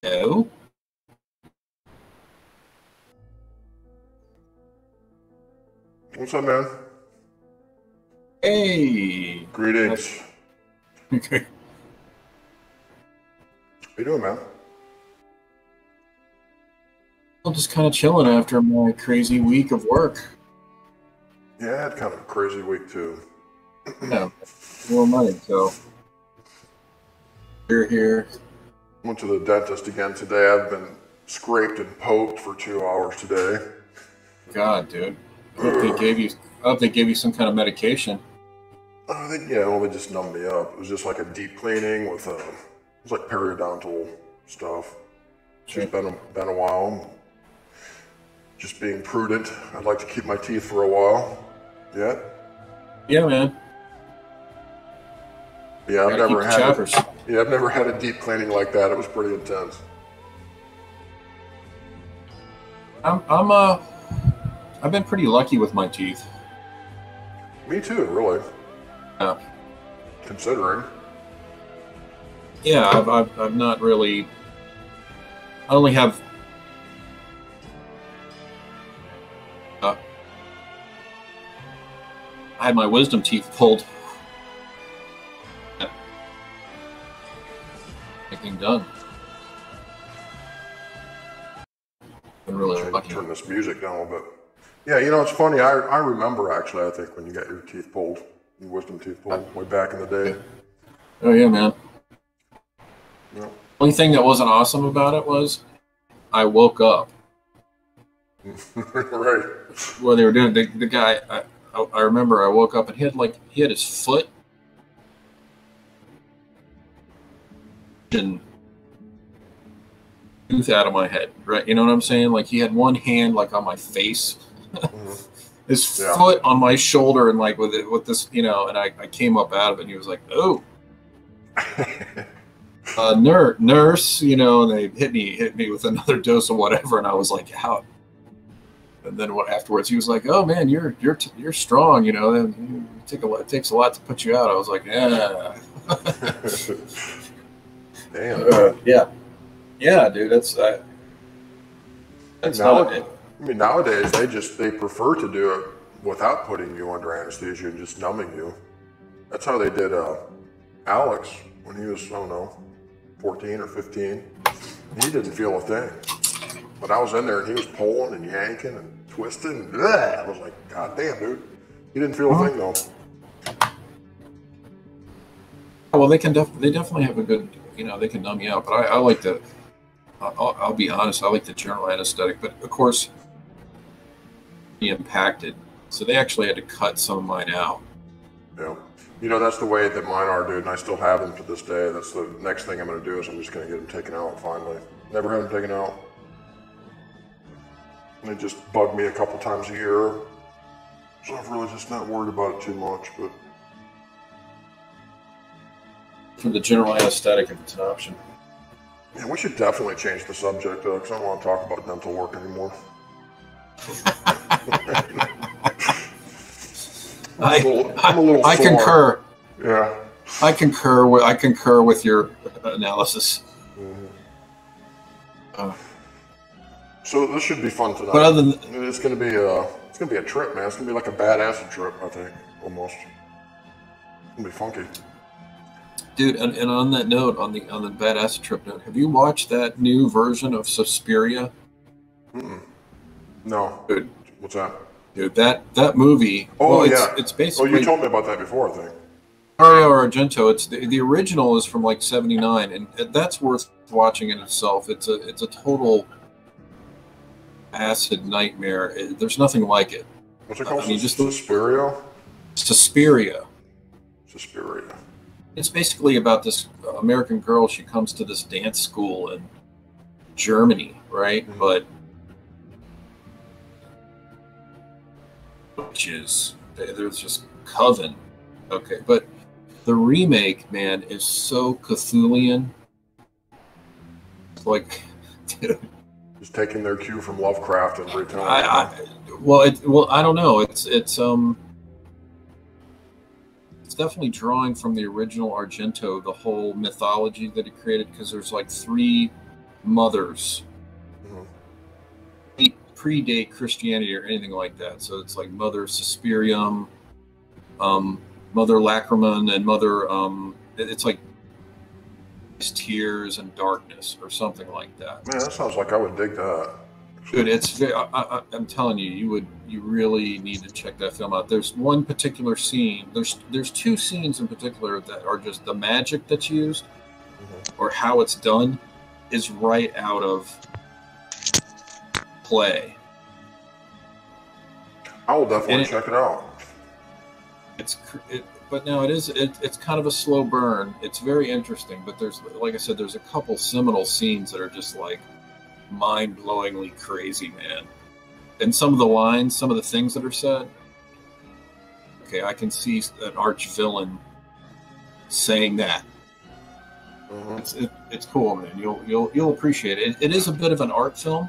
No. What's up, man? Hey. Greetings. Okay. How you doing, man? I'm just kind of chilling after my crazy week of work. Yeah, I had kind of a crazy week, too. Yeah. More money, so. You're here. Went to the dentist again today. I've been scraped and poked for 2 hours today. God, dude. I hope they gave you some kind of medication. I think, yeah, well, they just numbed me up. It was just like a deep cleaning with, it was like periodontal stuff. It's just been a while. Just being prudent. I'd like to keep my teeth for a while. Yeah? Yeah, man. Yeah, I've never had a deep cleaning like that. It was pretty intense. I've been pretty lucky with my teeth. Me too, really. Yeah. Considering. Yeah, I've not really. I only have. I had my wisdom teeth pulled. Everything done. Been really lucky. Turn this music down a little bit. Yeah, you know, it's funny. I remember, actually, I think, when you got your teeth pulled, your wisdom teeth pulled, way back in the day. Oh, yeah, man. Yeah. Only thing that wasn't awesome about it was I woke up. Right. Well, they were doing the guy. I remember I woke up and he had his foot and tooth out of my head, right? You know what I'm saying? Like he had one hand like on my face, his foot on my shoulder, and like with this, you know. And I came up out of it, and he was like, "Oh, nurse," you know. And they hit me with another dose of whatever, and I was like, "Out." And then afterwards, he was like, "Oh man, you're strong, you know. It takes a lot to put you out." I was like, "Yeah." Damn. Yeah, dude. That's not it. I mean, nowadays they prefer to do it without putting you under anesthesia and just numbing you. That's how they did Alex when he was, I don't know, 14 or 15. He didn't feel a thing. But I was in there and he was pulling and yanking and twisting. And I was like, God damn, dude. He didn't feel a thing though. Well, they definitely have a good, you know, they can numb you out. But I like the, I'll be honest, I like the general anesthetic. But of course, be impacted. So they actually had to cut some of mine out. Yeah. You know, that's the way that mine are, dude, and I still have them to this day. That's the next thing I'm going to do is I'm just going to get them taken out finally. Never had them taken out. They just bug me a couple times a year. So I'm really just not worried about it too much, but... For the general anesthetic, if it's an option. Yeah, we should definitely change the subject, though, because I don't want to talk about dental work anymore. I'm a little sore. I concur. Yeah. I concur with your analysis. Mm-hmm. So this should be fun tonight. But other than it's gonna be a trip, man. It's gonna be like a bad acid trip, I think, almost. It's gonna be funky. Dude, and on that note, on the bad acid trip note, have you watched that new version of Suspiria? No. Dude. What's that? Dude, that movie. Oh, well, yeah. It's basically. Oh, you told me about that before, I think. Dario Argento. It's the original is from like '79, and that's worth watching in itself. It's a total acid nightmare. There's nothing like it. What's it called? I mean, just Suspiria? Suspiria. Suspiria. It's basically about this American girl. She comes to this dance school in Germany, right? Mm-hmm. But which is there's just coven. Okay, but the remake, man, is so Cthulhian. It's like, dude. Just taking their cue from Lovecraft and retelling. Well, I don't know. It's definitely drawing from the original Argento, the whole mythology that he created, because there's like three mothers. Mhm. Predate Christianity or anything like that. So it's like Mother Suspirium, Mother Lacrimun, and Mother. It's like Tears and Darkness or something like that. Man, that sounds like I would dig that. Dude, it's I'm telling you, you really need to check that film out. There's one particular scene. There's two scenes in particular that are just the magic that's used or how it's done is right out of play. I will definitely check it out. But no, it's kind of a slow burn. It's very interesting, but there's, like I said, there's a couple seminal scenes that are just like mind-blowingly crazy, man. And some of the lines, some of the things that are said. Okay, I can see an arch villain saying that. It's cool, man. You'll appreciate it. It is a bit of an art film.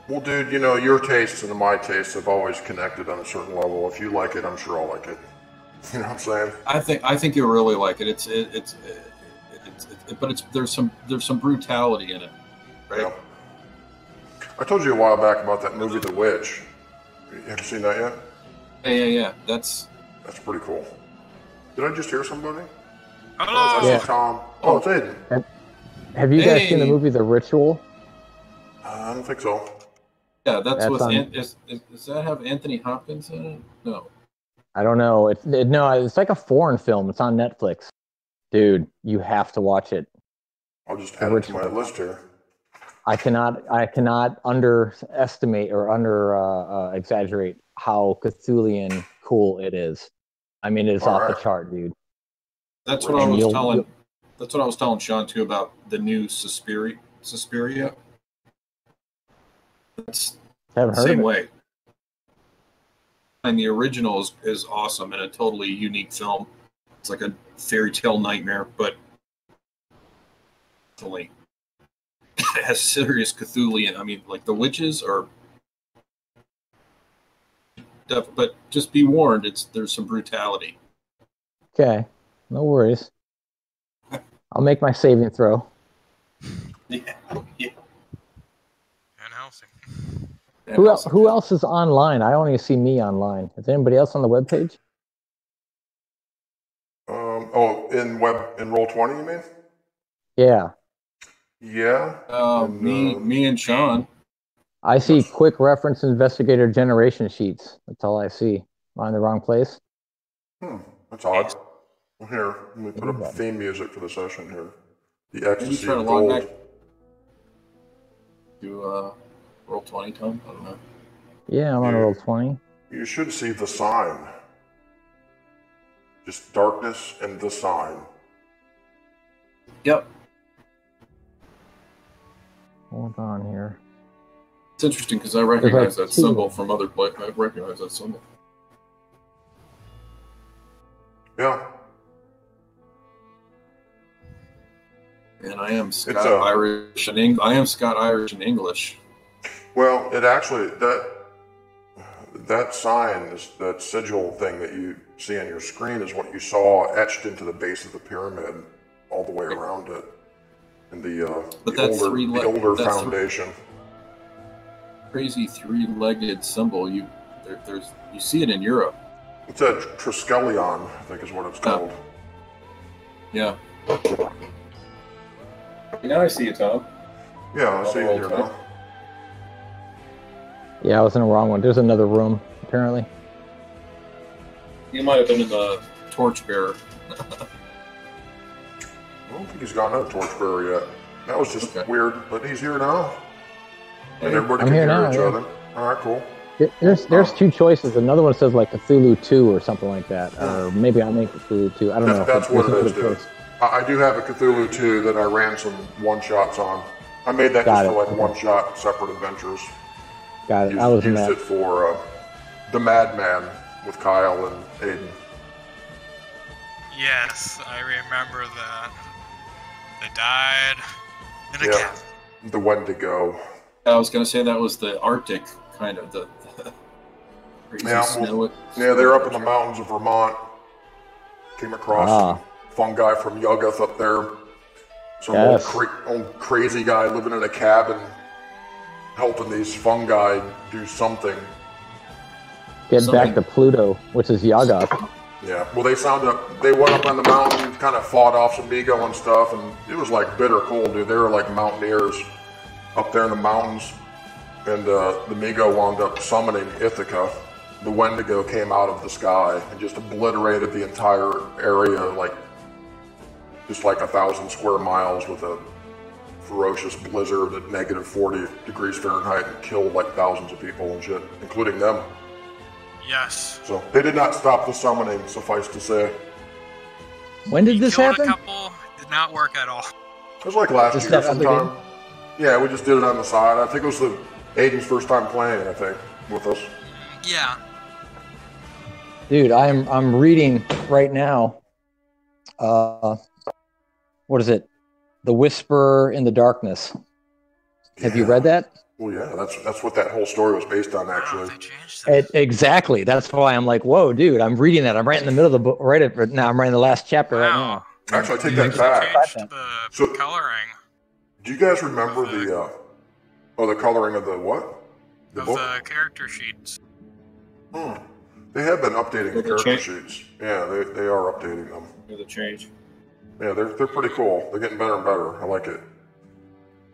Well, dude, you know, your tastes and my tastes have always connected on a certain level. If you like it, I'm sure I'll like it. You know what I'm saying? I think you'll really like it. But there's some brutality in it, right? Yeah. I told you a while back about that movie, The Witch. Have you seen that yet? Yeah. That's pretty cool. Did I just hear somebody? Hello. Oh, that's Tom. Oh, it's Aiden. Have you guys seen the movie The Ritual? I don't think so. Yeah, that's with does that have Anthony Hopkins in it? No. I don't know. It's like a foreign film. It's on Netflix. Dude, you have to watch it. I'll just add it to my list here. I cannot underestimate or exaggerate how Cthulian cool it is. I mean, it's off the chart, dude. That's what I was telling Sean too about the new Suspiria. It's the same way. And the original is awesome and a totally unique film. It's like a fairy tale nightmare, but it has serious Cthulian. I mean, like the witches are, but just be warned. There's some brutality. Okay, no worries. I'll make my saving throw. Yeah. Van Helsing. Who else is online? I only see me online. Is anybody else on the webpage? In Roll20, you mean? Yeah. Yeah. Me and Sean. I see quick reference investigator generation sheets. That's all I see. Am I in the wrong place? That's odd. Well, here, let me put up theme music for the session here. The Ecstasy Maybe try to of log Gold. back to Roll20, Tom. I don't know. Yeah, I'm on Roll20. You should see the sign. Just darkness and the sign. Yep. Hold on here. It's interesting because I recognize that symbol from other places. I recognize that symbol. Yeah. And I am Scott Irish and English. Well, it actually that sign, that sigil thing that you see on your screen, is what you saw etched into the base of the pyramid, all the way around it, in the older foundation. Crazy three-legged symbol. You see it in Europe. It's a Triskelion, I think is what it's called. Yeah. Now I see you, Tom. Yeah, I see it here now. Yeah, I was in the wrong one. There's another room, apparently. You might have been in the torchbearer. I don't think he's gotten a torchbearer yet. That was just weird, but he's here now. And everybody can hear each other. All right, cool. There's two choices. Another one says like Cthulhu 2 or something like that. Or maybe I'll make Cthulhu 2. I don't know. That's what it is, dude. I do have a Cthulhu 2 that I ran some one-shots on. I made that just for like one-shot separate adventures. Got it. I was used it for The Madman with Kyle and Aiden. Yes, I remember that. They died in a cabin. The Wendigo. I was going to say that was the Arctic kind of the crazy snow. Yeah, they're up in the mountains of Vermont. Came across some fungi from Yuggoth up there. Some Yes. old crazy guy living in a cabin, helping these fungi do something. Get back to Pluto, which is Yagath. Yeah, well, they went up on the mountain, kind of fought off some Migo and stuff, and it was like bitter cold, dude. They were like mountaineers up there in the mountains, and the Migo wound up summoning Ithaca. The Wendigo came out of the sky and just obliterated the entire area, like just like 1,000 square miles with a ferocious blizzard at negative 40 degrees Fahrenheit and killed like thousands of people and shit, including them. Yes. So they did not stop the summoning, suffice to say. When did this Killed happen? a couple, did not work at all. It was like last Just year that other sometime. Yeah, we just did it on the side. I think it was Aiden's first time playing, I think, with us. Yeah. Dude, I'm reading right now. What is it? The Whisper in the Darkness. Have you read that? Well, yeah, that's what that whole story was based on, Wow, actually. they changed that. Exactly. That's why I'm like, whoa, dude. I'm reading that. I'm right in the middle of the book. Now I'm writing the last chapter right Wow. now. Actually, I take They that back. changed the So- coloring Do you guys remember the coloring of the what? The of book? the character sheets. Hmm. They have been updating the Did they character change? sheets. Yeah, they are updating them. For the change. Yeah, they're pretty cool. They're getting better and better. I like it.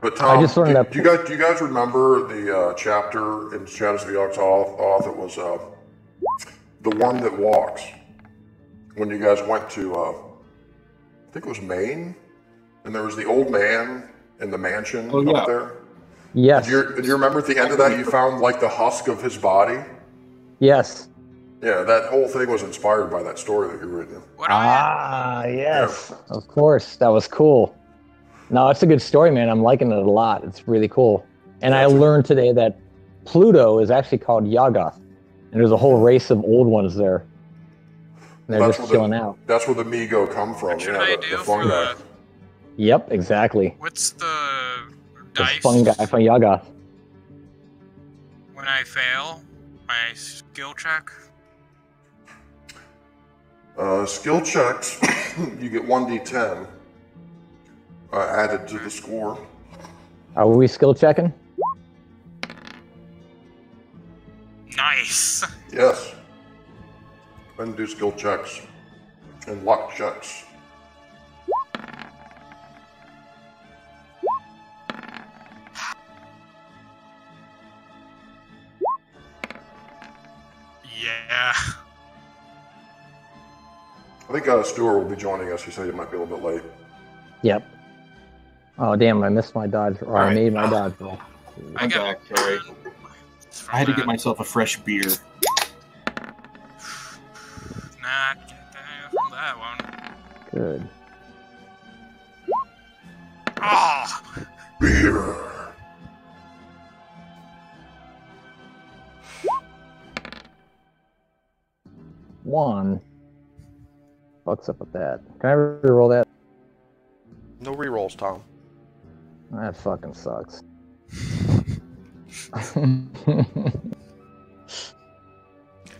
But Tom, I just learned that- do you guys remember the chapter in Shadows of the Oath? It was the Worm That Walks. When you guys went to, I think it was Maine, and there was the old man in the mansion yeah. up there. Yes. Do you remember at the end of that you found like the husk of his body? Yes. Yeah, that whole thing was inspired by that story that you written. What do I Ah, yes. Of course. That was cool. No, it's a good story, man. I'm liking it a lot. It's really cool. And I learned today that Pluto is actually called Yagath. And there's a whole race of old ones there. And they're just chilling out. That's where the Migo come from. What should Yeah, I the do for fungi. the... Yep, exactly. What's the The dice fungi from Yagath. when I fail my skill check? Skill checks, you get 1d10 added to the score. Are we skill checking? Nice. Yes. Then do skill checks and luck checks. Yeah. I think Stuart will be joining us. He said he might be a little bit late. Yep. Oh, damn. I missed my dodge. Or I Alright. made my dodge roll. I'm back, Terry. I had to get myself a fresh beer. Not get that from that one. Good. Oh! Beer. One. Fucks up with that. Can I re-roll that? No rerolls, Tom. That fucking sucks.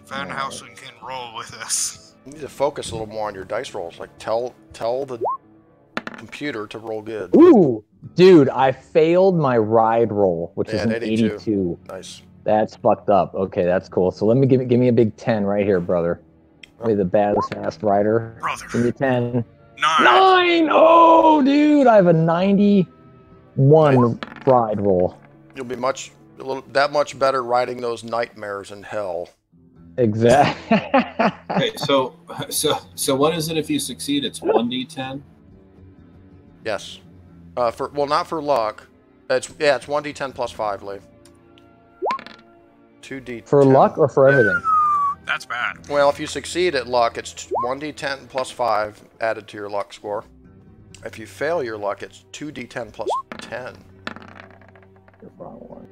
Van Helsing can roll with us. You need to focus a little more on your dice rolls. Like tell the computer to roll good. Ooh! Dude, I failed my ride roll, which Yeah, is an an 82. 82. Nice. That's fucked up. Okay, that's cool. So let me give me a big 10 right here, brother. Be the baddest fast rider. Brother. Give me 10. 9. 9! Oh, dude, I have a 91 ride roll. You'll be that much better riding those nightmares in hell. Exactly. Okay, so what is it if you succeed? It's 1d10? Yes. Not for luck. It's 1d10 plus 5, Lee. 2d10. For luck or for everything? That's bad. Well, if you succeed at luck, it's 1d10 plus 5 added to your luck score. If you fail your luck, it's 2d10 plus 10. Wrong one.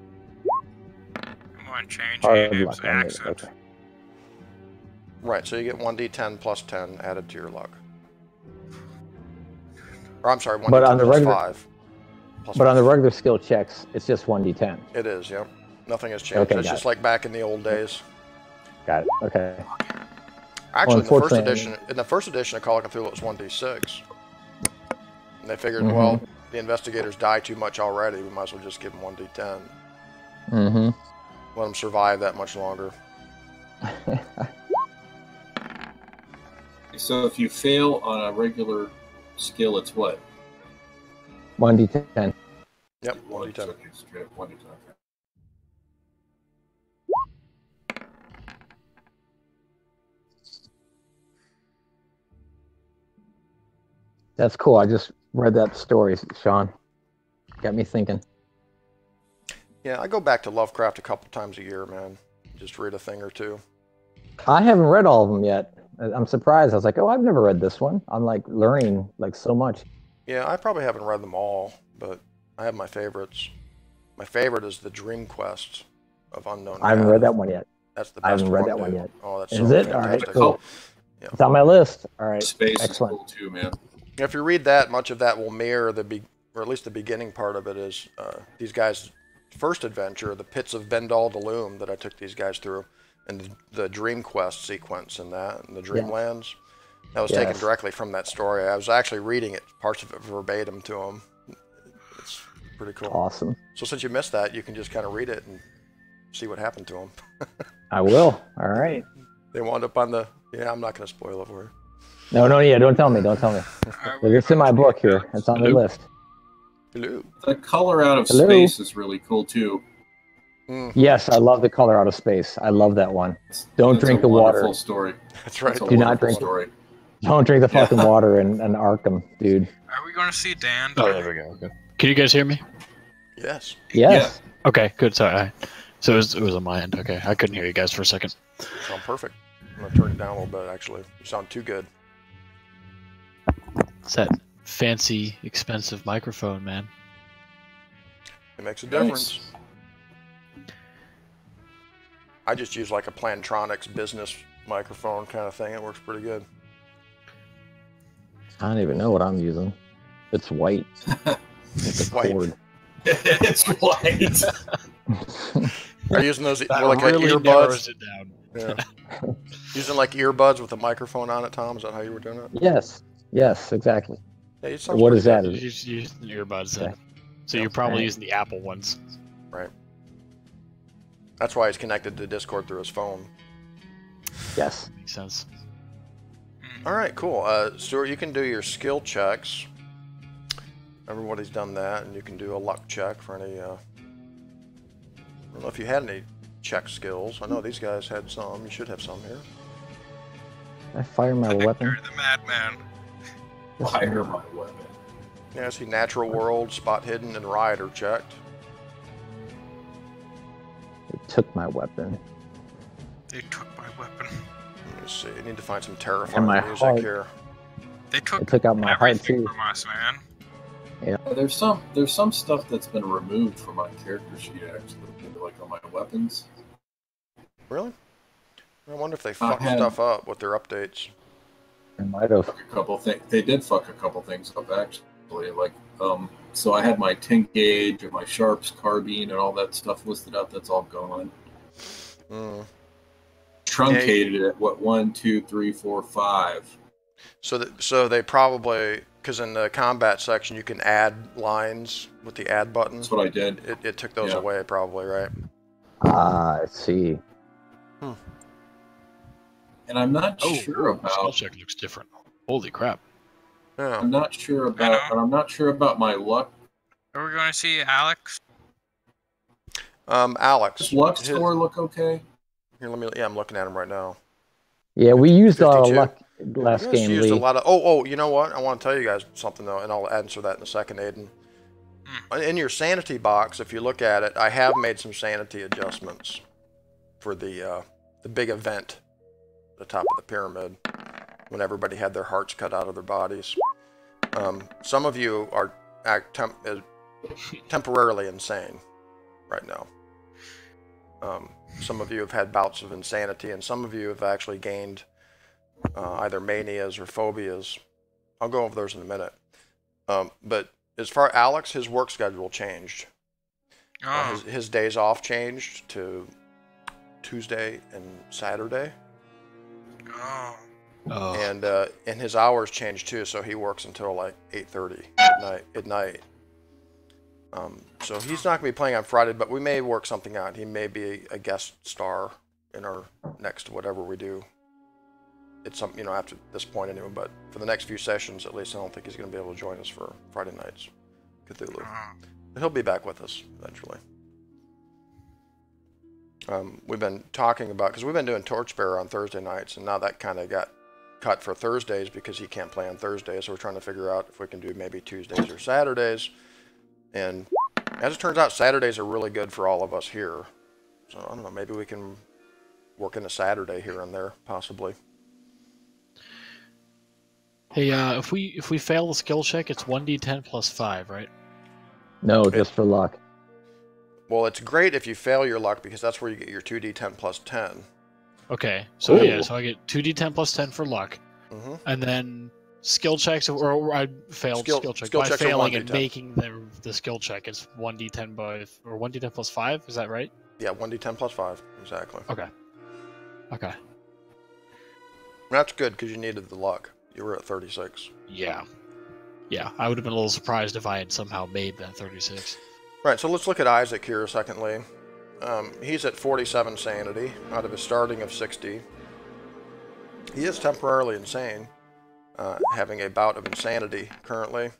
Come on, change Hard Abe's luck. I made it. accent. Okay. Right, so you get 1d10 plus 10 added to your luck. Or I'm sorry, 1d10 But on the plus regular- 5. Plus But on the 5. regular skill checks, it's just 1d10. It is, yeah. Nothing has changed. Okay, It's got just it. like back in the old days. Got it. Okay. Actually, in the unfortunately- first edition of Call of Cthulhu, it was 1d6. And they figured, well, the investigators die too much already. We might as well just give them 1d10. Mm-hmm. Let them survive that much longer. So if you fail on a regular skill, it's what? 1d10. Yep, 1d10. Okay, straight up 1d10. That's cool. I just read that story, Sean. Got me thinking. Yeah, I go back to Lovecraft a couple times a year, man. Just read a thing or two. I haven't read all of them yet. I'm surprised. I was like, oh, I've never read this one. I'm like learning like so much. Yeah, I probably haven't read them all, but I have my favorites. My favorite is the Dream Quest of Unknown. I haven't read that one yet. That's the best I haven't read that dude. one yet. Oh, that's Is so it? All right, fantastic. cool. Yeah. It's on my list. All right. Space Excellent. is cool too, man. If you read that, much of that will mirror or at least the beginning part of it is these guys' first adventure, the Pits of Bendal Doom that I took these guys through, and the Dream Quest sequence in that, and the Dreamlands. That was taken directly from that story. I was actually reading it, parts of it verbatim to them. It's pretty cool. Awesome. So since you missed that, you can just kind of read it and see what happened to them. I will. All right. They wound up on the... Yeah, I'm not going to spoil it for you. No, yeah, don't tell me. Don't tell me. It's in my book here. It's on the list. Hello. The color out of space is really cool too. Yes, I love the color out of space. I love that one. Don't drink the water. Wonderful story. That's right. Do not drink. Story. Don't drink the fucking water in Arkham, dude. Are we going to see Dan? Oh, there we go. Okay. Can you guys hear me? Yes. Yes. Okay, good. Sorry. So it was on my end. Okay, I couldn't hear you guys for a second. You sound perfect. I'm going to turn it down a little bit, actually. You sound too good. It's that fancy, expensive microphone, man. It makes a difference. Nice. I just use like a Plantronics business microphone kind of thing. It works pretty good. I don't even know what I'm using. It's white. It's a cord. It's white. Are you using those That like really earbuds? narrows it down. Yeah. Using like earbuds with a microphone on it, Tom? Is that how you were doing it? Yes, exactly. Yeah, what is that? You use the earbuds then. Okay. So you're probably using the Apple ones. Right. That's why he's connected to Discord through his phone. Yes. Makes sense. All right, cool. Stuart, you can do your skill checks. Everybody's done that, and you can do a luck check for any... I don't know if you had any check skills. I know these guys had some. You should have some here. I fire my weapon. You're the madman. Fire my weapon. Yeah, I see Natural World, Spot Hidden, and Riot are checked. They took my weapon. They took my weapon. Let me see. I need to find some terrifying my music heart. here. They took out my heart everything too. from us, man. Yeah. There's some stuff that's been removed from my character sheet actually, like on my weapons. Really? I wonder if they fucked stuff up with their updates. I might have. They did fuck a couple things up actually. Like so I had my 10 gauge and my Sharps carbine and all that stuff listed out. That's all gone. Truncated it at what 1, 2, 3, 4, 5. So they probably, because in the combat section you can add lines with the add button. That's what I did. It took those away probably, right? Ah, I see. And I'm not sure about. Spell check looks different. Holy crap! Yeah. I'm not sure about my luck. Are we going to see Alex? Alex. Does luck score look okay? Here, I'm looking at him right now. Yeah, we used 52. luck last game. Used a lot of. Oh, you know what? I want to tell you guys something though, and I'll answer that in a second, Aiden. In your sanity box, if you look at it, I have made some sanity adjustments for the big event, at the top of the pyramid, when everybody had their hearts cut out of their bodies. Some of you are temporarily insane right now. Some of you have had bouts of insanity, and some of you have actually gained either manias or phobias. I'll go over those in a minute. But as far as Alex, his work schedule changed. His days off changed to Tuesday and Saturday. Oh. And his hours change too, so he works until like 8:30 at night. So he's not going to be playing on Friday, but we may work something out. He may be a guest star in our next whatever we do. It's some, after this point anyway. But for the next few sessions, at least, I don't think he's going to be able to join us for Friday nights Cthulhu. But he'll be back with us eventually. We've been talking about, because we've been doing Torchbearer on Thursday nights, and now that kind of got cut for Thursdays because he can't play on Thursdays. So we're trying to figure out if we can do maybe Tuesdays or Saturdays. And as it turns out, Saturdays are really good for all of us here. So I don't know, maybe we can work in a Saturday here and there, possibly. Hey, if we fail the skill check, it's 1d10 plus 5, right? No, just for luck. Well, it's great if you fail your luck because that's where you get your 2d10 plus 10. Okay, so yeah, so I get 2d10 plus 10 for luck, and then skill checks, or I failed skill check. By failing and making the skill check, it's 1d10 or 1d10 plus 5. Is that right? Yeah, 1d10 plus 5, exactly. Okay. That's good because you needed the luck. You were at 36. Yeah, I would have been a little surprised if I had somehow made that 36. Right, so let's look at Isaac here secondly. He's at 47 sanity out of his starting of 60. He is temporarily insane, having a bout of insanity currently.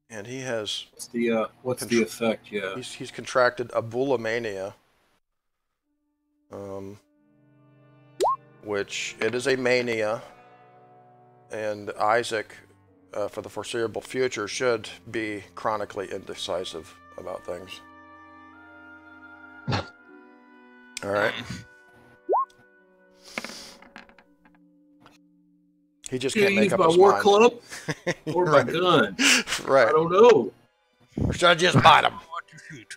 And he has... What's the effect, yeah? He's contracted a bulimania, which it is a mania, and Isaac, for the foreseeable future, should be chronically indecisive about things. All right. He just can't make up his mind. War club or my gun? Right. I don't know. Or should I just bite him? What to shoot?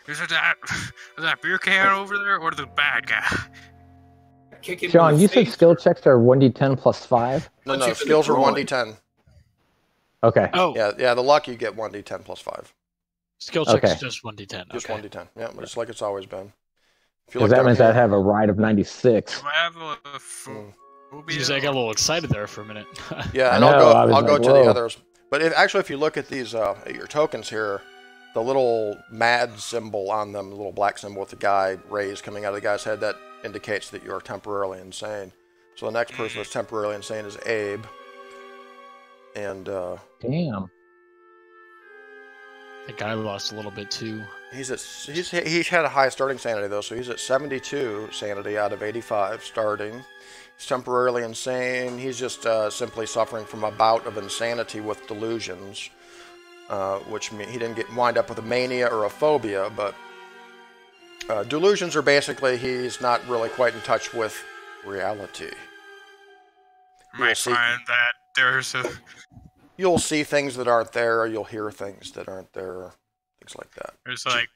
Is that beer can over there, or the bad guy? Sean, you said skill checks are 1d10 plus 5? No, skills are 1d10. Okay. Oh. Yeah, the luck you get 1d10 plus 5. Skill check is just 1d10. Just 1d10. Yeah, but it's like it's always been. Because that means I'd have a ride of 96. Do I have a phobia? I got a little excited there for a minute. Yeah, and I'll go to the others. But if you look at these your tokens here, the little mad symbol on them, the little black symbol with the guy raised coming out of the guy's head, that indicates that you're temporarily insane. So the next person that's temporarily insane is Abe. And damn. The guy lost a little bit too. He's had a high starting sanity though, so he's at 72 sanity out of 85 starting. He's temporarily insane. He's just simply suffering from a bout of insanity with delusions, which means he didn't wind up with a mania or a phobia, but delusions are basically he's not really quite in touch with reality. Might find that there's a... You'll see things that aren't there, or you'll hear things that aren't there, things like that. It's like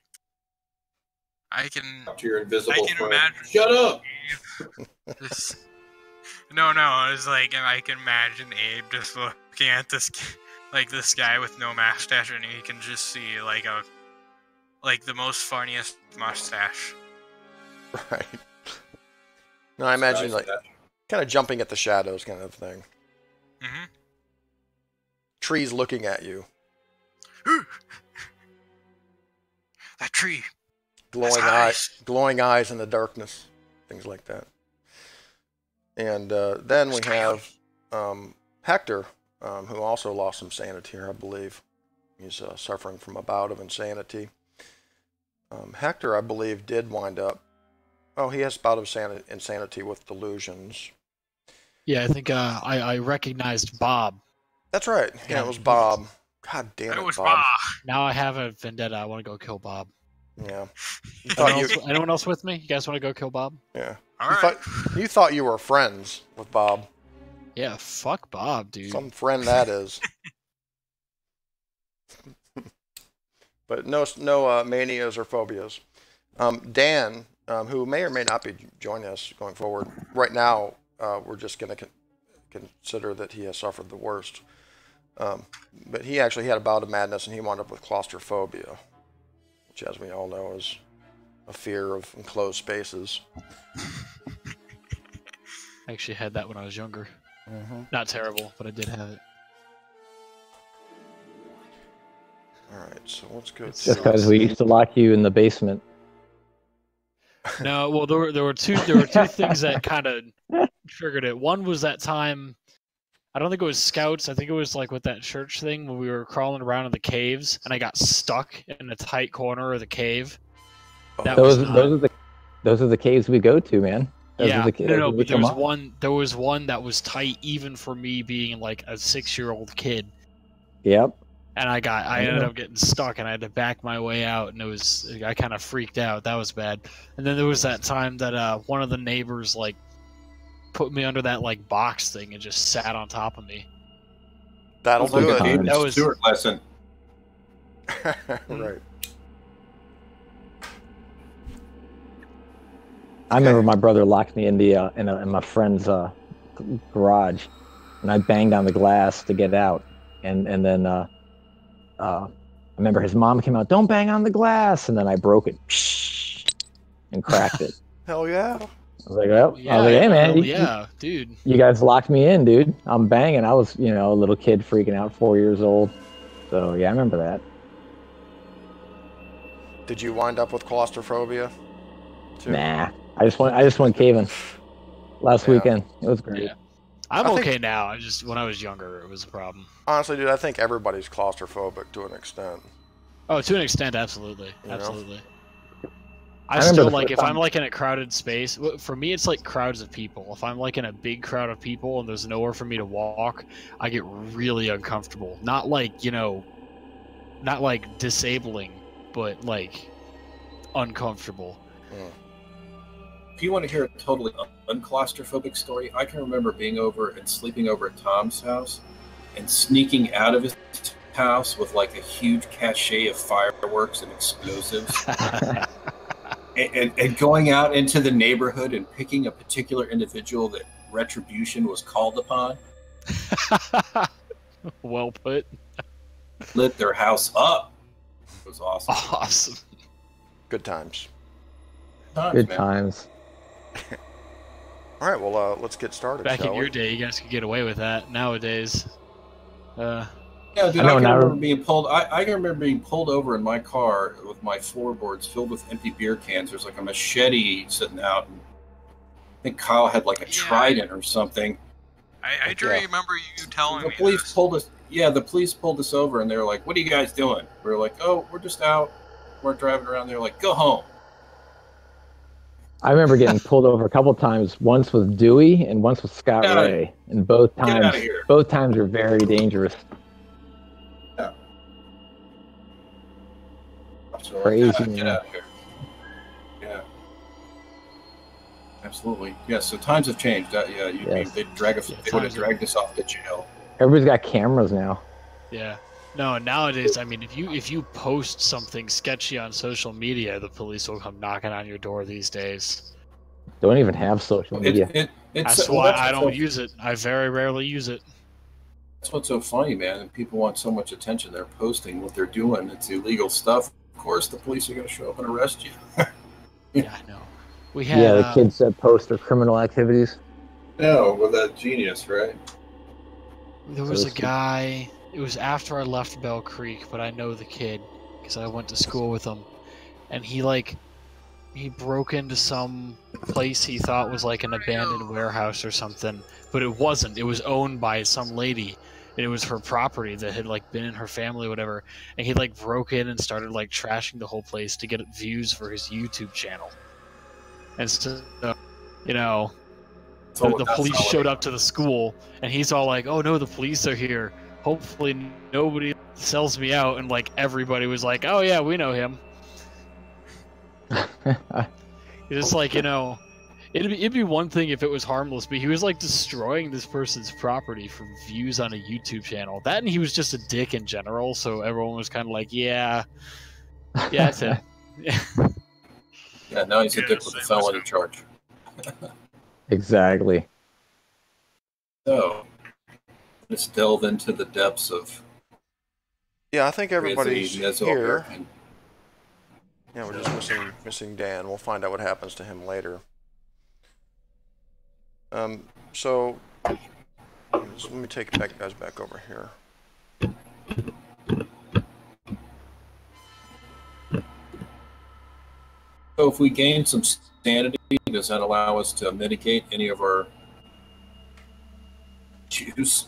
I can imagine. Shut up. No, it's like I can imagine Abe just looking at this guy with no mustache, and he can just see like the most funniest mustache. Right. No, I imagine like kind of jumping at the shadows kind of thing. Mm-hmm. Trees looking at you. That tree. Glowing eyes in the darkness. Things like that. And then we have Hector, who also lost some sanity here, I believe. He's suffering from a bout of insanity. Hector, I believe, did wind up... Oh, he has a bout of insanity with delusions. Yeah, I think I recognized Bob. That's right. Yeah, it was Bob. God damn it, was Bob. Now I have a vendetta. I want to go kill Bob. Yeah. Anyone else with me? You guys want to go kill Bob? Yeah. All right. You thought you were friends with Bob. Yeah, fuck Bob, dude. Some friend that is. But no manias or phobias. Dan, who may or may not be joining us going forward, right now we're just going to consider that he has suffered the worst. But he actually had a bout of madness, and he wound up with claustrophobia, which, as we all know, is a fear of enclosed spaces. I actually had that when I was younger. Not terrible, but I did have it. Alright, so let's go. Just because we used to lock you in the basement. No, well, there were two things that kind of triggered it. One was that time, I don't think it was Scouts. I think it was like with that church thing when we were crawling around in the caves, and I got stuck in a tight corner of the cave. Those are the caves we go to, man. Those yeah, but there was one that was tight even for me being like a 6-year-old kid. Yep. And I ended up getting stuck, and I had to back my way out, and I kind of freaked out. That was bad. And then there was that time that one of the neighbors like put me under that like box thing and just sat on top of me. That'll do it. That was Stuart lesson. Right. I remember my brother locked me in the in my friend's garage, and I banged on the glass to get out, and then I remember his mom came out, "Don't bang on the glass," and then I broke it and cracked it. Hell yeah! I was like, well, yeah, I was like, hey man, dude, you guys locked me in, dude. I'm banging. I was, a little kid freaking out, 4 years old. So yeah, I remember that. Did you wind up with claustrophobia? Too? Nah, I just went caving last weekend. It was great. Yeah. I'm okay now. When I was younger, it was a problem. Honestly, dude, I think everybody's claustrophobic to an extent. Oh, to an extent, absolutely, absolutely. I still like if I'm like in a crowded space. For me, it's like crowds of people. If I'm like in a big crowd of people and there's nowhere for me to walk, I get really uncomfortable. Not like not like disabling, but like uncomfortable. If you want to hear a totally unclaustrophobic story, I can remember being over and sleeping over at Tom's house and sneaking out of his house with like a huge cachet of fireworks and explosives. And going out into the neighborhood and picking a particular individual that retribution was called upon. Well put. Lit their house up. It was awesome. Awesome. Good times. Good times. All right, well, let's get started. Back in your day, you guys could get away with that. Nowadays, yeah, dude, I can remember being pulled. I can remember being pulled over in my car with my floorboards filled with empty beer cans. There's like a machete sitting out, and I think Kyle had like a trident or something. I do remember you telling me. The police pulled us. Yeah, the police pulled us over, and they were like, "What are you guys doing?" We were like, "Oh, we're just out. We're driving around." They're like, "Go home." I remember getting pulled over a couple times. Once with Dewey, and once with Scott Ray, and both times were very dangerous. Yeah. So Crazy. Get out of here. Yeah. Absolutely. Yeah. So times have changed. Yeah. They would have dragged us off to jail. Everybody's got cameras now. Yeah. No, nowadays, I mean, if you post something sketchy on social media, the police will come knocking on your door these days. Don't even have social media. That's why I don't use it. I very rarely use it. That's what's so funny, man. And people want so much attention. They're posting what they're doing. It's illegal stuff. Of course, the police are going to show up and arrest you. Yeah, I know. The kids that post their criminal activities. No, well, that's genius, right? There was a guy. It was after I left Bell Creek, but I know the kid because I went to school with him, and he broke into some place he thought was like an abandoned warehouse or something, but it wasn't. It was owned by some lady, and it was her property that had like been in her family or whatever, and he like broke in and started like trashing the whole place to get views for his YouTube channel. And so, the police showed up to the school, and he's all like, "Oh no, the police are here. Hopefully nobody sells me out," and like everybody was like, "Oh yeah, we know him." It's like, it'd be one thing if it was harmless, but he was like destroying this person's property for views on a YouTube channel. That, and he was just a dick in general, so everyone was kind of like, yeah, that's it. Yeah, now he's a dick with a felony charge. Exactly. So, let's delve into the depths of. Yeah, I think everybody's here. Yeah, we're just missing Dan. We'll find out what happens to him later. So let me take you guys back over here. So if we gain some sanity, does that allow us to mitigate any of our issues?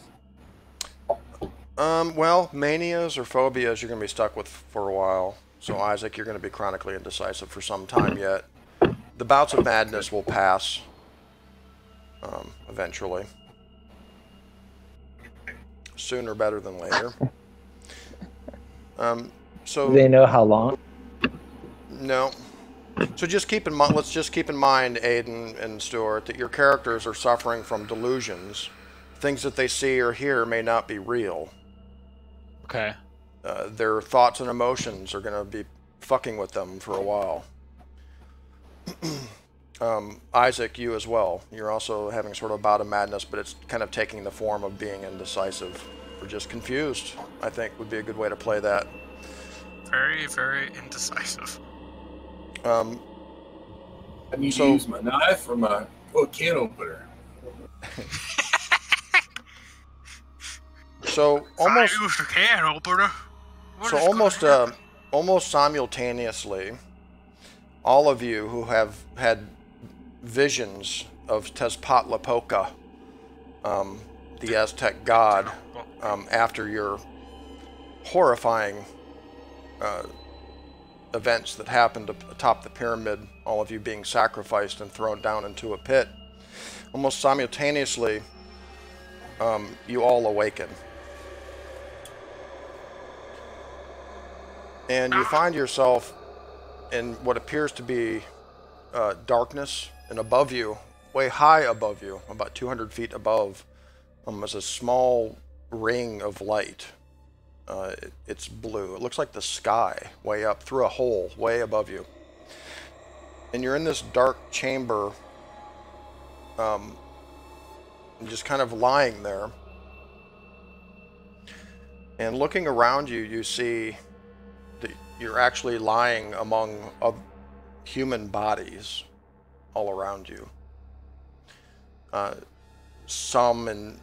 Well, manias or phobias you're going to be stuck with for a while. So Isaac, you're going to be chronically indecisive for some time yet. The bouts of madness will pass eventually. Sooner better than later. So do they know how long? No. So just keep in mind. Let's just keep in mind, Aiden and Stuart, that your characters are suffering from delusions. Things that they see or hear may not be real. Okay. Their thoughts and emotions are going to be fucking with them for a while. Isaac, you as well. You're also having sort of a bout of madness, but it's kind of taking the form of being indecisive or just confused, I think would be a good way to play that. Very, very indecisive. I need to use my knife or my can opener. So almost. I use a can opener. Almost simultaneously, all of you who have had visions of Tezcatlipoca, the Aztec god, after your horrifying events that happened atop the pyramid, all of you being sacrificed and thrown down into a pit, almost simultaneously, you all awaken. And you find yourself in what appears to be darkness, and above you, way high above you, about 200 feet above, is a small ring of light. It's blue. It looks like the sky, way up, through a hole, way above you. And you're in this dark chamber, just kind of lying there. And looking around you, you see that you're actually lying among human bodies all around you. Some in,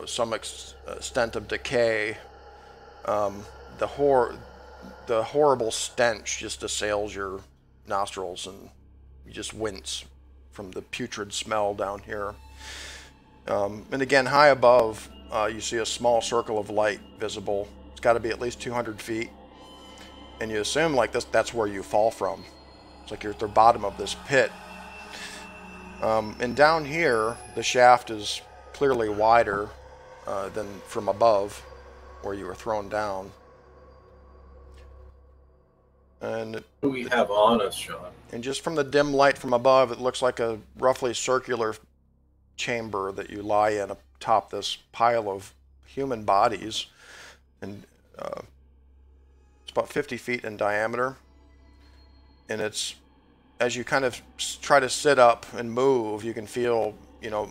some extent of decay. The horrible stench just assails your nostrils, and you just wince from the putrid smell down here. And again, high above, you see a small circle of light visible. It's got to be at least 200 feet. And you assume like that's where you fall from. It's like you're at the bottom of this pit. And down here, the shaft is clearly wider than from above, where you were thrown down. And What do we have on us, Sean? And just from the dim light from above, it looks like a roughly circular chamber that you lie in atop this pile of human bodies. And it's about 50 feet in diameter. And it's, as you kind of try to sit up and move, you can feel,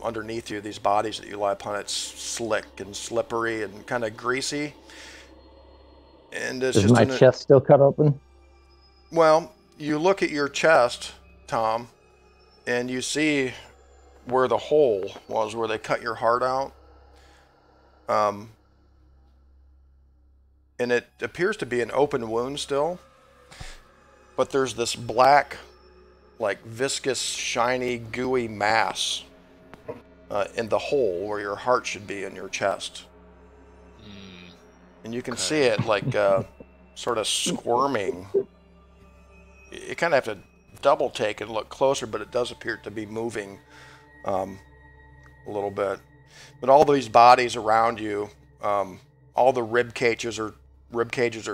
underneath you, these bodies that you lie upon, it's slick and slippery and kind of greasy. And it's Is my chest still cut open? Well, you look at your chest, Tom, and you see where the hole was, where they cut your heart out. And it appears to be an open wound still. But there's this black, like viscous, shiny, gooey mass in the hole where your heart should be in your chest. And you can see it like sort of squirming. You kind of have to double take and look closer, but it does appear to be moving a little bit. But all these bodies around you, all the rib cages are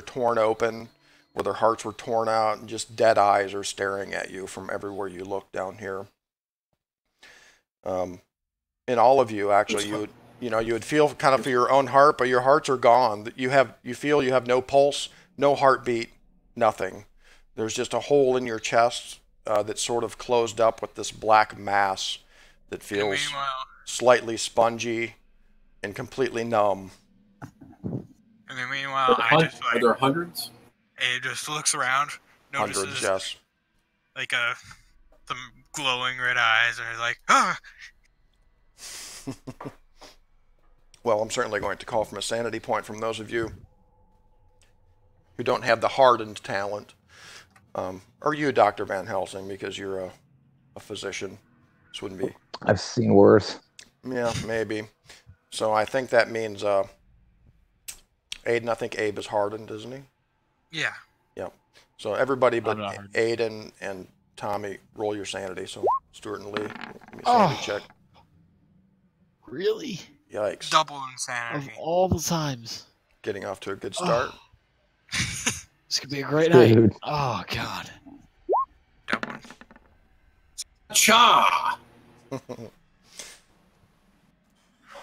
torn open, where their hearts were torn out, and just dead eyes are staring at you from everywhere you look down here. And all of you, actually, you would feel kind of for your own heart, but your hearts are gone. You feel you have no pulse, no heartbeat, nothing. There's just a hole in your chest that's sort of closed up with this black mass that feels slightly spongy and completely numb. And then meanwhile, are there hundreds? It just looks around, notices hundreds, yes. like glowing red eyes, and he's like, ah! Well, I'm certainly going to call from a sanity point from those of you who don't have the hardened talent. Or you, Dr. Van Helsing, because you're a physician. This wouldn't be... I've seen worse. Yeah, maybe. So I think that means Aiden, I think Abe is hardened, isn't he? Yeah. Yeah. So everybody but Aiden and Tommy, roll your sanity. So Stuart and Lee, give me a sanity check. Really? Yikes. Double insanity. Of all the times. Getting off to a good start. This could be a great night. Oh, God. Double. Cha! All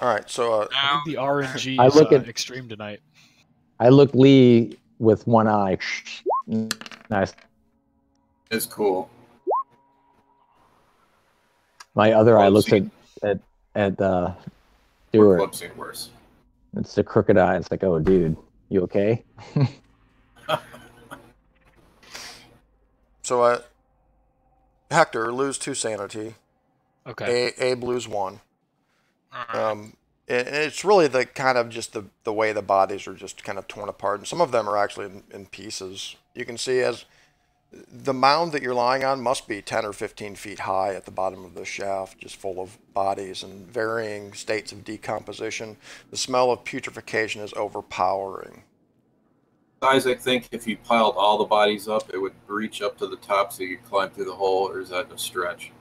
right, so I think the RNG is extreme tonight. I look Lee with one eye. Nice. It's cool. My other eye looks at Stuart. Clubsing worse. It's the crooked eye. It's like, oh, dude, you okay? So Hector, lose 2 sanity. Okay. Abe lose 1. It's really the kind of just the way the bodies are just kind of torn apart, and some of them are actually in pieces. You can see as the mound that you're lying on must be 10 or 15 feet high at the bottom of the shaft, just full of bodies in varying states of decomposition. The smell of putrefaction is overpowering. Isaac, think if you piled all the bodies up, it would reach up to the top so you could climb through the hole, or is that a stretch?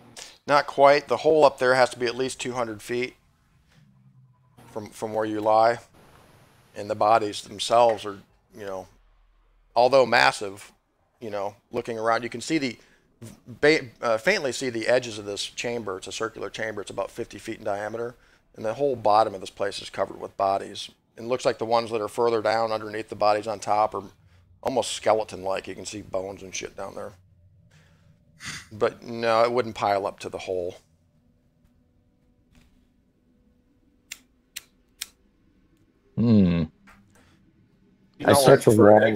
Not quite. The hole up there has to be at least 200 feet from where you lie, and the bodies themselves are, although massive, looking around, you can see faintly see the edges of this chamber. It's a circular chamber. It's about 50 feet in diameter, and the whole bottom of this place is covered with bodies. It looks like the ones that are further down underneath the bodies on top are almost skeleton-like. You can see bones and shit down there. But no, it wouldn't pile up to the hole. I start to wall.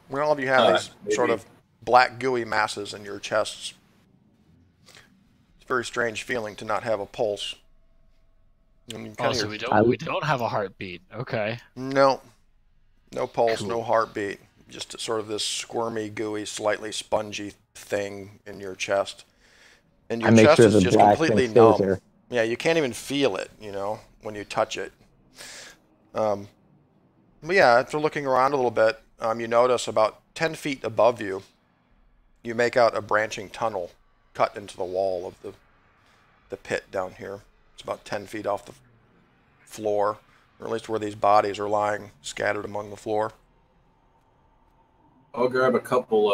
When all of you have these sort of black gooey masses in your chests, it's a very strange feeling to not have a pulse. So we don't have a heartbeat. Okay. No pulse, no heartbeat. Just sort of this squirmy, gooey, slightly spongy thing in your chest, and your chest is just completely numb. There. Yeah, you can't even feel it, when you touch it. But yeah, after looking around a little bit, you notice about 10 feet above you, you make out a branching tunnel cut into the wall of the pit down here. It's about 10 feet off the floor, or at least where these bodies are lying scattered among the floor. I'll grab a couple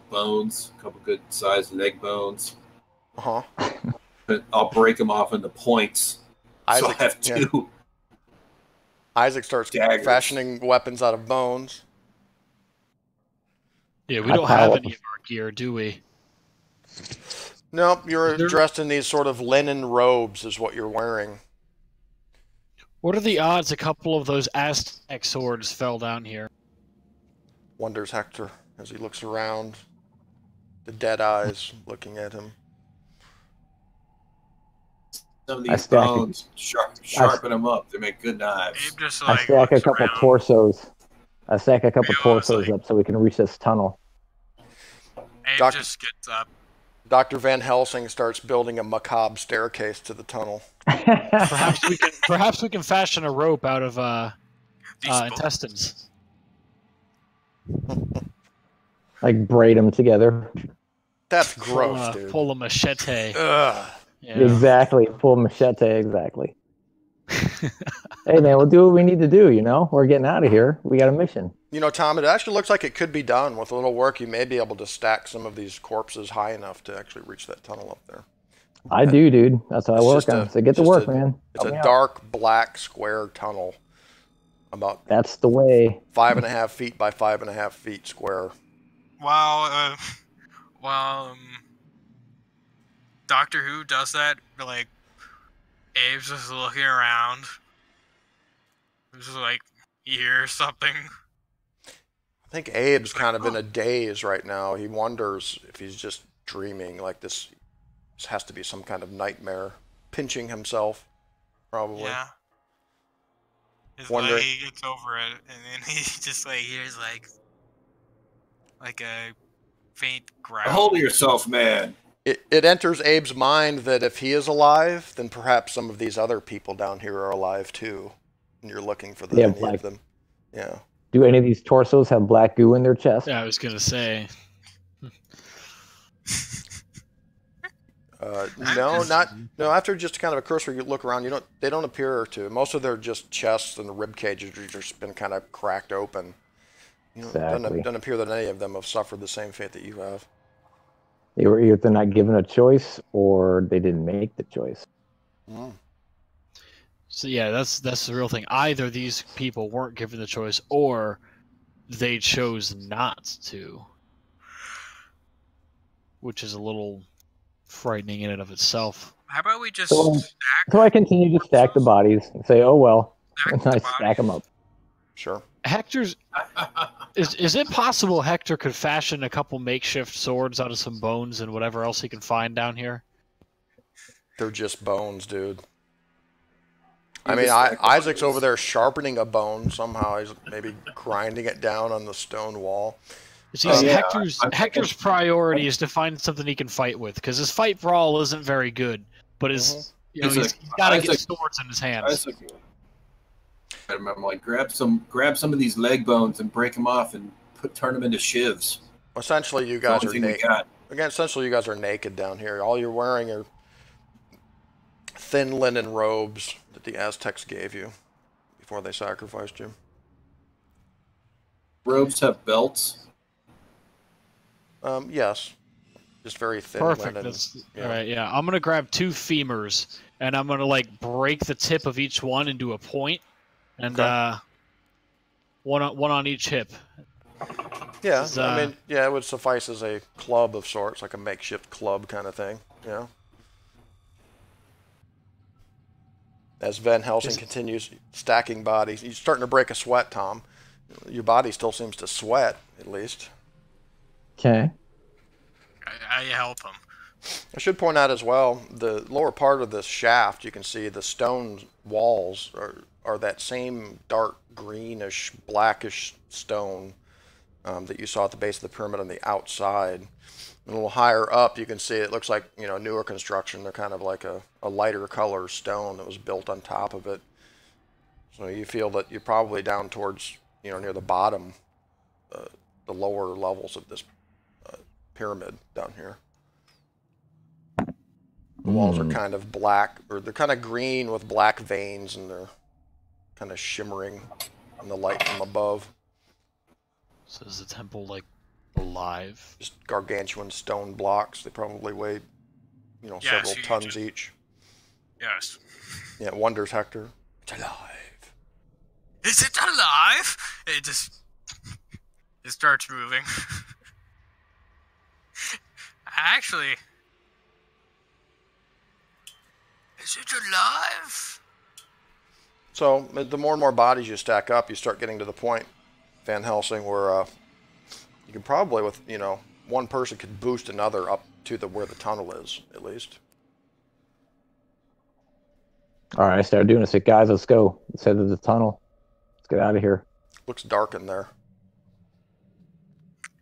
bones, a couple good-sized leg bones. I'll break them off into points. So I have 2. Yeah. Isaac starts fashioning weapons out of bones. Yeah, we don't have any of our gear, do we? Nope, you're dressed in these sort of linen robes is what you're wearing. What are the odds a couple of those Aztec swords fell down here? Wonders Hector as he looks around, the dead eyes looking at him. Some of these bones, sharpen them up. They make good knives. I stack a couple torsos. I stack a couple torsos up so we can reach this tunnel. Abe just gets up. Dr. Van Helsing starts building a macabre staircase to the tunnel. Perhaps we can fashion a rope out of intestines. Like braid them together. That's gross, dude. Pull a machete. Ugh. Yeah. Exactly. Pull a machete. Exactly. Hey man, we'll do what we need to do. We're getting out of here. We got a mission. Tom, it actually looks like it could be done. With a little work, you may be able to stack some of these corpses high enough to actually reach that tunnel up there. I do, dude. That's what I work on. So get to work, man. It's a dark, black, square tunnel. That's the way. 5.5 feet by 5.5 feet square. While Doctor Who does that, Abe's just looking around. He's just he hears something. I think Abe's kind of in a daze right now. He wonders if he's just dreaming. Like this has to be some kind of nightmare. Pinching himself, probably. Yeah. His Wondering. he gets over it, and then he just like hears like a faint growl. Hold yourself, man. It enters Abe's mind that if he is alive, then perhaps some of these other people down here are alive too, and you're looking for any of them. Yeah. Do any of these torsos have black goo in their chest? Yeah, I was gonna say. No. After just kind of a cursory look around, they don't appear to. Most of their just chests and the rib cages have just been kind of cracked open. Exactly. Doesn't appear that any of them have suffered the same fate that you have. They were either not given a choice or they didn't make the choice. Mm. So yeah, that's the real thing. Either these people weren't given the choice, or they chose not to, which is a little frightening in and of itself. How about we just So I continue to stack the bodies and say, "Oh well," and I stack them up. Sure. Hector's is it possible Hector could fashion a couple makeshift swords out of some bones and whatever else he can find down here? They're just bones, dude. I mean, Isaac's over there sharpening a bone somehow. He's maybe grinding it down on the stone wall. See, Hector's priority is to find something he can fight with, because his fight brawl isn't very good, but he's got to get swords in his hands. I'm like, grab some of these leg bones and break them off and turn them into shivs. Essentially, you guys are naked. Again, essentially, you guys are naked down here. All you're wearing are thin linen robes that the Aztecs gave you before they sacrificed you. Robes have belts. Yes. Just very thin Perfect. linen. All right, yeah. I'm going to grab 2 femurs, and I'm going to, break the tip of each one into a point, and one on each hip. Yeah, I mean, it would suffice as a club of sorts, like a makeshift club kind of thing, yeah. As Van Helsing continues stacking bodies, you're starting to break a sweat, Tom. Your body still seems to sweat, at least. Okay. I help him. I should point out as well, the lower part of this shaft, you can see the stone walls are that same dark greenish, blackish stone that you saw at the base of the pyramid on the outside. A little higher up, you can see it looks like newer construction. They're kind of like a lighter color stone that was built on top of it. So you feel that you're probably down towards near the bottom, the lower levels of this pyramid down here. The walls are kind of black, or they're kind of green with black veins, and they're kind of shimmering in the light from above. So is the temple alive? Just gargantuan stone blocks. They probably weigh, several tons each. Yes. Yeah, it wonders, Hector. It's alive. Is it alive? It starts moving. Actually, is it alive? So the more and more bodies you stack up, you start getting to the point, Van Helsing, where you can probably, with one person could boost another up to where the tunnel is, at least. All right, I started doing this. Guys, let's go. Let's head to the tunnel. Let's get out of here. Looks dark in there.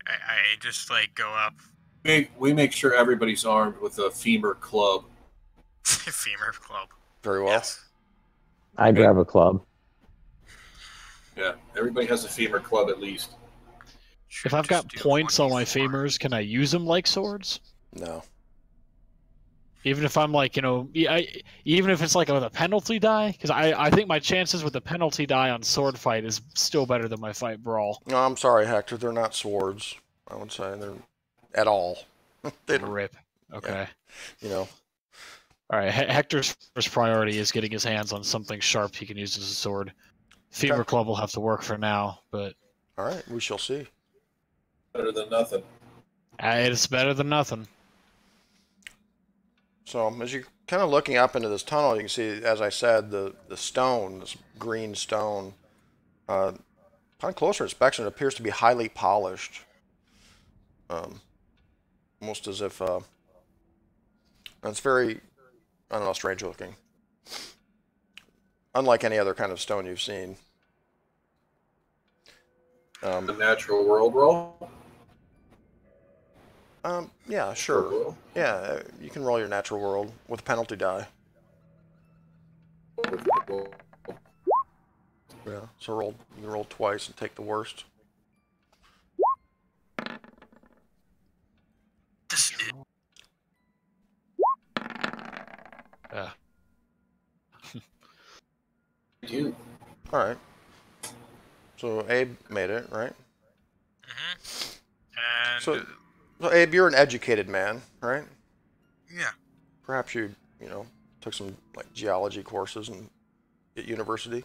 I just go up. We make sure everybody's armed with a femur club. Femur club. Very well. Yes. I grab a club. Yeah, everybody has a femur club at least. If I've got points on my femurs, can I use them like swords? No. Even if I'm even if it's with a penalty die? Because I think my chances with the penalty die on sword fight is still better than my fight brawl. No, I'm sorry, Hector. They're not swords, I would say. They're at all. They rip. Okay. Yeah. All right, Hector's first priority is getting his hands on something sharp he can use as a sword. Femur club will have to work for now, but... All right, we shall see. Better than nothing. It's better than nothing. So, as you're kind of looking up into this tunnel, you can see, as I said, the stone, this green stone, upon closer inspection, it appears to be highly polished. almost as if it's very, I don't know, strange looking. Unlike any other kind of stone you've seen. The natural world roll? Yeah, sure. Yeah, you can roll your natural world with a penalty die. Yeah, so you can roll twice and take the worst. Yeah. You. All right. So Abe made it, right? And So Abe, you're an educated man, right? yeah. Perhaps you took some like geology courses at university.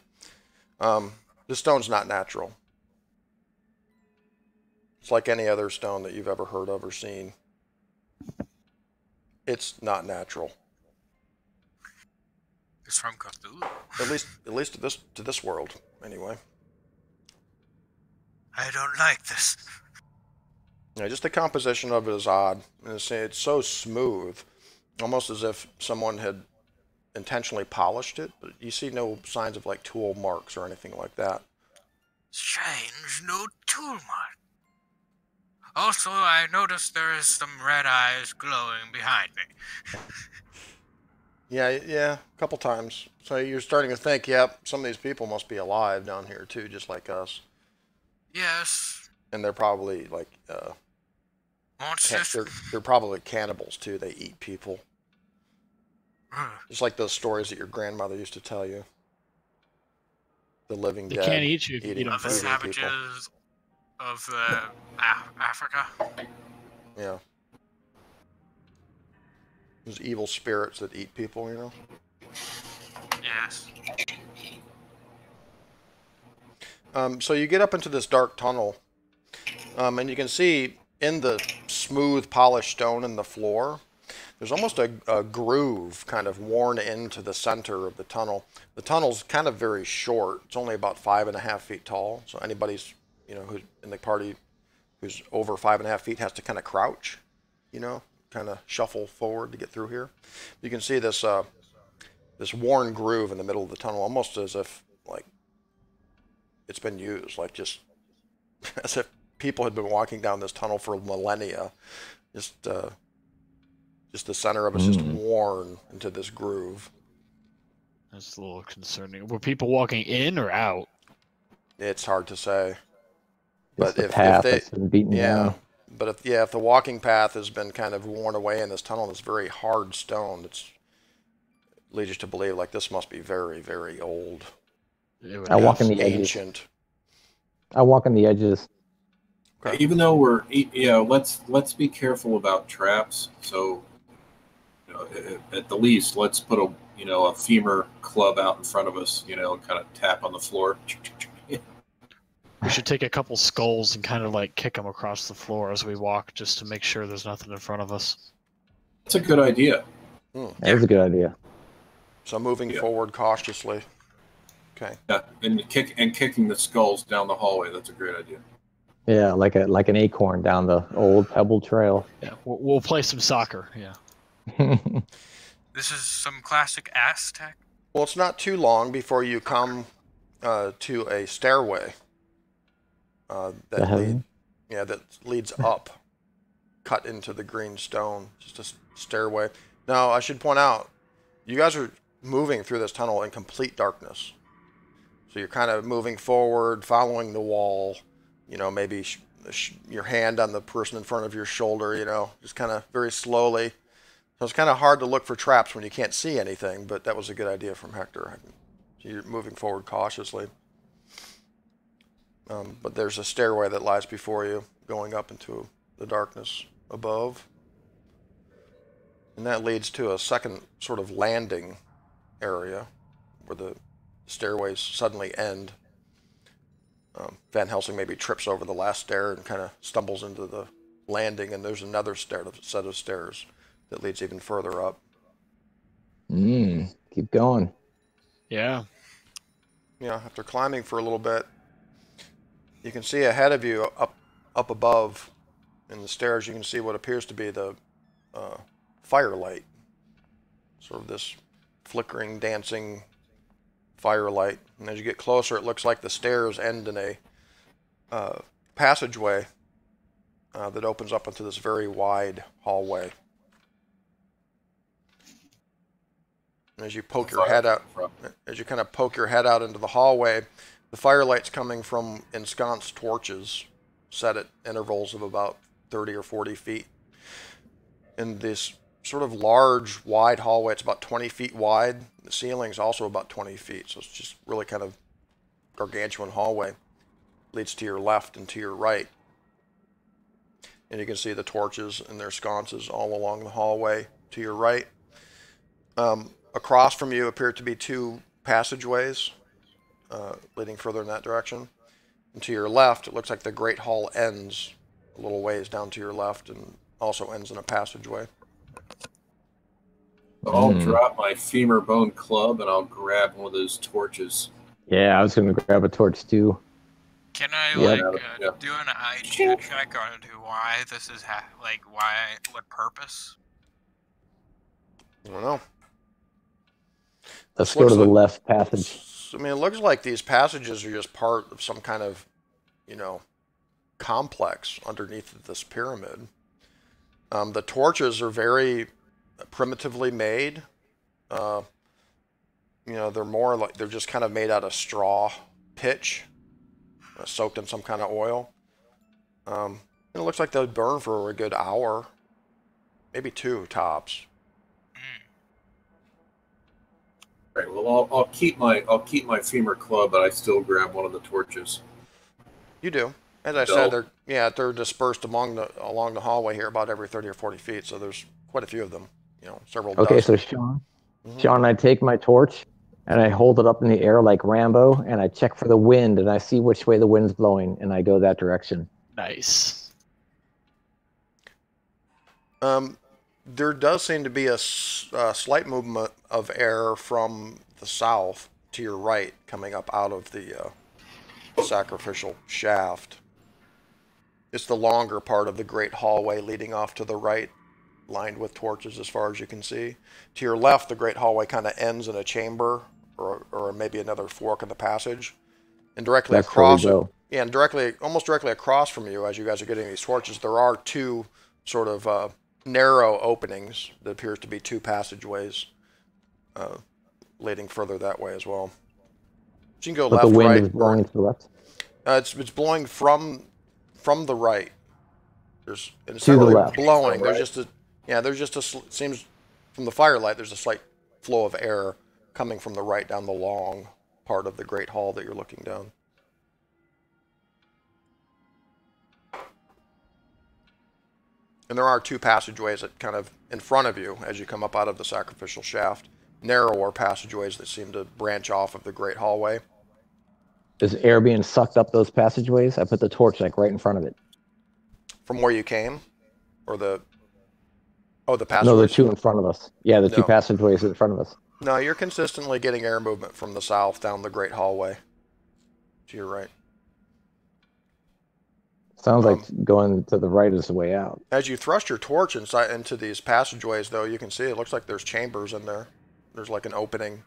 This stone's not natural. It's like any other stone that you've ever heard of or seen. It's not natural. It's from Cthulhu. At least to this world, anyway. I don't like this. Yeah, just the composition of it is odd. And it's so smooth, almost as if someone had intentionally polished it, but you see no signs of like tool marks or anything like that. Strange, no tool mark. Also, I noticed there is some red eyes glowing behind me. Yeah, a couple times. So you're starting to think, yep, some of these people must be alive down here too, just like us. Yes. And they're probably like, they're probably cannibals too. They eat people. Just like those stories that your grandmother used to tell you. The living dead. They can't eat you if you eating eat them Of the first. savages people. of the Africa. Yeah. Those evil spirits that eat people, you know? Yes. So you get up into this dark tunnel, and you can see in the smooth polished stone in the floor, there's almost a groove kind of worn into the center of the tunnel. The tunnel's kind of very short. It's only about 5.5 feet tall. So anybody's, who's in the party who's over 5.5 feet has to kind of crouch, kind of shuffle forward to get through here. You can see this this worn groove in the middle of the tunnel, almost as if like it's been used, like just as if people had been walking down this tunnel for millennia. Just the center of it's just worn into this groove. That's a little concerning. Were people walking in or out? It's hard to say. Just But the if path they, that's been beaten down. But if the walking path has been kind of worn away in this tunnel, it's very hard stone. It leads you to believe like this must be very, very old. I walk in the ancient. edges. I walk in the edges. Okay. Even though let's be careful about traps. So, at the least, let's put a femur club out in front of us, and kind of tap on the floor. We should take a couple skulls and kind of like kick them across the floor as we walk, just to make sure there's nothing in front of us. That's a good idea. That is a good idea. So moving forward cautiously. Okay. Yeah, and kicking the skulls down the hallway. That's a great idea. Yeah, like an acorn down the old pebble trail. Yeah, we'll play some soccer. Yeah. This is some classic Aztec. Well, it's not too long before you come to a stairway that leads up, cut into the green stone. Just a stairway. Now, I should point out, you guys are moving through this tunnel in complete darkness. So you're kind of moving forward, following the wall. Maybe your hand on the person in front of your shoulder. Just kind of very slowly. So it's kind of hard to look for traps when you can't see anything, but that was a good idea from Hector. So you're moving forward cautiously. But there's a stairway that lies before you, going up into the darkness above. And that leads to a second sort of landing area where the stairways suddenly end. Van Helsing maybe trips over the last stair and kind of stumbles into the landing, and there's another set of stairs that leads even further up. Keep going. Yeah. Yeah, after climbing for a little bit, you can see ahead of you, up above, In the stairs, you can see what appears to be the firelight. Sort of this flickering, dancing firelight. And as you get closer, it looks like the stairs end in a passageway that opens up into this very wide hallway. And as you poke your head out, as you kind of poke your head out into the hallway, the firelight's coming from ensconced torches set at intervals of about 30 or 40 feet. In this sort of large, wide hallway, it's about 20 feet wide. The ceiling's also about 20 feet, so it's just really kind of gargantuan hallway. Leads to your left and to your right. And you can see the torches and their sconces all along the hallway to your right. Across from you appear to be two passageways leading further in that direction. And to your left, it looks like the Great Hall ends a little ways down to your left and also ends in a passageway. I'll drop my femur bone club and I'll grab one of those torches. Yeah, I was going to grab a torch too. Can I do an idea check on why this is what purpose? I don't know. Let's go to the left passage. I mean, it looks like these passages are just part of some kind of, complex underneath this pyramid. The torches are very primitively made. They're more like they're just kind of made out of straw pitch, soaked in some kind of oil. It looks like they'll burn for a good hour, maybe 2 tops. Right. Well, I'll keep my femur club, but I still grab one of the torches. You do. As I said, they're dispersed along the hallway here, about every 30 or 40 feet. So there's quite a few of them. Several. Okay, dozen. So Sean, I take my torch and I hold it up in the air like Rambo, and I check for the wind, and I see which way the wind's blowing, and I go that direction. Nice. There does seem to be a slight movement of air from the south to your right, coming up out of the sacrificial shaft. It's the longer part of the great hallway leading off to the right, lined with torches as far as you can see. To your left, the great hallway kind of ends in a chamber, or maybe another fork in the passage. And directly across it, and almost directly across from you, as you guys are getting these torches, there are 2 sort of narrow openings that appears to be 2 passageways leading further that way as well. So you can go left, right. The wind is blowing to the left? It's blowing from the right. There's to the left. Blowing. There's just a seems from the firelight there's a slight flow of air coming from the right down the long part of the great hall that you're looking down. And there are 2 passageways that kind of in front of you as you come up out of the sacrificial shaft. Narrower passageways that seem to branch off of the great hallway. Is air being sucked up those passageways? I put the torch right in front of it. From where you came? Or the passageways? No, the 2 in front of us. Yeah, the 2 passageways in front of us. No, you're consistently getting air movement from the south down the great hallway. To your right. Sounds like going to the right is the way out. As you thrust your torch into these passageways, though, you can see it looks like there's chambers in there. There's like an opening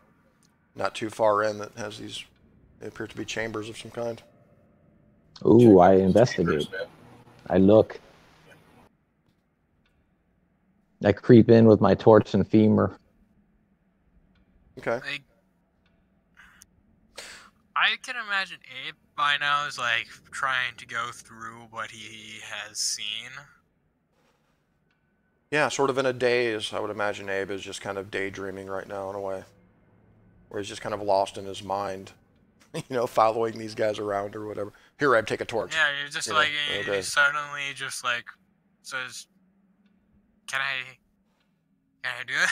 not too far in that has these, they appear to be chambers of some kind. Ooh, I investigate. I look. I creep in with my torch and femur. Okay. I can imagine Abe by now is trying to go through what he has seen. Yeah, sort of in a daze. I would imagine Abe is just kind of daydreaming right now in a way. Where he's just kind of lost in his mind. Following these guys around or whatever. Here, Abe, take a torch. Yeah, you're just he suddenly just says, Can I do it?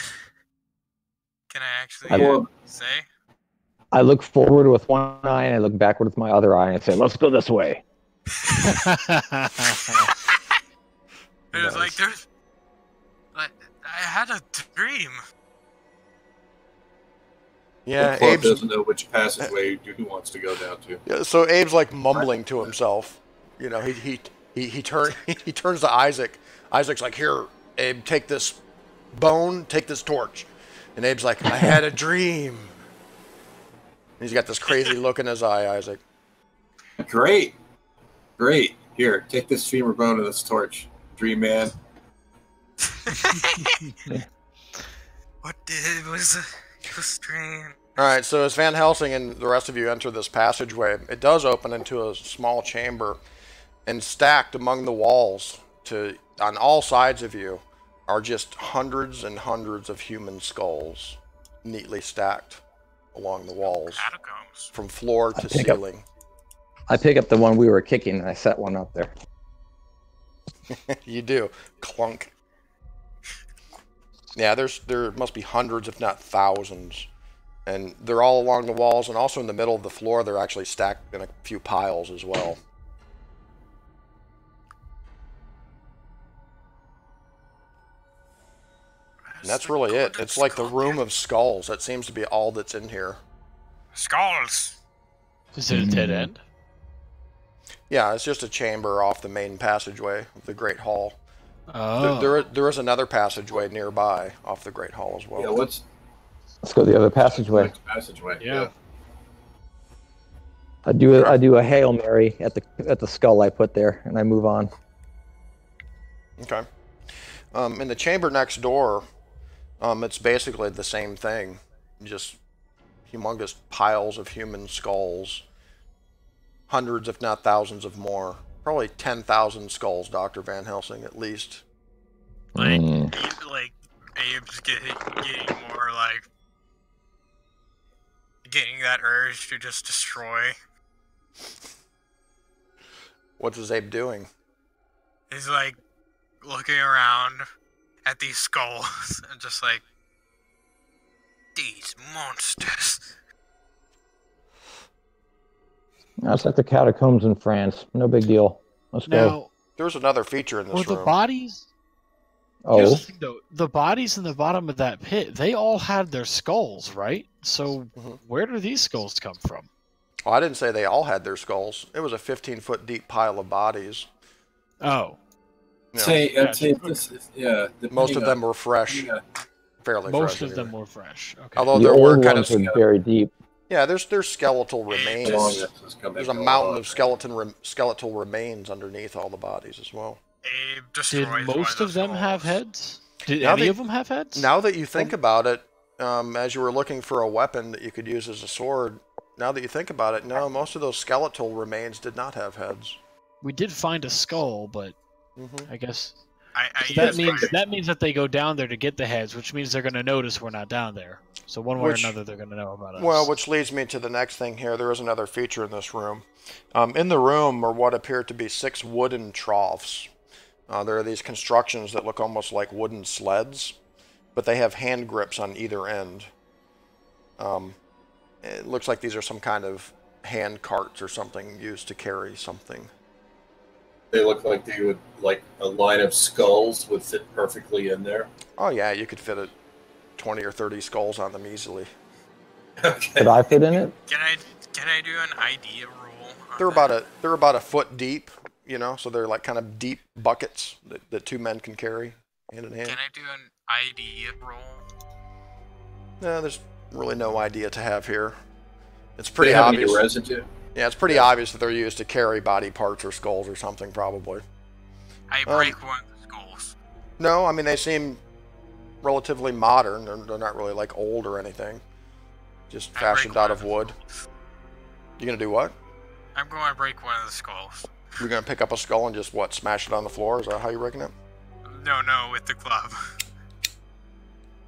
Can I actually say? I look forward with one eye and I look backward with my other eye and say, let's go this way. It's I had a dream. Yeah, Abe doesn't know which passageway he wants to go down to. Yeah, so Abe's mumbling to himself. He he turns to Isaac. Isaac's like, here, Abe, take this bone, take this torch. And Abe's like, I had a dream. And he's got this crazy look in his eye, Isaac. Great. Here, take this femur bone and this torch, Dream Man. What did was a dream? All right, so as Van Helsing and the rest of you enter this passageway, it does open into a small chamber, and stacked among the walls on all sides of you are just hundreds and hundreds of human skulls, neatly stacked along the walls, Catacombs. from floor to ceiling. I pick up the one we were kicking, and I set one up there. You do. Clunk. Yeah, there must be hundreds, if not thousands. And they're all along the walls, and also in the middle of the floor, they're actually stacked in a few piles as well. And that's really it. It's like the room of skulls. That seems to be all that's in here. Skulls. Is it a dead end? Yeah, it's just a chamber off the main passageway of the Great Hall. Oh. There is another passageway nearby off the Great Hall as well. Yeah, let's go the other passageway. Yeah. I do a Hail Mary at the skull I put there, and I move on. Okay. In the chamber next door, it's basically the same thing. Just humongous piles of human skulls. Hundreds, if not thousands of more. Probably 10,000 skulls, Dr. Van Helsing, at least. Like Abe's getting more like getting that urge to just destroy. What is Abe doing? He's like looking around at these skulls and just like, these monsters. That's like the catacombs in France. No big deal. Let's go. There's another feature in this room. The bodies? Oh. Here's the thing, though. The bodies in the bottom of that pit, they all had their skulls, right? So where do these skulls come from? Well, I didn't say they all had their skulls. It was a 15-foot deep pile of bodies. Oh. Most of them were fresh. Yeah. Fairly fresh. Most of them were fresh. Okay. Although there were kind of very deep. Yeah, there's skeletal remains. There's a mountain of skeletal remains underneath all the bodies as well. Did most of them have heads? Did any of them have heads? Now that you think about it, as you were looking for a weapon that you could use as a sword, now that you think about it, no, most of those skeletal remains did not have heads. We did find a skull, but I guess that means that they go down there to get the heads, which means they're going to notice we're not down there. So one way or another, they're going to know about us. Well, which leads me to the next thing here. There is another feature in this room. In the room are what appear to be 6 wooden troughs. There are these constructions that look almost like wooden sleds, but they have hand grips on either end. It looks like these are some kind of hand carts or something used to carry something. They look like they would, like a line of skulls would fit perfectly in there. Oh yeah, you could fit 20 or 30 skulls on them easily. Okay. Could I fit in it? Can I do an idea roll? They're about a foot deep, you know, so they're like kind of deep buckets that 2 men can carry hand in hand. Can I do an idea roll? No, there's really no idea to have here. It's pretty obvious. Residue? Yeah, it's pretty obvious that they're used to carry body parts or skulls or something, probably. I break one of the skulls. No, I mean, they seem relatively modern. They're not really, like, old or anything. Just fashioned out of wood. You gonna do what? I'm going to break one of the skulls. You're gonna pick up a skull and just, what, smash it on the floor? Is that how you're breaking it? No, with the club.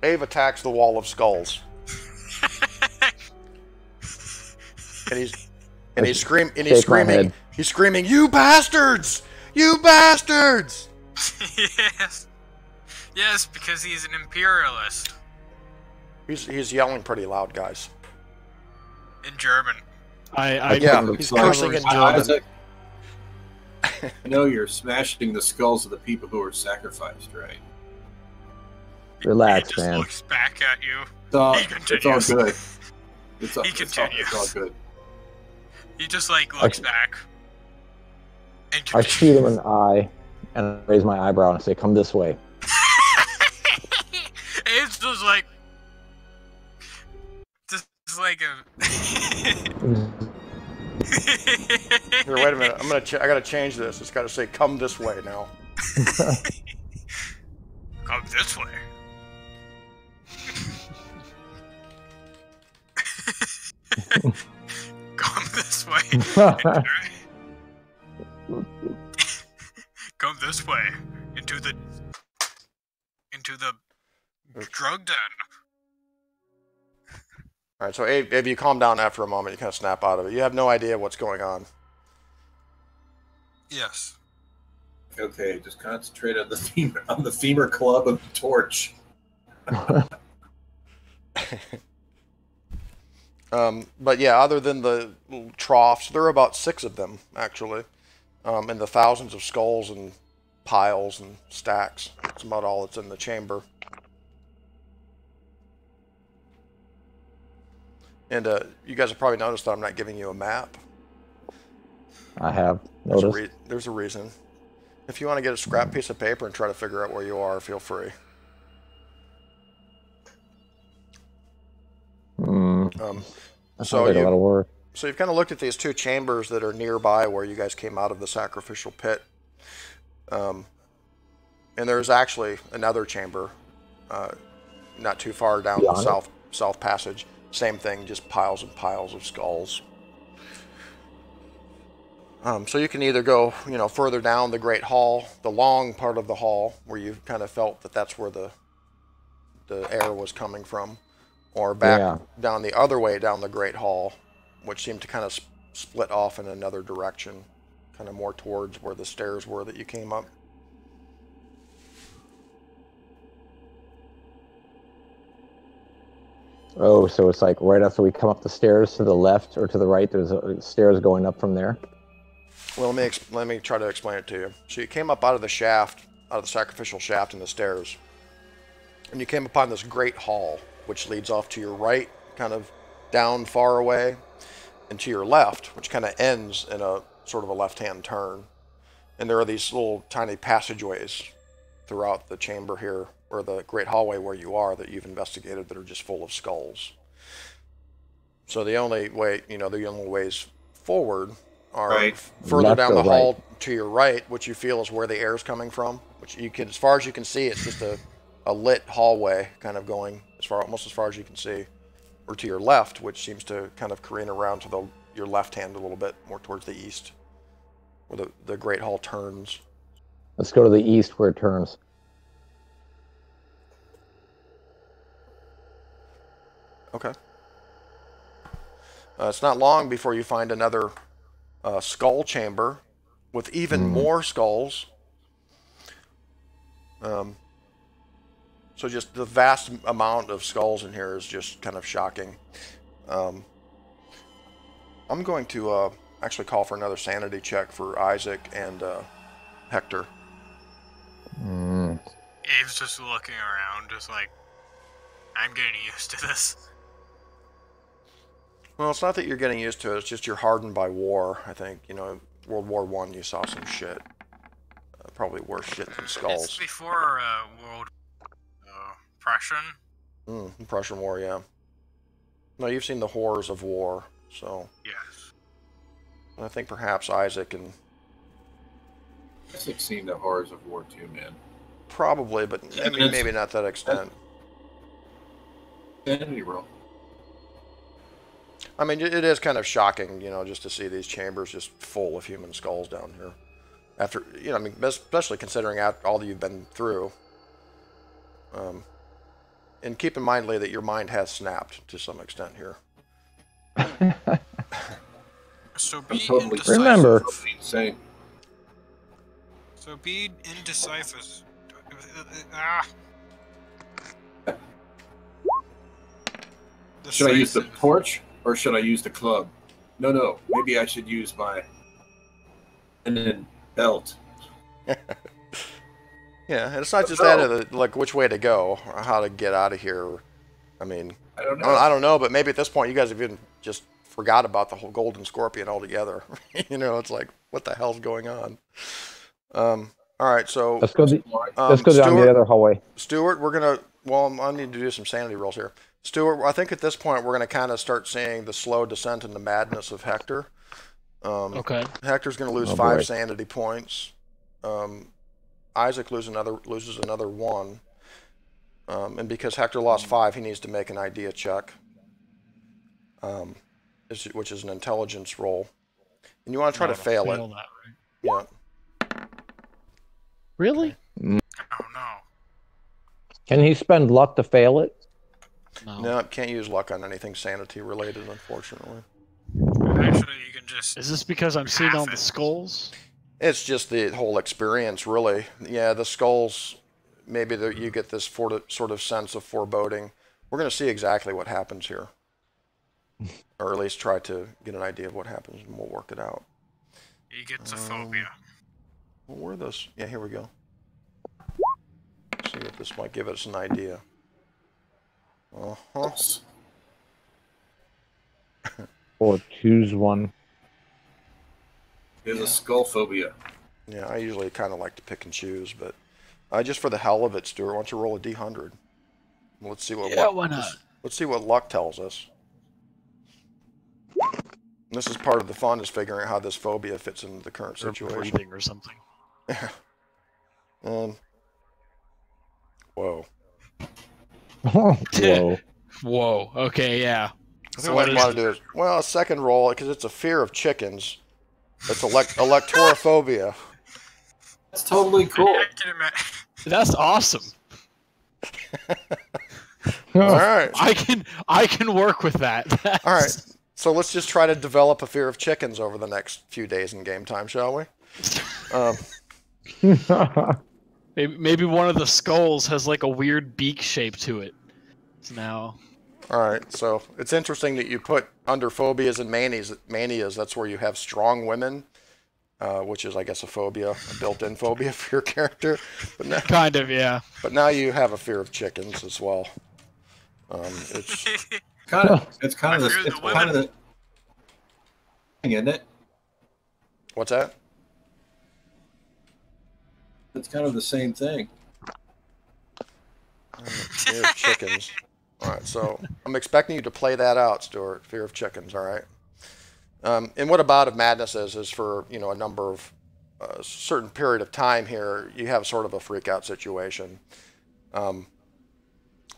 Ave attacks the wall of skulls. And he's screaming, "You bastards! You bastards!" Yes, because he's an imperialist. He's yelling pretty loud, guys. In German. He's cursing in German. I know you're smashing the skulls of the people who were sacrificed, right? Relax, he just man. Looks back at you. It's all good. He continues. It's all good. He just like looks back. I shoot him in the eye and raise my eyebrow and say, "Come this way." It's just like a. Here, wait a minute. I gotta change this. It's gotta say, "Come this way" now. Come this way. Come this way. Come this way into the drug den. All right, so Abe, you calm down after a moment. You kind of snap out of it. You have no idea what's going on. Yes. Okay, just concentrate on the femur club of the torch. But yeah, other than the troughs, there are about 6 of them actually, and the thousands of skulls and piles and stacks. That's about all that's in the chamber. And you guys have probably noticed that I'm not giving you a map. I have noticed. There's a reason. If you want to get a scrap piece of paper and try to figure out where you are, feel free. So a lot of work. So you've kind of looked at these 2 chambers that are nearby where you guys came out of the sacrificial pit. And there's actually another chamber not too far down the south passage. Same thing, just piles and piles of skulls. So you can either go, further down the Great Hall, the long part of the hall, where you kind of felt that that's where the air was coming from, or back down the other way down the Great Hall, which seemed to kind of split off in another direction, kind of more towards where the stairs were that you came up. Oh, so it's like right after we come up the stairs to the left or to the right, there's stairs going up from there? Well, let me try to explain it to you. So you came up out of the shaft, out of the sacrificial shaft and the stairs, and you came upon this great hall, which leads off to your right, kind of down far away, and to your left, which kind of ends in a sort of a left-hand turn. And there are these little tiny passageways throughout the chamber here, or the great hallway where you are, that you've investigated, that are just full of skulls. So the only way, the only ways forward are further down the hall to your right, which you feel is where the air is coming from, which you can, as far as you can see, it's just a lit hallway kind of going almost as far as you can see, or to your left, which seems to kind of careen around to your left hand a little bit more towards the east, where the great hall turns. Let's go to the east where it turns. Okay. It's not long before you find another skull chamber with even more skulls. So just the vast amount of skulls in here is just kind of shocking. I'm going to actually call for another sanity check for Isaac and Hector. Abe's just looking around, just like, I'm getting used to this. Well, it's not that you're getting used to it, it's just you're hardened by war, I think. World War I, you saw some shit. Probably worse shit than skulls. It's before World Prussian? Prussian War, yeah. No, you've seen the horrors of war, so... Yes. I think perhaps Isaac's seen the horrors of war too, man. Probably, but maybe not that extent. Sanity roll. I mean, it is kind of shocking, just to see these chambers just full of human skulls down here. After, especially considering all that you've been through. And keep in mind, Lee, that your mind has snapped to some extent here. So be totally indecisive. Remember. Insane. So be indecisive. Should I use the torch or should I use the club? No. Maybe I should use my belt. Yeah, and it's not just that, like which way to go or how to get out of here. I mean, I don't know. I don't know, but maybe at this point you guys have even just forgot about the whole golden scorpion altogether. You know, it's like, what the hell's going on? All right, so let's go down the other hallway. Stuart, we're gonna. Well, I need to do some sanity rolls here. Stuart, I think at this point we're gonna kind of start seeing the slow descent into madness of Hector. Okay. Hector's gonna lose 5 sanity points. Isaac loses another 1. And because Hector lost 5, he needs to make an idea check, which is an intelligence roll. And you want to try to fail it. That, right? Yeah. Really? Oh no. Can he spend luck to fail it? No, can't use luck on anything sanity related, unfortunately. Actually, you can just. Is this because I'm seeing all the skulls? It's just the whole experience, really. Yeah, the skulls. Maybe you get this sort of sense of foreboding. We're going to see exactly what happens here, or at least try to get an idea of what happens, and we'll work it out. He gets a phobia. Well, where are those? Yeah, here we go. See if this might give us an idea. Or choose one. There's a skull phobia. Yeah, I usually kind of like to pick and choose, but just for the hell of it, Stuart, why don't you roll a D100? Let's see what luck. Why not? Let's see what luck tells us. And this is part of the fun, is figuring out how this phobia fits into the current situation. Breathing or something. Whoa. Whoa. Whoa. Okay, yeah. So what I want to do is, well, a second roll, because it's a fear of chickens. It's electorophobia. That's totally cool. That's awesome. All right. I can work with that. All right. So let's just try to develop a fear of chickens over the next few days in game time, shall we? Maybe one of the skulls has like a weird beak shape to it. So now. All right. So it's interesting that you put under phobias and manias. That's where you have strong women, which is, I guess, a phobia, a built-in phobia for your character. But now, kind of, yeah. But now you have a fear of chickens as well. It's kind of the thing, isn't it? What's that? It's kind of the same thing. Fear of chickens. All right, so I'm expecting you to play that out, Stuart. Fear of chickens. All right. And what a bout of madness is for a number of certain period of time here, you have sort of a freak out situation.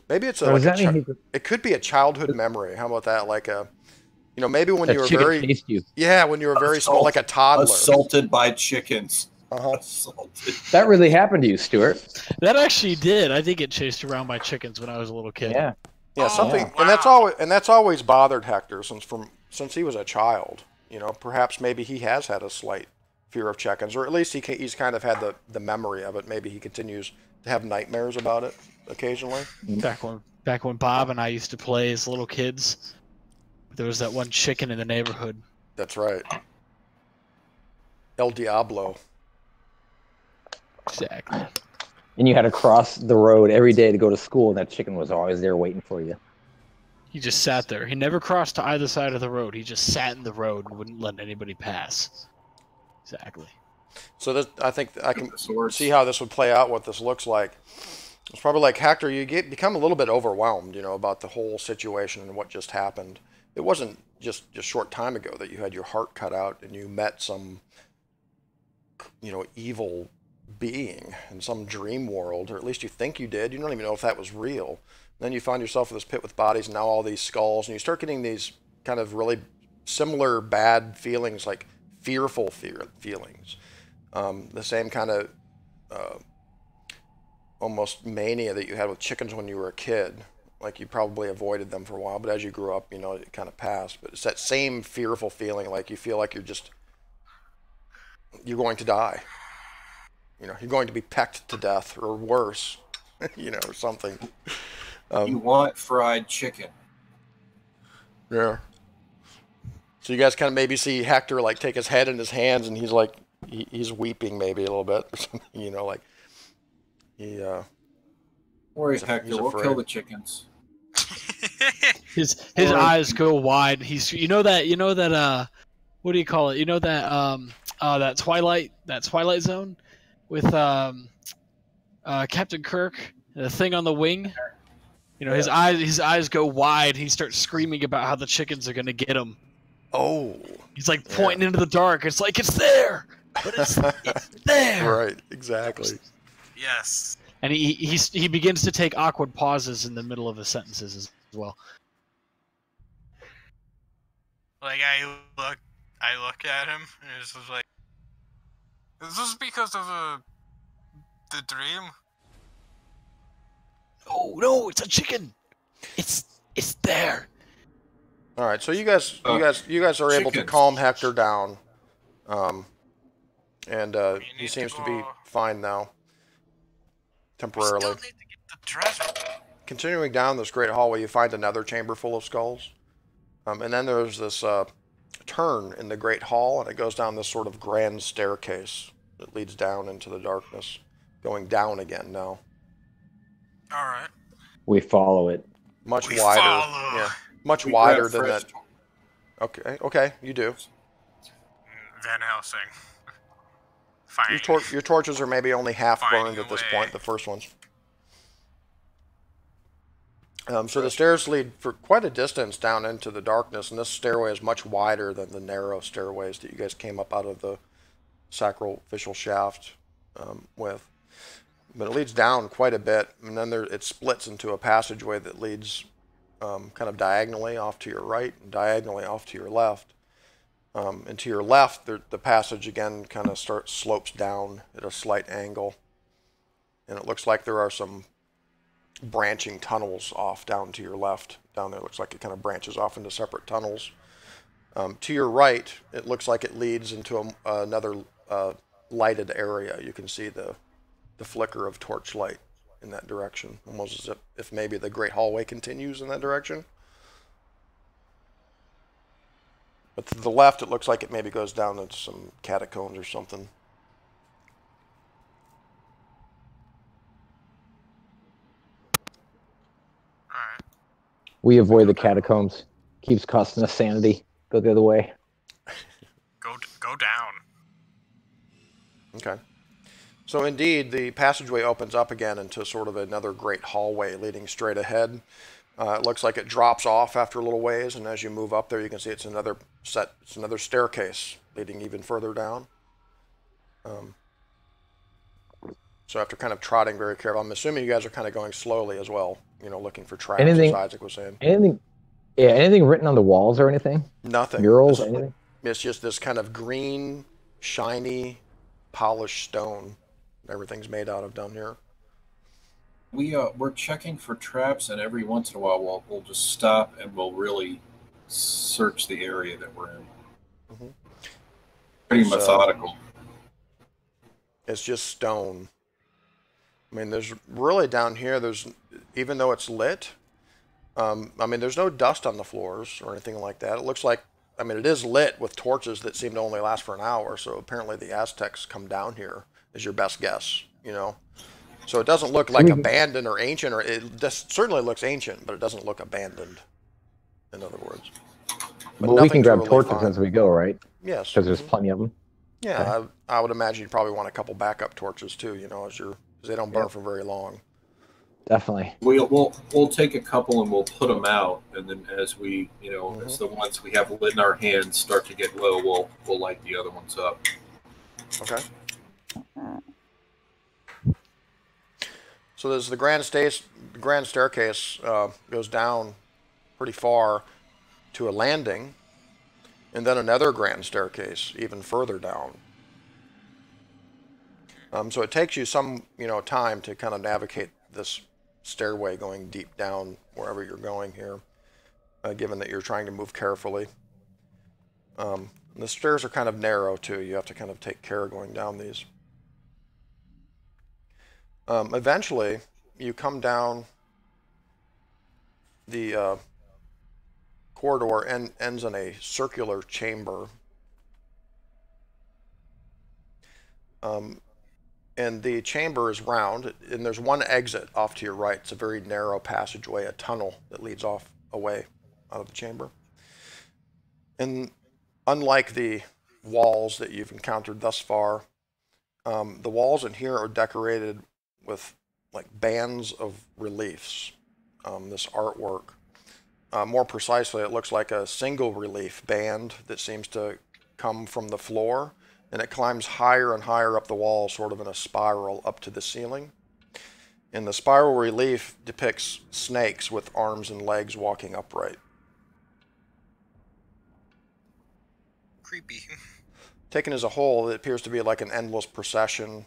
Maybe it's it could be a childhood memory. How about that? Like maybe when you were when you were very small, like a toddler, assaulted by chickens. That really happened to you, Stuart. That actually did. I did get chased around by chickens when I was a little kid. Yeah. Yeah, something, wow. and that's always bothered Hector since he was a child. Perhaps maybe he has had a slight fear of chickens, or at least he's kind of had the memory of it. Maybe he continues to have nightmares about it occasionally. Back when Bob and I used to play as little kids, there was that one chicken in the neighborhood. That's right. El Diablo. Exactly. And you had to cross the road every day to go to school, and that chicken was always there waiting for you. He just sat there. He never crossed to either side of the road. He just sat in the road and wouldn't let anybody pass. Exactly. So I think I can see how this would play out, what this looks like. It's probably like Hector, you become a little bit overwhelmed, about the whole situation and what just happened. It wasn't just a short time ago that you had your heart cut out and you met some, evil being in some dream world, or at least you think you did. You don't even know if that was real. Then you find yourself in this pit with bodies and now all these skulls, and you start getting these kind of really similar bad feelings, like fearful feelings. The same kind of almost mania that you had with chickens when you were a kid. Like you probably avoided them for a while, but as you grew up, it kind of passed. But it's that same fearful feeling, like you feel like you're going to die. You're going to be pecked to death, or worse, or something. You want fried chicken. Yeah. So you guys kind of maybe see Hector like take his head in his hands, and he's like, he's weeping maybe a little bit, or something, like he. Worry, Hector. We'll kill the chickens. His eyes go wide. He's you know that what do you call it? You know that that Twilight Zone with Captain Kirk, the thing on the wing. You know, his eyes go wide. He starts screaming about how the chickens are gonna get him. Oh. He's like pointing into the dark. It's like it's there, but it's there. Right. Exactly. Yes. And he begins to take awkward pauses in the middle of his sentences as well. Like I look at him and it's just like, is this because of the dream? Oh no, it's a chicken. It's there. All right, so you guys are able to calm Hector down, and he seems to be fine now, temporarily. We still need to get the treasure. Continuing down this great hallway, you find another chamber full of skulls, and then there's this turn in the great hall, and it goes down this sort of grand staircase that leads down into the darkness, going down again now. All right. We follow it. Much We wider. follow. Yeah. Much wider than that. Okay, you do. Van Helsing. Fine. Your torches are maybe only half Finding burned a at this way. point, the first ones. So the stairs lead for quite a distance down into the darkness, and this stairway is much wider than the narrow stairways that you guys came up out of the sacrificial shaft with. But it leads down quite a bit, and then it splits into a passageway that leads kind of diagonally off to your right and diagonally off to your left. And to your left, the passage again kind of slopes down at a slight angle. And it looks like there are some branching tunnels off down to your left. Down there, it looks like it kind of branches off into separate tunnels. To your right, it looks like it leads into another lighted area. You can see the flicker of torchlight in that direction, almost as if maybe the great hallway continues in that direction. But to the left, it looks like it maybe goes down into some catacombs or something. Alright. We avoid the catacombs. Keeps costing us sanity. Go the other way. Go down. Okay. So indeed, the passageway opens up again into sort of another great hallway leading straight ahead. It looks like it drops off after a little ways, and as you move up there, you can see it's another staircase leading even further down. So after kind of trotting very carefully, I'm assuming you guys are kind of going slowly as well, looking for traps, as Isaac was saying. Anything written on the walls or anything? Nothing. Murals, anything? It's just this kind of green, shiny, polished stone everything's made out of down here. We're checking for traps, and every once in a while we'll just stop and we'll really search the area that we're in. Mm-hmm. Pretty methodical. It's just stone. I mean, there's really down here, even though it's lit, there's no dust on the floors or anything like that. It looks like, it is lit with torches that seem to only last for an hour, so apparently the Aztecs come down here, is your best guess, So it doesn't look like abandoned or ancient, or it certainly looks ancient, but it doesn't look abandoned, in other words. But we can grab torches as we go, right? Yes. Because there's plenty of them. Yeah, okay. I would imagine you probably want a couple backup torches too, because they don't burn for very long. Definitely. We'll take a couple and we'll put them out, and then as we, as the ones we have lit in our hands start to get low, we'll light the other ones up. Okay. So there's the grand staircase goes down pretty far to a landing, and then another grand staircase even further down. So it takes you some time to kind of navigate this stairway going deep down wherever you're going here, given that you're trying to move carefully. The stairs are kind of narrow too. You have to kind of take care going down these. Eventually, you come down the corridor and ends in a circular chamber. And the chamber is round, and there's one exit off to your right. It's a very narrow passageway, a tunnel that leads off away out of the chamber. And unlike the walls that you've encountered thus far, the walls in here are decorated with like bands of reliefs. This artwork. More precisely, it looks like a single relief band that seems to come from the floor, and it climbs higher and higher up the wall, sort of in a spiral up to the ceiling. And the spiral relief depicts snakes with arms and legs walking upright. Creepy. Taken as a whole, it appears to be like an endless procession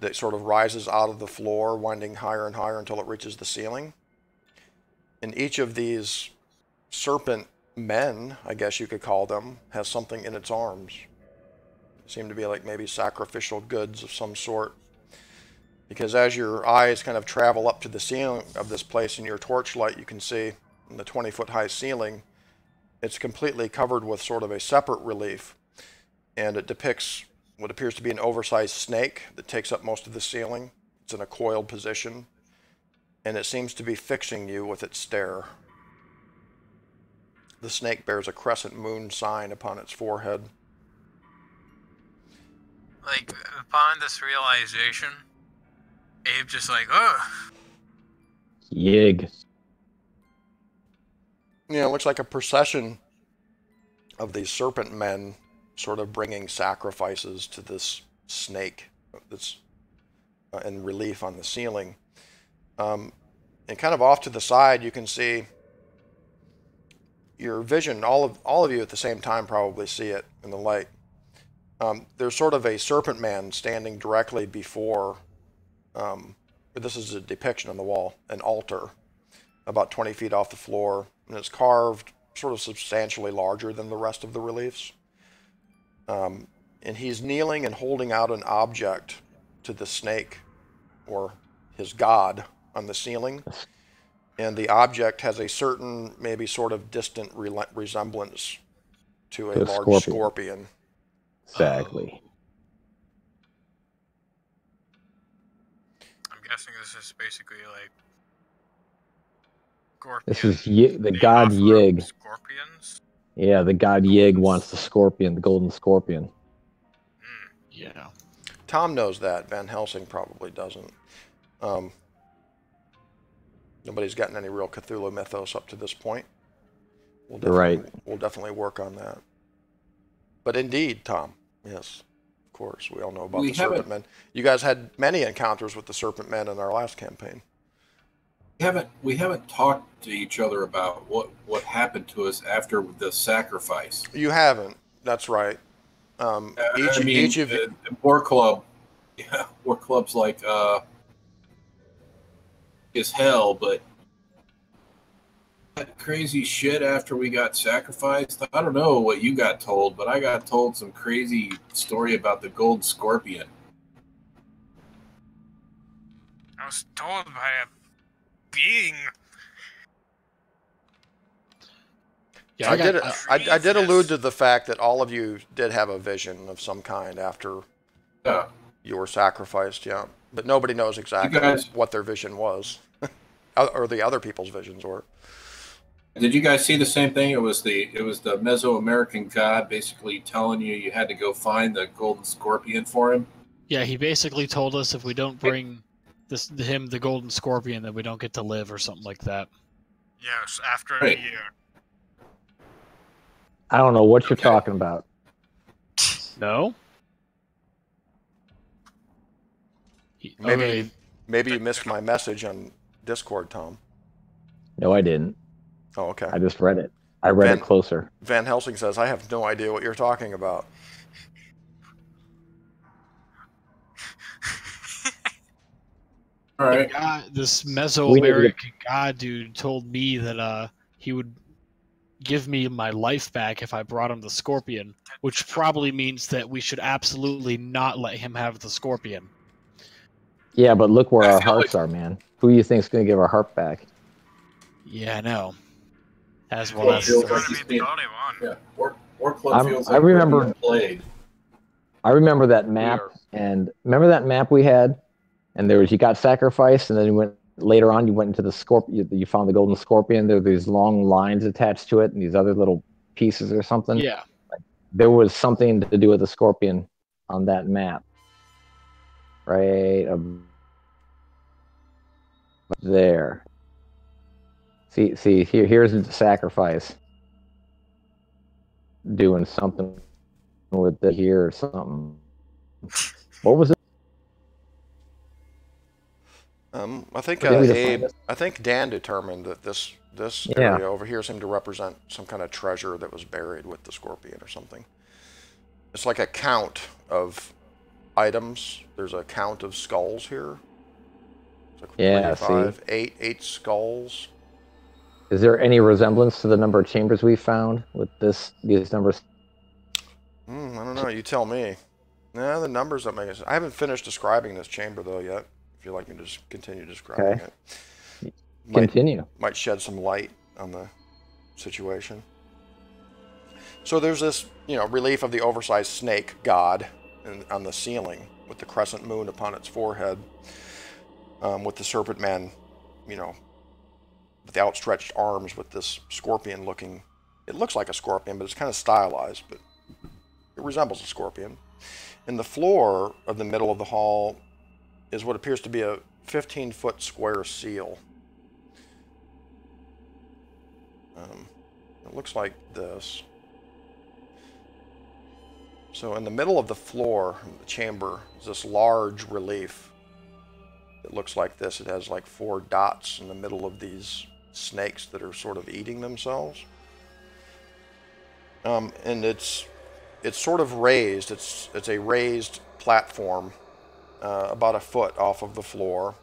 that sort of rises out of the floor, winding higher and higher until it reaches the ceiling. And each of these serpent men, I guess you could call them, has something in its arms. They seem to be like maybe sacrificial goods of some sort. Because as your eyes kind of travel up to the ceiling of this place in your torchlight, you can see in the 20-foot high ceiling, it's completely covered with sort of a separate relief. And it depicts what appears to be an oversized snake that takes up most of the ceiling. It's in a coiled position. And it seems to be fixing you with its stare. The snake bears a crescent moon sign upon its forehead. Like, upon this realization, Abe just like, oh. Yig. Yeah, it looks like a procession of these serpent men sort of bringing sacrifices to this snake that's in relief on the ceiling. And kind of off to the side, you can see your vision. All of you at the same time probably see it in the light. There's sort of a serpent man standing directly before. This is a depiction on the wall, an altar, about 20 feet off the floor, and it's carved sort of substantially larger than the rest of the reliefs. And he's kneeling and holding out an object to the snake, or his god, on the ceiling. And the object has a certain, maybe sort of distant resemblance to a large scorpion. Exactly. I'm guessing this is basically like scorpion. This is the god Yig. Scorpions? Yeah, the god Yig wants the scorpion, the golden scorpion. Yeah. Tom knows that. Van Helsing probably doesn't. Nobody's gotten any real Cthulhu mythos up to this point. We'll definitely work on that. But indeed, Tom, yes, of course, we all know about the Serpent Men. You guys had many encounters with the Serpent Men in our last campaign. We haven't talked to each other about what happened to us after the sacrifice. You haven't. That's right. Each of you... War Club, yeah, War Club's like is hell, but that crazy shit after we got sacrificed. I don't know what you got told, but I got told some crazy story about the gold scorpion. I was told by a being. Yeah, I did allude to the fact that all of you did have a vision of some kind after you were sacrificed, yeah. But nobody knows exactly what their vision was, or the other people's visions were. Did you guys see the same thing? It was the Mesoamerican god basically telling you had to go find the golden scorpion for him. Yeah, he basically told us if we don't bring him the golden scorpion, then we don't get to live or something like that. Yes, after a year. I don't know what you're talking about. No? Maybe you missed my message on Discord, Tom. No, I didn't. Oh, okay. I just read it. I read it closer. Van Helsing says, I have no idea what you're talking about. All right. This Mesoamerican god dude told me that he would give me my life back if I brought him the scorpion, which probably means that we should absolutely not let him have the scorpion. Yeah, but look where our hearts are, man. Who do you think's going to give our heart back? Yeah, I know. As well as War Club feels like I remember being played. I remember that map, and remember that map we had, and there was you got sacrificed, and then you went later on you went into the scorpion. You found the golden scorpion. There were these long lines attached to it, and these other little pieces or something. Yeah. There was something to do with the scorpion on that map, right up there. See here's the sacrifice doing something with the here or something. What was it? I think Abe, I think Dan determined that this area over here seemed to represent some kind of treasure that was buried with the scorpion or something. It's like a count of items. There's a count of skulls here. Like yeah, 5, 8 skulls. Is there any resemblance to the number of chambers we found with these numbers? I don't know. You tell me. Nah, the numbers don't make sense. I haven't finished describing this chamber though yet. If you'd like me to just continue describing it. Continue. Might shed some light on the situation. So there's this, relief of the oversized snake god on the ceiling with the crescent moon upon its forehead, with the serpent man, with the outstretched arms with this scorpion looking. It looks like a scorpion, but it's kind of stylized, but it resembles a scorpion. In the floor of the middle of the hall is what appears to be a 15-foot square seal. It looks like this. So in the middle of the floor, the chamber, is this large relief. It looks like this. It has like 4 dots in the middle of these snakes that are sort of eating themselves. And it's sort of raised. It's a raised platform, about a foot off of the floor.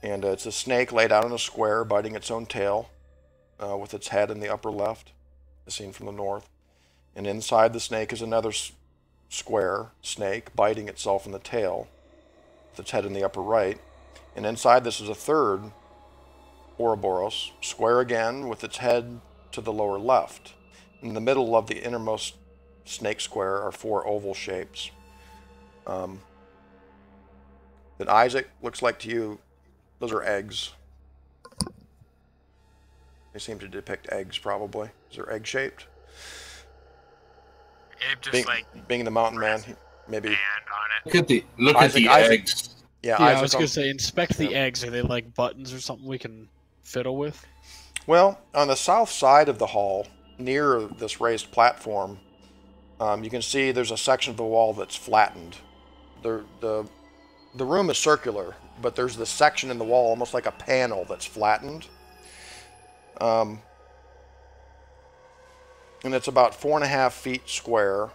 And it's a snake laid out in a square, biting its own tail, with its head in the upper left, as seen from the north. And inside the snake is another square snake, biting itself in the tail, with its head in the upper right. And inside this is a third Ouroboros, square again, with its head to the lower left. In the middle of the innermost snake square are 4 oval shapes. That Isaac, looks like to you, those are eggs. They seem to depict eggs, probably. Is they're egg-shaped? Abe just being the mountain man, maybe. Hand on it. Look at the eggs. Yeah, I was gonna say, inspect the eggs. Are they like buttons or something we can fiddle with? Well, on the south side of the hall, near this raised platform, you can see there's a section of the wall that's flattened. The room is circular, but there's this section in the wall, almost like a panel, that's flattened. And it's about 4.5 feet square.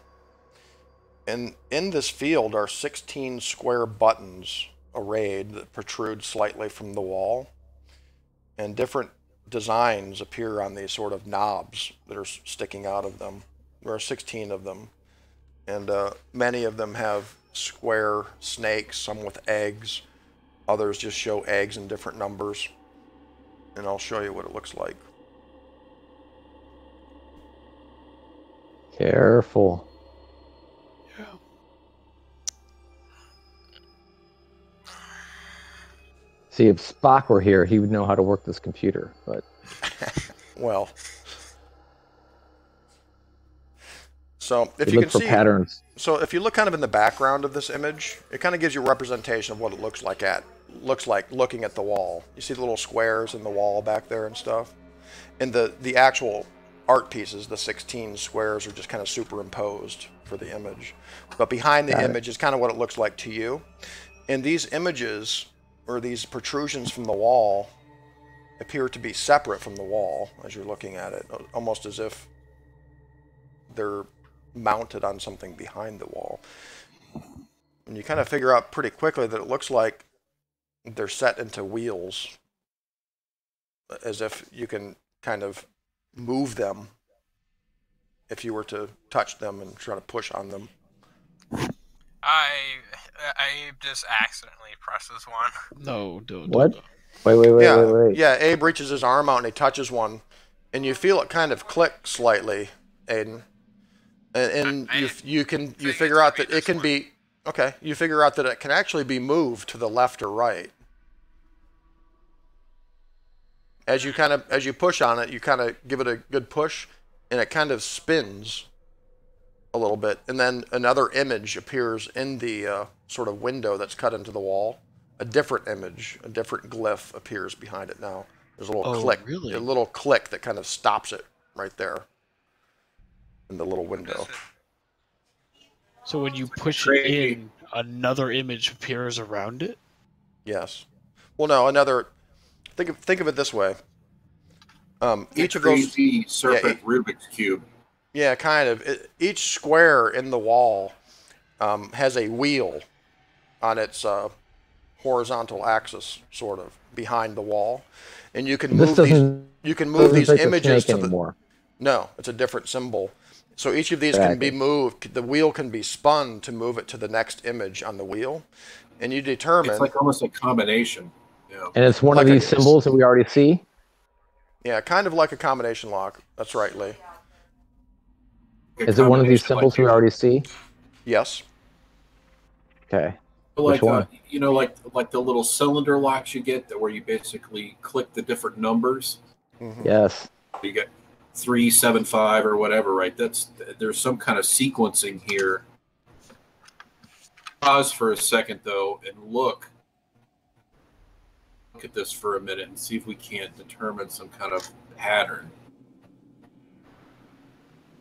And in this field are 16 square buttons arrayed that protrude slightly from the wall. And different designs appear on these sort of knobs that are sticking out of them. There are 16 of them. And many of them have square snakes, some with eggs. Others just show eggs in different numbers. And I'll show you what it looks like. Careful. Yeah. See, if Spock were here, he would know how to work this computer, but... Well... So, if you you look can for see... patterns. So, if you look kind of in the background of this image, it kind of gives you a representation of what it looks like looking at the wall. You see the little squares in the wall back there and stuff? And the actual art pieces, the 16 squares, are just kind of superimposed for the image. But behind the image is kind of what it looks like to you. And these images, or these protrusions from the wall, appear to be separate from the wall as you're looking at it, almost as if they're mounted on something behind the wall. And you kind of figure out pretty quickly that it looks like they're set into wheels, as if you can kind of move them if you were to touch them and try to push on them. I just accidentally presses one. No, don't. What? Don't. Wait. Yeah, Abe reaches his arm out and he touches one, and you feel it kind of click slightly, Aiden. And you figure out that it can be... Okay, you figure out that it can actually be moved to the left or right. as you push on it, you kind of give it a good push, and it kind of spins a little bit, and then another image appears in the sort of window that's cut into the wall. A different image, a different glyph appears behind it now. There's a little click, really? a little click that kind of stops it right there in the little window. So when you push it in, another image appears around it? Yes. Well, no, another. Think of it this way. Each of those serpent Rubik's cube. Yeah, kind of. Each square in the wall has a wheel on its horizontal axis, sort of behind the wall, and you can move these. You can move these images to the. No, it's a different symbol. So each of these can be moved. The wheel can be spun to move it to the next image on the wheel, and you determine. It's like almost a combination. Yeah. And it's one of these symbols that we already see. Yeah, kind of like a combination lock. That's right, Lee. Is it one of these symbols we already see? Yes. Okay. Like like the little cylinder locks you get, where you basically click the different numbers. Mm-hmm. Yes. You get 3, 7, 5, or whatever, right? There's some kind of sequencing here. Pause for a second though, and look at this for a minute and see if we can't determine some kind of pattern.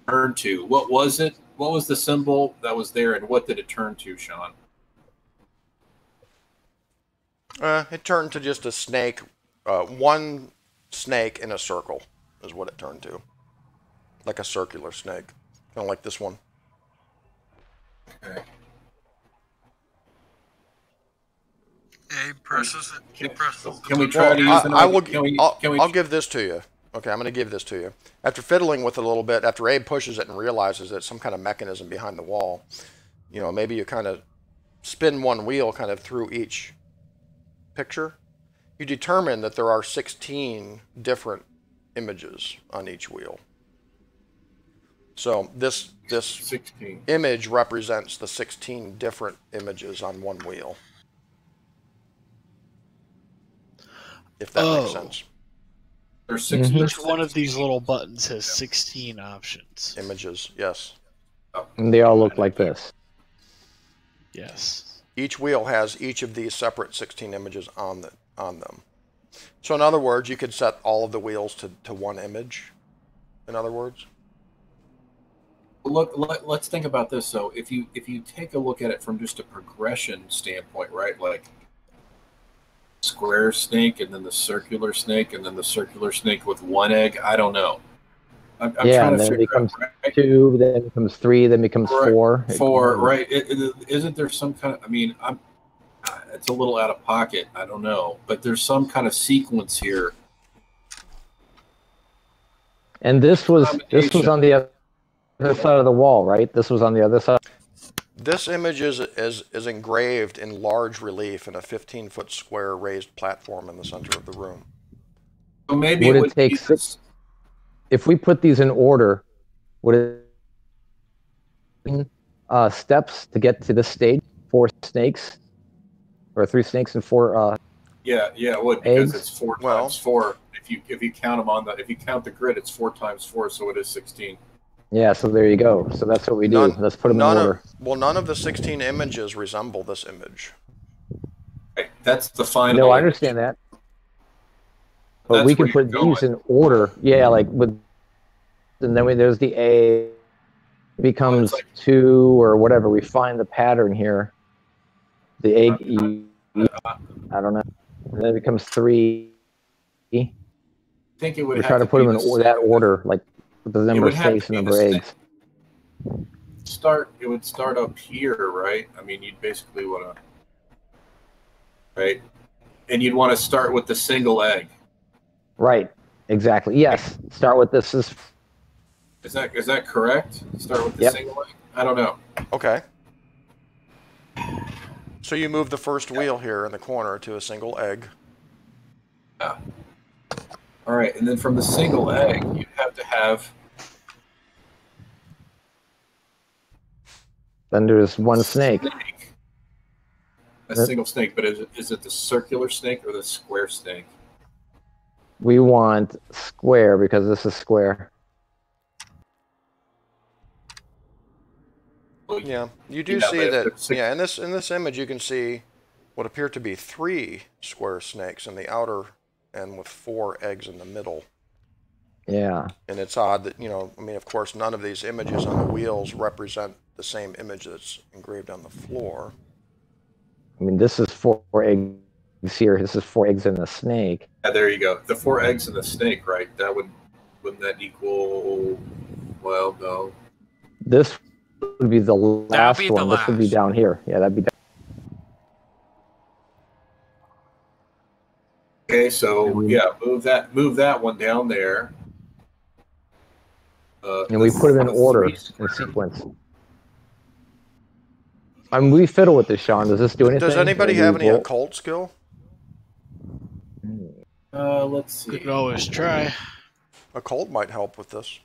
Turn to. What was it? What was the symbol that was there, and what did it turn to, Sean? It turned to just a snake. One snake in a circle is what it turned to. Like a circular snake. Kind of like this one. Okay. He presses it. He presses it. Can we try to use I'll give this to you. Okay, I'm going to give this to you. After fiddling with it a little bit, after Abe pushes it and realizes it's some kind of mechanism behind the wall, maybe you kind of spin one wheel kind of through each picture. You determine that there are 16 different images on each wheel. So this 16. image represents the 16 different images on one wheel. If that makes sense. There's 16. Each one of these little buttons has 16 options. Images, yes. And they all look like this. Yes. Each wheel has each of these separate 16 images on them. So in other words, you could set all of the wheels to one image. In other words. Look, let's think about this. So if you take a look at it from just a progression standpoint, right? Like square snake, and then the circular snake, and then the circular snake with one egg. I don't know. I'm trying to figure out. Right? 2, then it becomes 3, then it becomes 4. 4, right? Isn't there some kind of? I mean, it's a little out of pocket. I don't know, but there's some kind of sequence here. And this was on the other side of the wall, right? This was on the other side. This image is engraved in large relief in a 15-foot square raised platform in the center of the room. So maybe would it take 6? If we put these in order, would it steps to get to this stage? 4 snakes, or 3 snakes and 4. Yeah, it would, because it's 4 times 4. If you count them if you count the grid, it's 4 times 4, so it is 16. Yeah, so there you go. So that's what we do. Let's put them in order. None of the 16 images resemble this image. Right, that's the final. No, I understand that. But we can put these in order. Yeah, like with, and then there's the A. It becomes 2 or whatever. We find the pattern here. The A, E, I don't know. And then it becomes 3. I think it would. We try to put them in that order, like with the number of snakes and number of eggs. It would start up here, right? I mean, you'd basically want to, right? And you'd want to start with the single egg. Right. Exactly. Yes. Start with this. Is that correct? Start with the single egg? I don't know. Okay. So you move the first wheel here in the corner to a single egg. Yeah. All right, and then from the single egg, you have to have. Then there's one snake. A single snake, but is it the circular snake or the square snake? We want square because this is square. Yeah, you do see that. Yeah, in this image, you can see what appear to be 3 square snakes in the outer and with 4 eggs in the middle. Yeah. And it's odd that, I mean, of course, none of these images on the wheels represent the same image that's engraved on the floor. I mean, this is 4 eggs here. This is 4 eggs in the snake. Yeah, there you go. The 4 eggs in the snake, right? Wouldn't that equal? Well, no. This would be the last one. This would be down here. Yeah, that'd be down. Okay, so yeah, move that one down there. And we put them in order, in sequence. I mean, we fiddle with this, Sean. Does this do anything? Does anybody have any occult skill? Let's see. Could always try. Occult might help with this.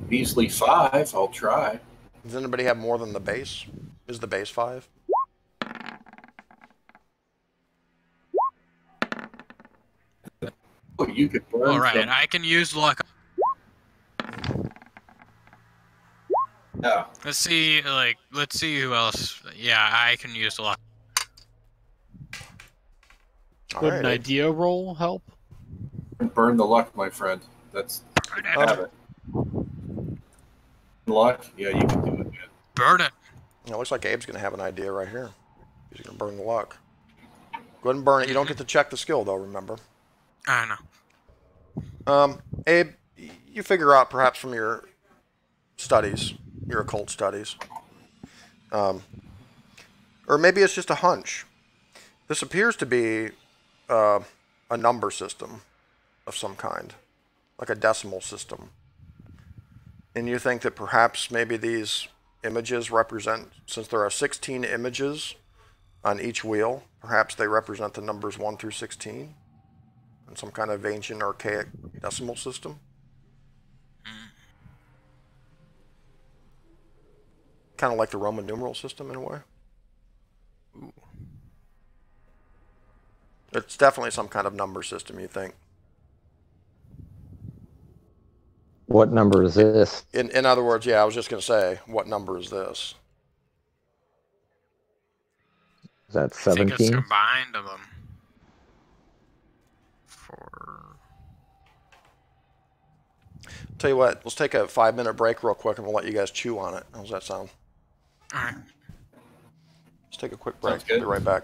Measly 5, I'll try. Does anybody have more than the base? Is the base 5? Oh, you could burn. All right, I can use luck. Yeah. Let's see who else. Yeah, I can use luck. Would an idea roll help? Burn the luck, my friend. That's it. Luck? Yeah, you can do it, man. Burn it. It looks like Abe's going to have an idea right here. He's going to burn the luck. Go ahead and burn it. You don't get to check the skill, though, remember? I know. Abe, you figure out perhaps from your studies, your occult studies, or maybe it's just a hunch. This appears to be a number system of some kind, like a decimal system. And you think that perhaps maybe these images represent, since there are 16 images on each wheel, perhaps they represent the numbers 1 through 16 in some kind of ancient archaic decimal system? Kind of like the Roman numeral system in a way. Ooh. It's definitely some kind of number system, you think. What number is this? In other words, yeah, I was just going to say, what number is this? Is that 17? I think it's combined of them. Tell you what, let's take a 5-minute break real quick and we'll let you guys chew on it. How's that sound? All right. Let's take a quick break. Be right back.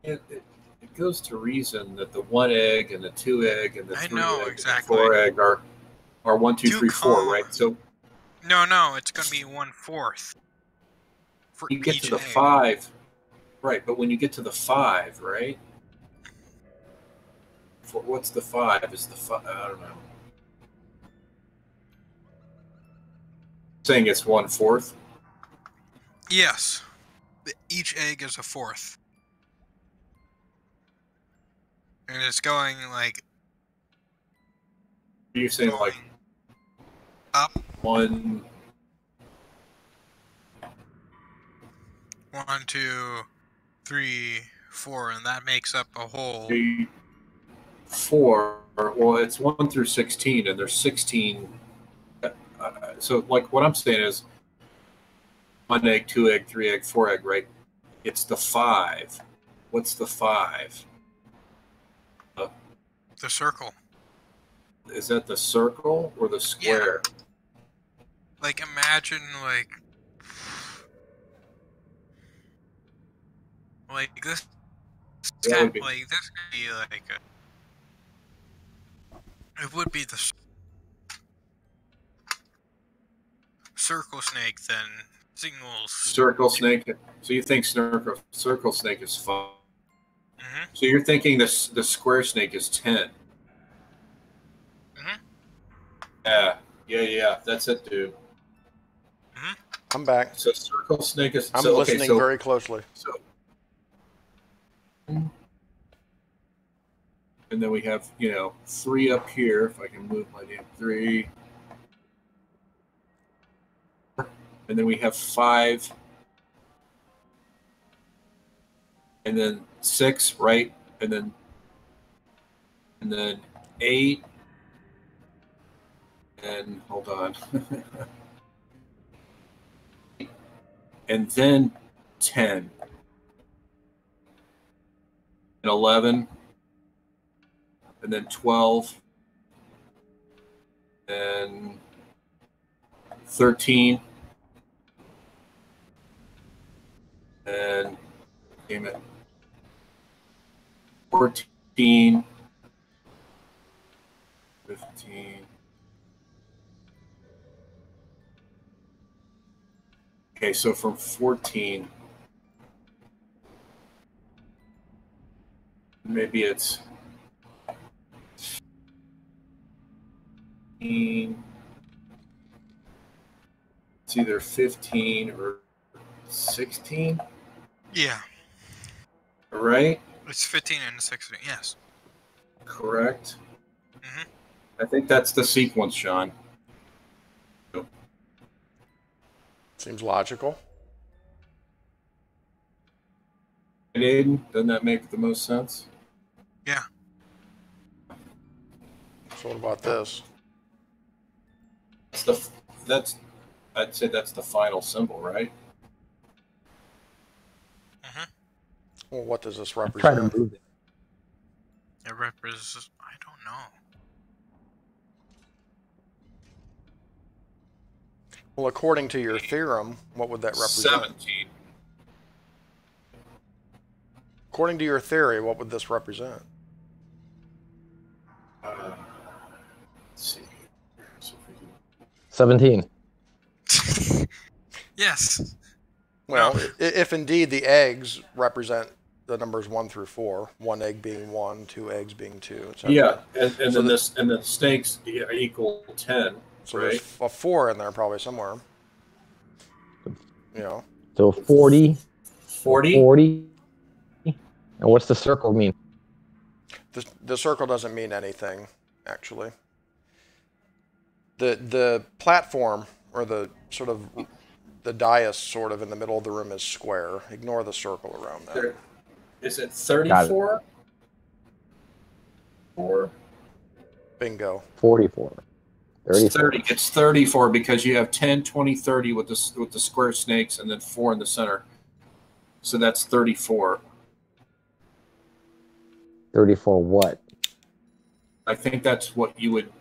It goes to reason that the 1 egg and the 2 egg and the 3 egg and the exactly. 4 egg are Or 1, 2, 3, 4, right? So no, it's going to be 1/4 for you get each to the egg. 5, right? But when you get to the 5, right? What's the 5? Is the 5? I don't know. Saying it's 1/4. Yes, each egg is a 4th, and it's going like. Are you saying like up 1, 2, 3, 4, and that makes up a whole 3, 4? Well, it's 1 through 16, and there's 16. So, like, what I'm saying is 1 egg, 2 egg, 3 egg, 4 egg, right? It's the 5. What's the 5? The circle. Is that the circle or the square? Yeah. Like, imagine, like this. Like this could be like it would be the circle snake, then singles. Circle snake. So you think circle snake is 5? Mm-hmm. So you're thinking the square snake is 10. Mm-hmm. Yeah. That's it, dude. Mm-hmm. I'm back. So circle snake is. I'm listening very closely. So, and then we have 3 up here. If I can move my damn 3. And then we have 5. And then 6, right? And then 8. And hold on. And then 10. And 11. And then 12. And 13. And damn it. 14. 15. Okay, so from 14, maybe it's 15. It's either 15 or 16. Yeah. Right? It's 15 and 16. Yes. Correct. Mm-hmm. I think that's the sequence, Sean. Seems logical. And Aiden, doesn't that make the most sense? Yeah. So what about this? I'd say that's the final symbol, right? Mm-hmm. Well, what does this represent? Try to move it. It represents. I don't know. Well, according to your theorem, what would that represent? 17. According to your theory, what would this represent? Let's see. 17. Yes. Well, if indeed the eggs represent the numbers 1 through 4, 1 egg being 1, 2 eggs being 2, etc. Yeah, and so then the snakes equal 10. So right? there's a 4 in there probably somewhere. So 40. 40? 40. And what's the circle mean? The circle doesn't mean anything, actually. The platform, or the sort of the dais sort of in the middle of the room, is square. Ignore the circle around that. Is it 34? 4? Bingo. 44. 30. It's 34 because you have 10, 20, 30 with the square snakes and then 4 in the center. So that's 34. 34 what? I think that's what you would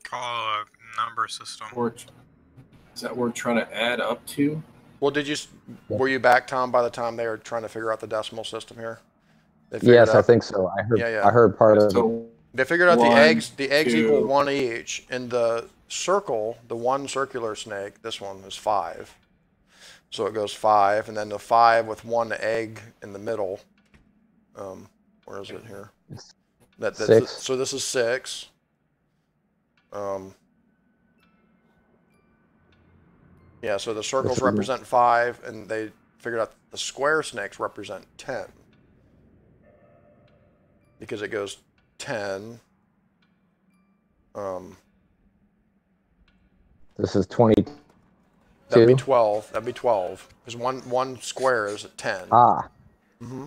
call a number system. Is that what we're trying to add up to? Well, were you back, Tom, by the time they were trying to figure out the decimal system here? Yes, I think so. I heard part of it. They figured out the eggs 2. equal 1 each. In the circle, the one circular snake, this one is 5. So it goes 5, and then the 5 with 1 egg in the middle. Where is it here? 6. So this is 6. Yeah, so the circles represent 5, and they figured out the square snakes represent 10. Because it goes 10. This is 22. That'd be 12. That'd be 12. Because one square is at 10. Ah.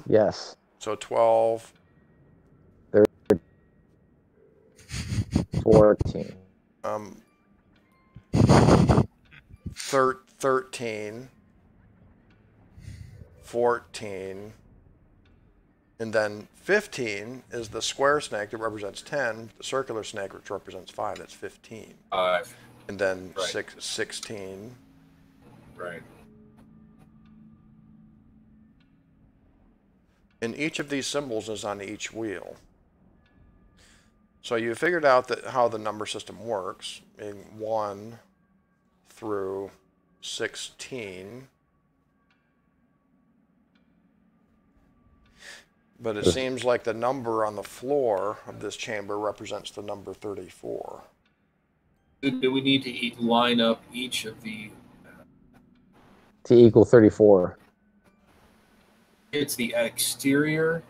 Yes. So 12. 14. 13. 14. And then 15 is the square snake that represents 10. The circular snake, which represents 5, that's 15. 5. And then Right. 16. Right. And each of these symbols is on each wheel. So you figured out that how the number system works, being 1 through 16. But it seems like the number on the floor of this chamber represents the number 34. Do we need to line up each of the... To equal 34. It's the exterior.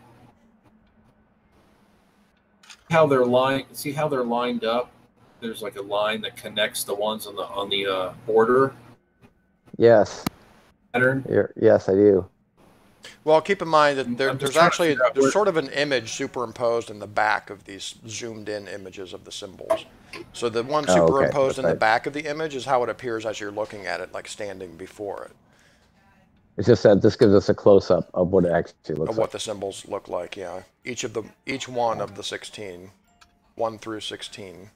How they're see how they're lined up? There's like a line that connects the ones on the border Yes. pattern. Yes, I do. Well, keep in mind that there's sort of an image superimposed in the back of these zoomed in images of the symbols. So the one superimposed in the back of the image is how it appears as you're looking at it, like standing before it. It's just that this gives us a close up of what it actually looks like. Of what the symbols look like, yeah. Each one of the 16, 1 through 16.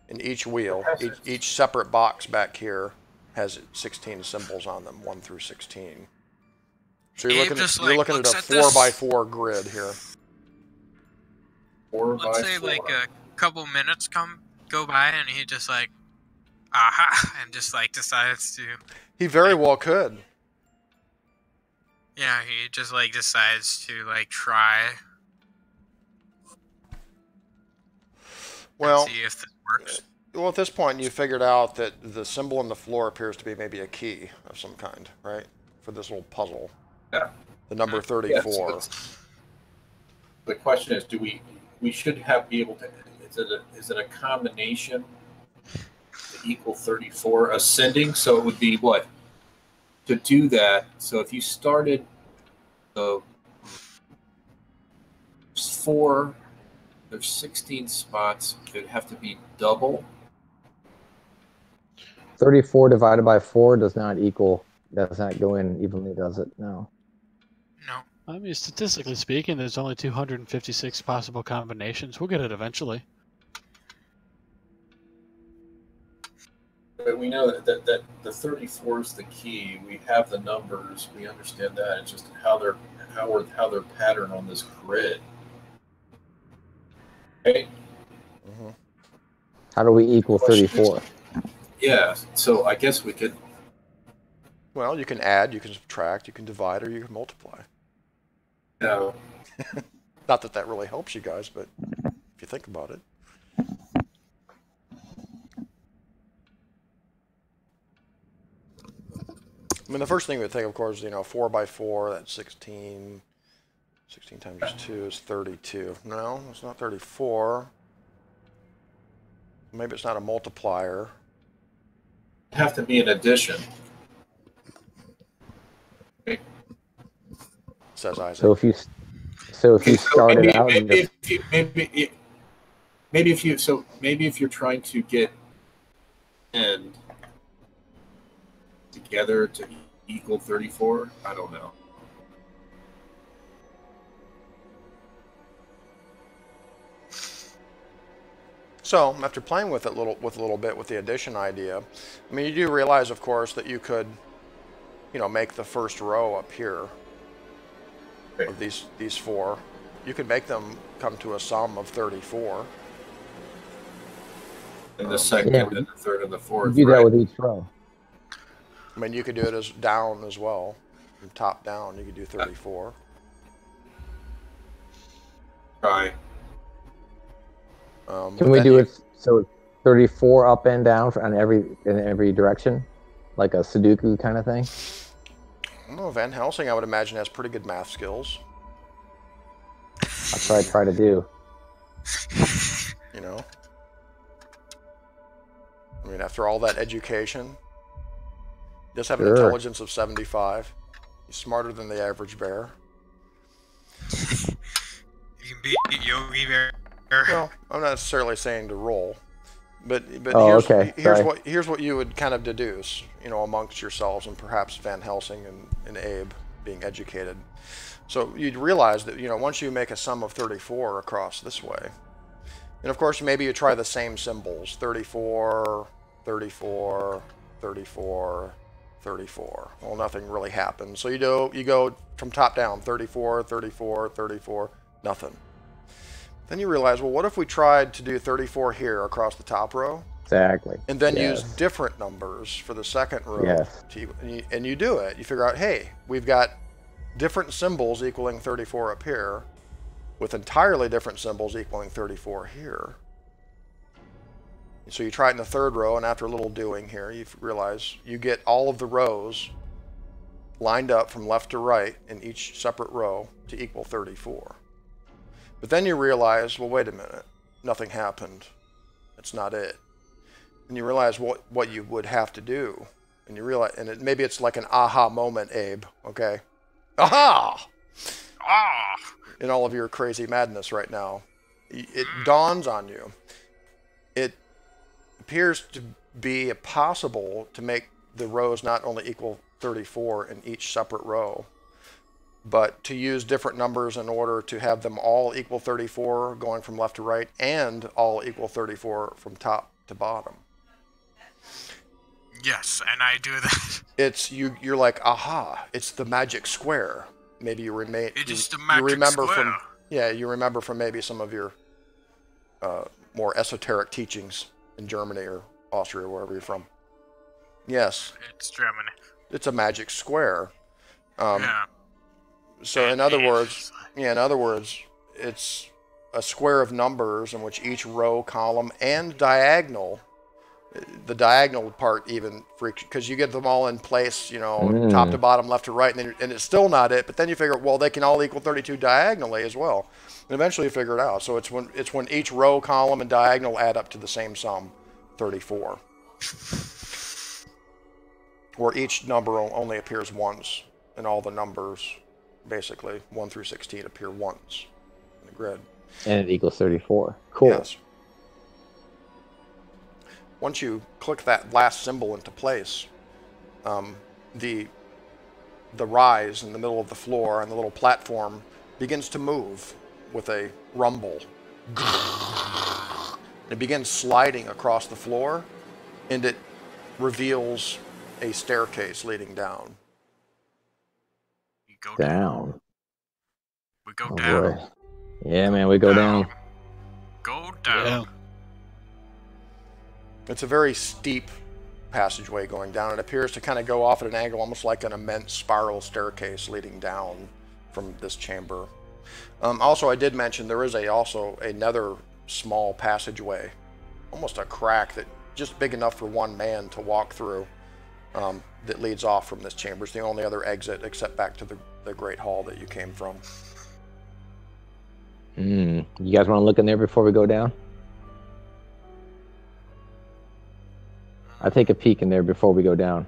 And each wheel, each separate box back here has 16 symbols on them, 1 through 16. So you're looking at a 4x4 grid here. Let's say like a couple minutes go by and he just like, aha, and just like decides to. He very well could. Yeah, he just like decides to like try. Well, see if this works. Well, at this point, you figured out that the symbol on the floor appears to be maybe a key of some kind, right? For this little puzzle. Yeah. The number 34. Yes, the question is, do we should be able to? Is it a combination to equal 34 ascending? So it would be what? To do that, so if you started the 4, there's 16 spots. It'd have to be double. 34 divided by 4 does not go in evenly, does it? No. No. I mean, statistically speaking, there's only 256 possible combinations. We'll get it eventually. But we know that the 34 is the key. We have the numbers. We understand that. It's just how they're patterned on this grid. Okay. Mm-hmm. How do we equal 34? Yeah. So I guess we could. Well, you can add, you can subtract, you can divide, or you can multiply. No. Not that that really helps you guys, but if you think about it. I mean, the first thing we would think, of course, is, 4x4, that's 16. 16 times 2 is 32. No, it's not 34. Maybe it's not a multiplier. It'd have to be an addition. Okay. Says Isaac. So if you started out, maybe if you're trying to get n together to equal 34, I don't know. So after playing with it a little bit with the addition idea, I mean, you do realize, of course, that you could, make the first row up here of these 4, You could make them come to a sum of 34. And the second, and the third, and the fourth. You do that with each row. I mean, you could do it as down as well. From top down, you could do 34. Try. Can we do it so 34 up and down in every direction, like a Sudoku kind of thing? I don't know. Van Helsing, I would imagine, has pretty good math skills. That's what I try to do. You know? I mean, after all that education, he does have an intelligence of 75. He's smarter than the average bear. You can beat Yogi Bear. No, I'm not necessarily saying to roll, but here's what you would kind of deduce, you know, amongst yourselves and perhaps Van Helsing and Abe being educated. So you'd realize that, you know, once you make a sum of 34 across this way, and of course maybe you try the same symbols, 34, 34, 34, 34. Well, nothing really happens. So you go from top down, 34, 34, 34, nothing. Then you realize, well, what if we tried to do 34 here across the top row? Exactly. And then use different numbers for the second row. Yes. And you do it. You figure out, hey, we've got different symbols equaling 34 up here with entirely different symbols equaling 34 here. So you try it in the third row, and after a little doing here, you realize you get all of the rows lined up from left to right in each separate row to equal 34. But then you realize, well, wait a minute, nothing happened. That's not it. And you realize what you would have to do. And you realize, and maybe it's like an aha moment, Abe, okay? Aha! Ah! In all of your crazy madness right now. It dawns on you. It appears to be possible to make the rows not only equal 34 in each separate row, but to use different numbers in order to have them all equal 34 going from left to right and all equal 34 from top to bottom. Yes, and I do that. It's you're like, aha, it's the magic square. Maybe you remain. It is the magic square. You remember from maybe some of your more esoteric teachings in Germany or Austria, wherever you're from. Yes. It's Germany. It's a magic square. Yeah. So in other words, it's a square of numbers in which each row, column, and diagonal, the diagonal part even freaks, because you get them all in place, you know, top to bottom, left to right, and it's still not it. But then you figure, well, they can all equal 32 diagonally as well. And eventually you figure it out. So it's when each row, column, and diagonal add up to the same sum, 34. Where each number only appears once, and all the numbers, basically 1 through 16, appear once in the grid. And it equals 34. Cool. Yes. Once you click that last symbol into place, the rise in the middle of the floor and the little platform begins to move with a rumble. It begins sliding across the floor, and it reveals a staircase leading down. We go down. We go down. Boy. Yeah, man, we go down. Go down. It's a very steep passageway going down. It appears to kind of go off at an angle, almost like an immense spiral staircase leading down from this chamber. Also, I did mention there is also another small passageway, almost a crack that just big enough for one man to walk through, that leads off from this chamber. It's the only other exit except back to the great hall that you came from. You guys want to look in there before we go down? I'll take a peek in there before we go down.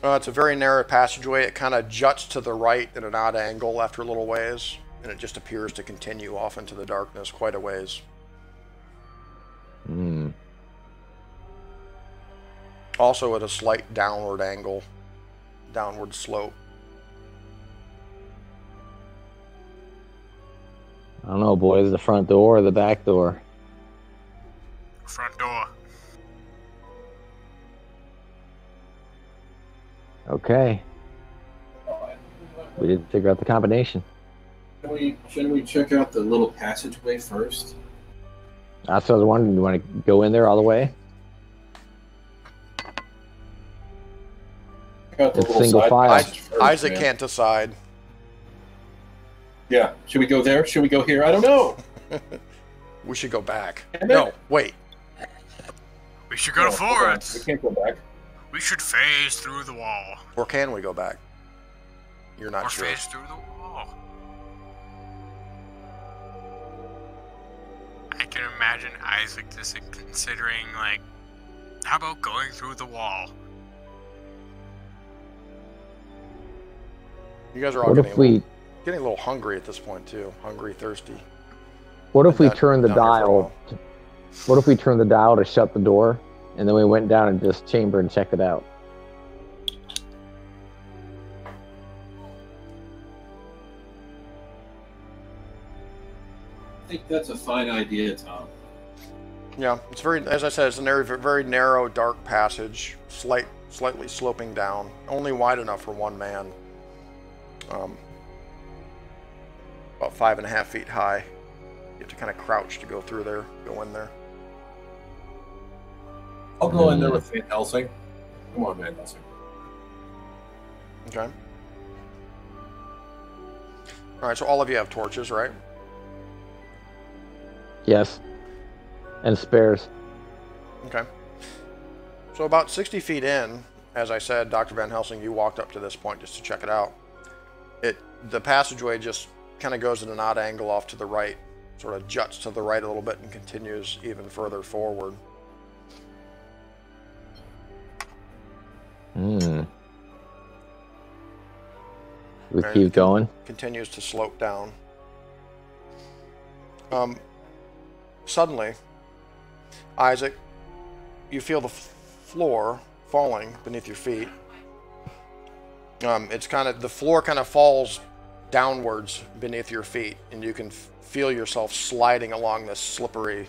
It's a very narrow passageway. It kind of juts to the right at an odd angle after a little ways, and it just appears to continue off into the darkness quite a ways. Also at a slight downward angle, downward slope. I don't know, boys. The front door or the back door? Front door. Okay. We didn't figure out the combination. Shouldn't we check out the little passageway first? That's what I was wondering. Do you want to go in there all the way? It's single file. Isaac can't decide. Yeah. Should we go there? Should we go here? I don't know. We should go back. No, wait. We should go to forwards. We can't go back. We should phase through the wall. Or can we go back? You're not or sure. Phase through the wall. I can imagine Isaac just considering, like, how about going through the wall? You guys are all getting a little hungry at this point too. Hungry, thirsty. What if we turn the dial? What if we turn the dial to shut the door, and then we went down in this chamber and checked it out? I think that's a fine idea, Tom. Yeah, it's very, as I said, it's a very narrow, dark passage, slightly sloping down, only wide enough for one man. About 5.5 feet high. You have to kind of crouch to go through there, go in there. I'll go in there with Van Helsing. Come on, Van Helsing. Okay. Alright, so all of you have torches, right? Yes. And spares. Okay. So about 60 feet in, as I said, Dr. Van Helsing, you walked up to this point just to check it out. The passageway just kind of goes at an odd angle off to the right, sort of juts to the right a little bit and continues even further forward. We keep going. Continues to slope down. Suddenly, Isaac, you feel the floor falling beneath your feet. It's kind of, the floor kind of falls downwards beneath your feet, and you can feel yourself sliding along this slippery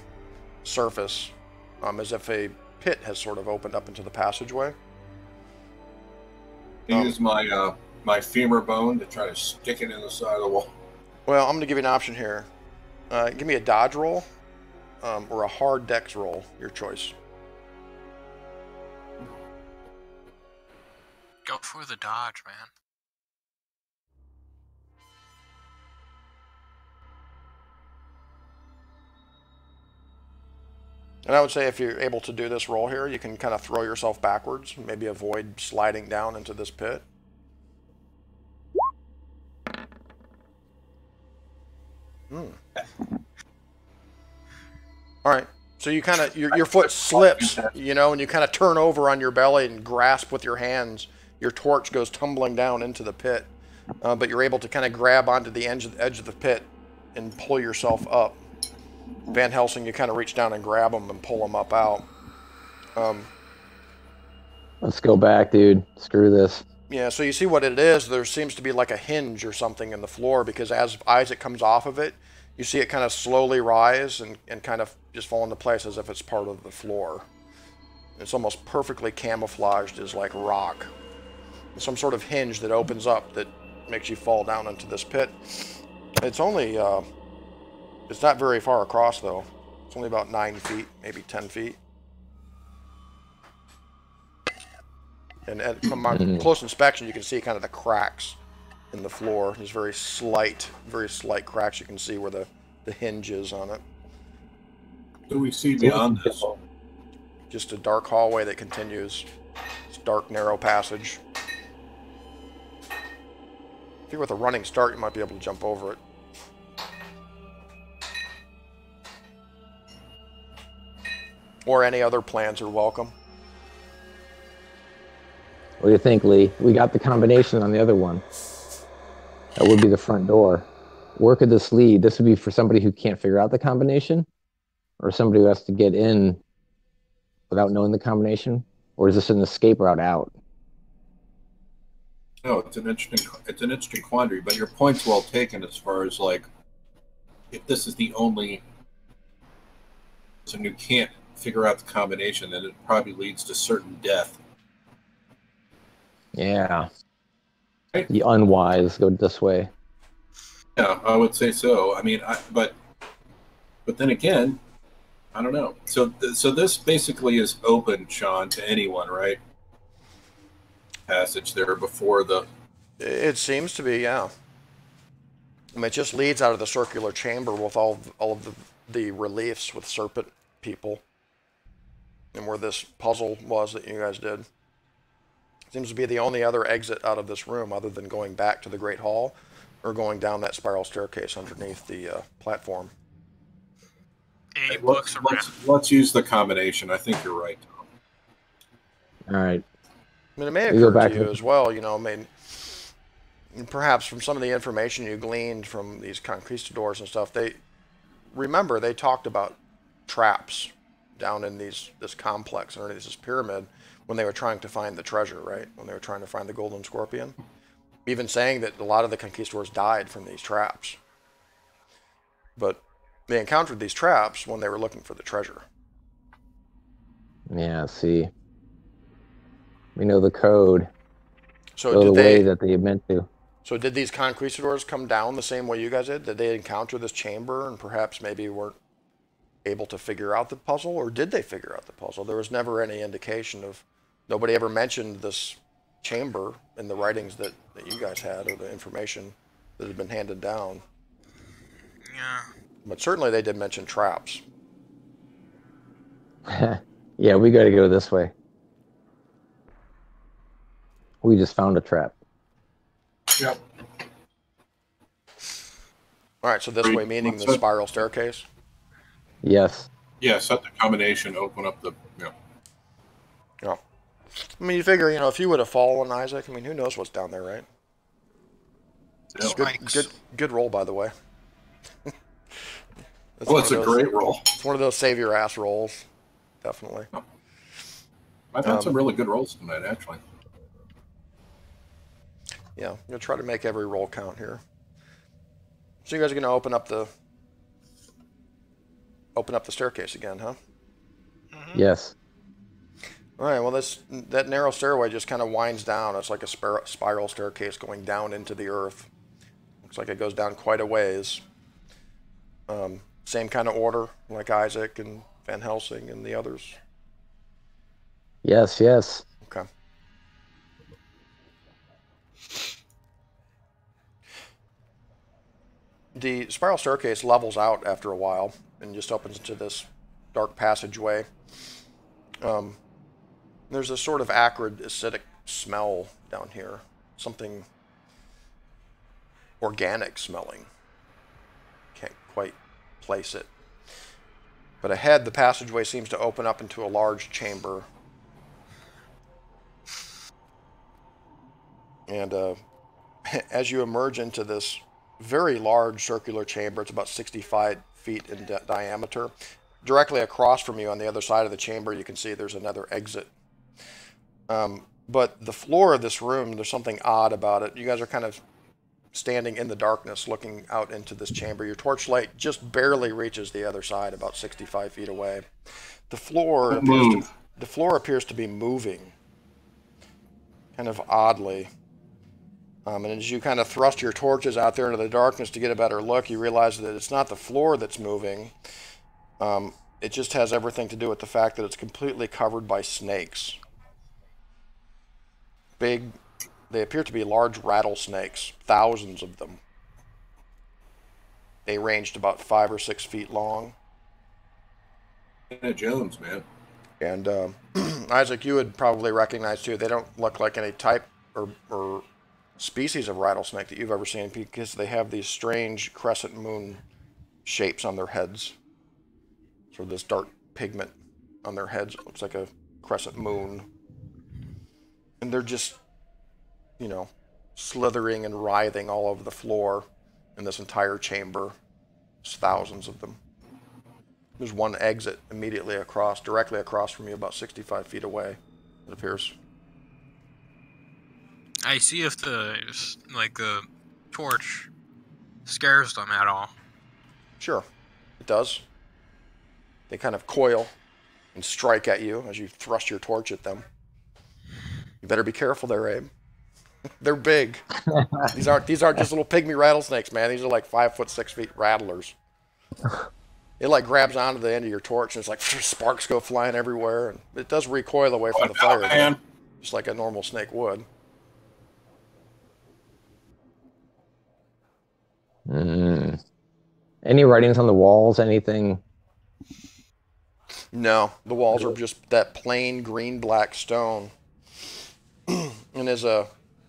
surface, as if a pit has sort of opened up into the passageway. I use my my femur bone to try to stick it in the side of the wall. Well, I'm going to give you an option here. Give me a dodge roll, or a hard dex roll, your choice. Go for the dodge, man. And I would say if you're able to do this roll here, you can kind of throw yourself backwards, maybe avoid sliding down into this pit. Alright, so you kind of, your foot slips, you know, and you kind of turn over on your belly and grasp with your hands. Your torch goes tumbling down into the pit, but you're able to kind of grab onto the edge of the pit and pull yourself up. Van Helsing, you kind of reach down and grab him and pull him up out. Let's go back, dude. Screw this. Yeah, so you see what it is. There seems to be like a hinge or something in the floor, because as Isaac comes off of it, you see it kind of slowly rise and kind of just fall into place as if it's part of the floor. It's almost perfectly camouflaged as like rock. Some sort of hinge that opens up that makes you fall down into this pit. It's only, it's not very far across though. It's only about 9 feet, maybe 10 feet. And from my close inspection, you can see kind of the cracks in the floor. There's very slight cracks. You can see where the hinge is on it. Do we see beyond this? Just a dark hallway that continues. It's a dark, narrow passage. If you're with a running start, you might be able to jump over it. Or any other plans are welcome. What do you think, Lee? We got the combination on the other one. That would be the front door. Where could this lead? This would be for somebody who can't figure out the combination? Or somebody who has to get in without knowing the combination? Or is this an escape route out? No, it's an interesting quandary, but your point's well taken as far as, like, if this is the only person who can't figure out the combination, then it probably leads to certain death. Yeah. The unwise go this way. Yeah, I would say so. I mean, but then again, I don't know. So this basically is open, Sean, to anyone, right? Passage there before the. It seems to be, yeah. I mean, it just leads out of the circular chamber with all of the reliefs with serpent people, and where this puzzle was that you guys did. Seems to be the only other exit out of this room, other than going back to the Great Hall, or going down that spiral staircase underneath the platform. Let's use the combination. I think you're right, Tom. All right. I mean, it may occur to you as well, you know, I mean, perhaps from some of the information you gleaned from these conquistadors and stuff, they talked about traps down in this complex underneath this pyramid when they were trying to find the treasure, right? When they were trying to find the golden scorpion. Even saying that a lot of the conquistadors died from these traps. But they encountered these traps when they were looking for the treasure. Yeah, see. We know the code. So the way that they meant to. So did these conquistadors come down the same way you guys did? Did they encounter this chamber and perhaps maybe weren't able to figure out the puzzle? Or did they figure out the puzzle? There was never any indication of... Nobody ever mentioned this chamber in the writings that you guys had, or the information that had been handed down. Yeah. But certainly they did mention traps. Yeah, we got to go this way. We just found a trap. Yep. All right, so this way, meaning the spiral staircase? Yes. Yeah, set the combination, open up the... Yeah. Yeah. I mean, you figure, you know, if you would have fallen, Isaac, I mean, who knows what's down there, right? Good roll, by the way. Well, it's a great roll. It's one of those save your ass rolls, definitely. I've had some really good rolls tonight, actually. Yeah, I'm gonna try to make every roll count here. So you guys are gonna open up the staircase again, huh? Mm-hmm. Yes. All right. Well, that narrow stairway just kind of winds down. It's like a spiral staircase going down into the earth. Looks like it goes down quite a ways. Same kind of order, like Isaac and Van Helsing and the others. Yes. Yes. Okay. The spiral staircase levels out after a while and just opens into this dark passageway. There's a sort of acrid, acidic smell down here. Something organic smelling. Can't quite place it. But ahead, the passageway seems to open up into a large chamber. And as you emerge into this very large circular chamber, it's about 65 feet in diameter. Directly across from you on the other side of the chamber, you can see there's another exit. But the floor of this room, there's something odd about it. You guys are kind of standing in the darkness looking out into this chamber. Your torchlight just barely reaches the other side, about 65 feet away. The floor appears to be moving kind of oddly. And as you kind of thrust your torches out there into the darkness to get a better look, you realize that it's not the floor that's moving. It just has everything to do with the fact that it's completely covered by snakes. They appear to be large rattlesnakes, thousands of them. They ranged about 5 or 6 feet long. Indiana Jones, man. And Isaac, you would probably recognize too, they don't look like any type or species of rattlesnake that you've ever seen, because they have these strange crescent moon shapes on their heads. Sort of this dark pigment on their heads. It looks like a crescent moon. And they're just, you know, slithering and writhing all over the floor in this entire chamber. There's thousands of them. There's one exit immediately across, directly across from you, about 65 feet away, it appears. I see if the torch scares them at all. Sure, it does. They kind of coil and strike at you as you thrust your torch at them. You better be careful there, Abe. They're big. These aren't just little pygmy rattlesnakes, man. These are like 5 foot 6 feet rattlers. It like grabs onto the end of your torch, and it's like sparks go flying everywhere. And it does recoil away from the fire, though, just like a normal snake would. Any writings on the walls? Anything? No, the walls are just that plain green-black stone. And as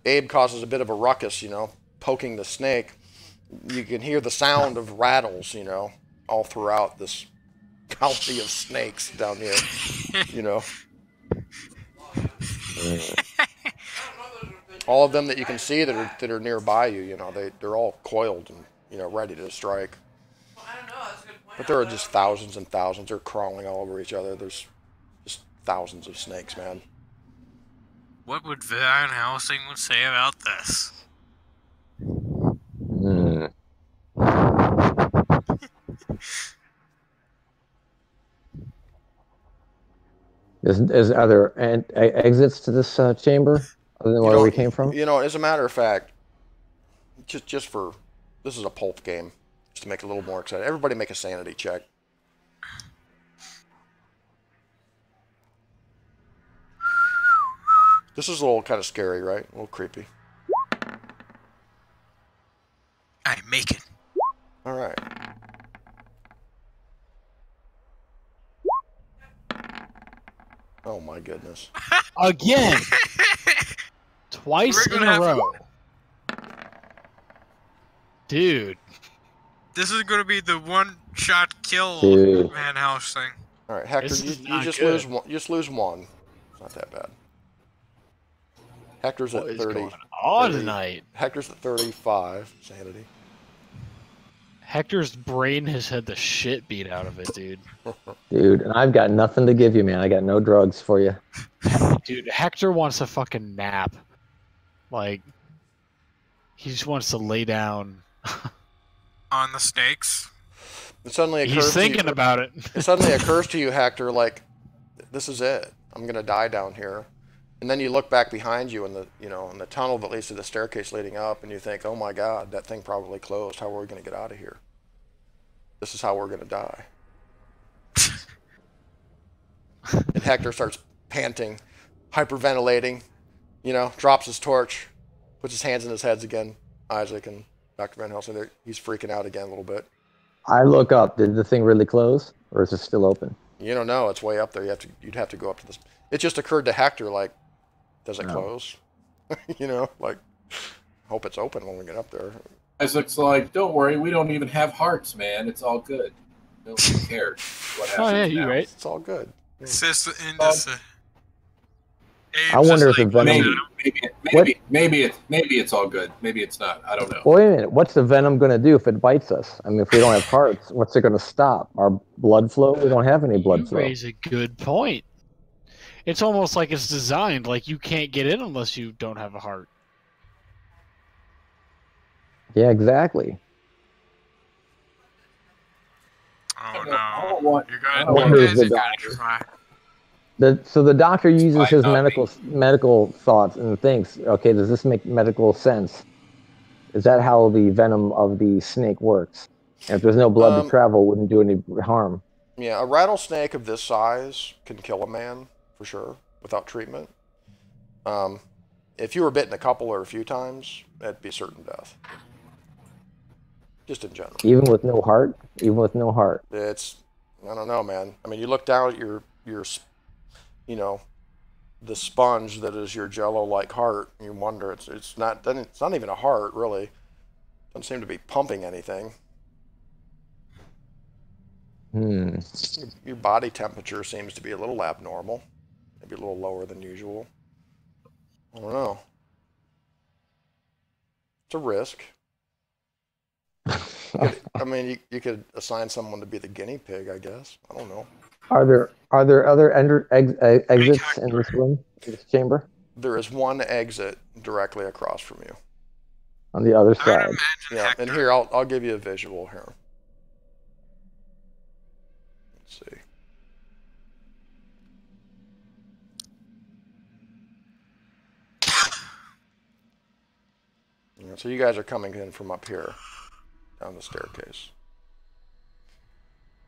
Abe causes a bit of a ruckus, you know, poking the snake, you can hear the sound of rattles, you know, all throughout this county of snakes down here, you know. All of them that you can see that are nearby you, you know, they're all coiled and, you know, ready to strike. But there are just thousands and thousands. They're crawling all over each other. There's just thousands of snakes, man. What would Van Helsing would say about this? Are there exits to this chamber other than where we came from? You know, as a matter of fact, just for this is a pulp game, just to make it a little more exciting. Everybody make a sanity check. This is a little kind of scary, right? A little creepy. I make it. All right. Oh my goodness. Again. Twice in a row. Dude. This is going to be the one-shot kill Van Helsing. All right, Hector, you just lose one. You just lose one. It's not that bad. Hector's at 30. What is going on tonight? Hector's at 35 sanity. Hector's brain has had the shit beat out of it, dude. Dude, and I've got nothing to give you, man. I got no drugs for you. Dude, Hector wants a fucking nap. Like, he just wants to lay down. On the snakes? It suddenly occurs He's thinking about it. It suddenly occurs to you, Hector, like, this is it. I'm going to die down here. And then you look back behind you in the, you know, in the tunnel that leads to the staircase leading up, and you think, oh my God, that thing probably closed. How are we going to get out of here? This is how we're going to die. And Hector starts panting, hyperventilating, you know, drops his torch, puts his hands in his heads again. Isaac and Dr. Van Helsing, he's freaking out again a little bit. I look up. Did the thing really close, or is it still open? You don't know. It's way up there. You'd have to go up to this. It just occurred to Hector, like, does it close? You know, like, hope it's open when we get up there. Isaac's like, don't worry, we don't even have hearts, man. It's all good. Nobody cares what happens. Oh yeah, you're right. It's all good. I wonder if the venom. Maybe it's all good. Maybe it's not. I don't know. Well, wait a minute. What's the venom going to do if it bites us? I mean, if we don't have hearts, what's it going to stop? Our blood flow? We don't have any blood flow. You raise a good point. It's almost like it's designed like you can't get in unless you don't have a heart. Yeah, exactly. Oh no! You gotta try. So the doctor uses his medical thoughts and thinks, okay, does this make medical sense? Is that how the venom of the snake works? And if there's no blood to travel, it wouldn't do any harm. Yeah, a rattlesnake of this size can kill a man, for sure, without treatment. If you were bitten a couple or a few times, that'd be certain death. Just in general. Even with no heart? Even with no heart? It's, I don't know, man. I mean, you look down at your you know, the sponge that is your jello-like heart, and you wonder, it's not even a heart, really. Doesn't seem to be pumping anything. Your body temperature seems to be a little abnormal. Maybe a little lower than usual. I don't know. It's a risk. I mean, you could assign someone to be the guinea pig, I guess. I don't know. Are there other exits in this room, in this chamber? There is one exit directly across from you. On the other side. Yeah, and here, I'll give you a visual here. Let's see. So you guys are coming in from up here, down the staircase.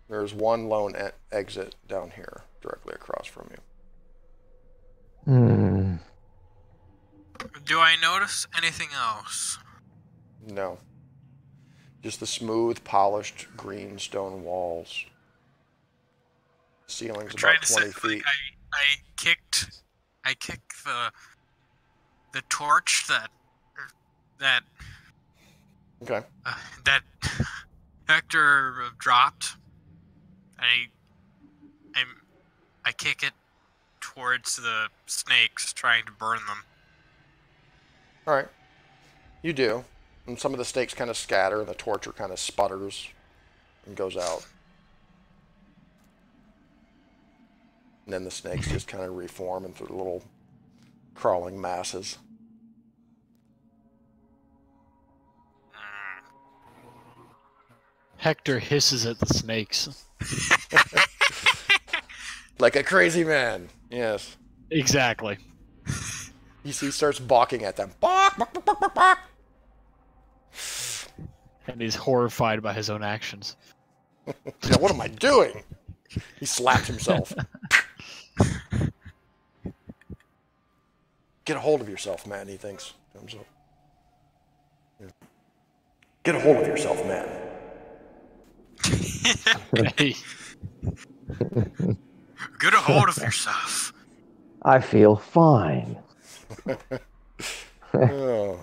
There's one lone exit down here, directly across from you. Do I notice anything else? No. Just the smooth, polished green stone walls. Ceiling's about 20 feet. I kicked the torch that okay. That Hector dropped. I kick it towards the snakes, trying to burn them. All right. You do. And some of the snakes kind of scatter, and the torch kind of sputters and goes out. And then the snakes just kind of reform into little crawling masses. Hector hisses at the snakes. Like a crazy man. Yes. Exactly. He starts balking at them. Balk, balk, balk, balk, balk. And he's horrified by his own actions. Yeah, what am I doing? He slaps himself. Get a hold of yourself, man, he thinks. Comes up. Yeah. Get a hold of yourself, man. Get a hold of yourself. I feel fine. Oh.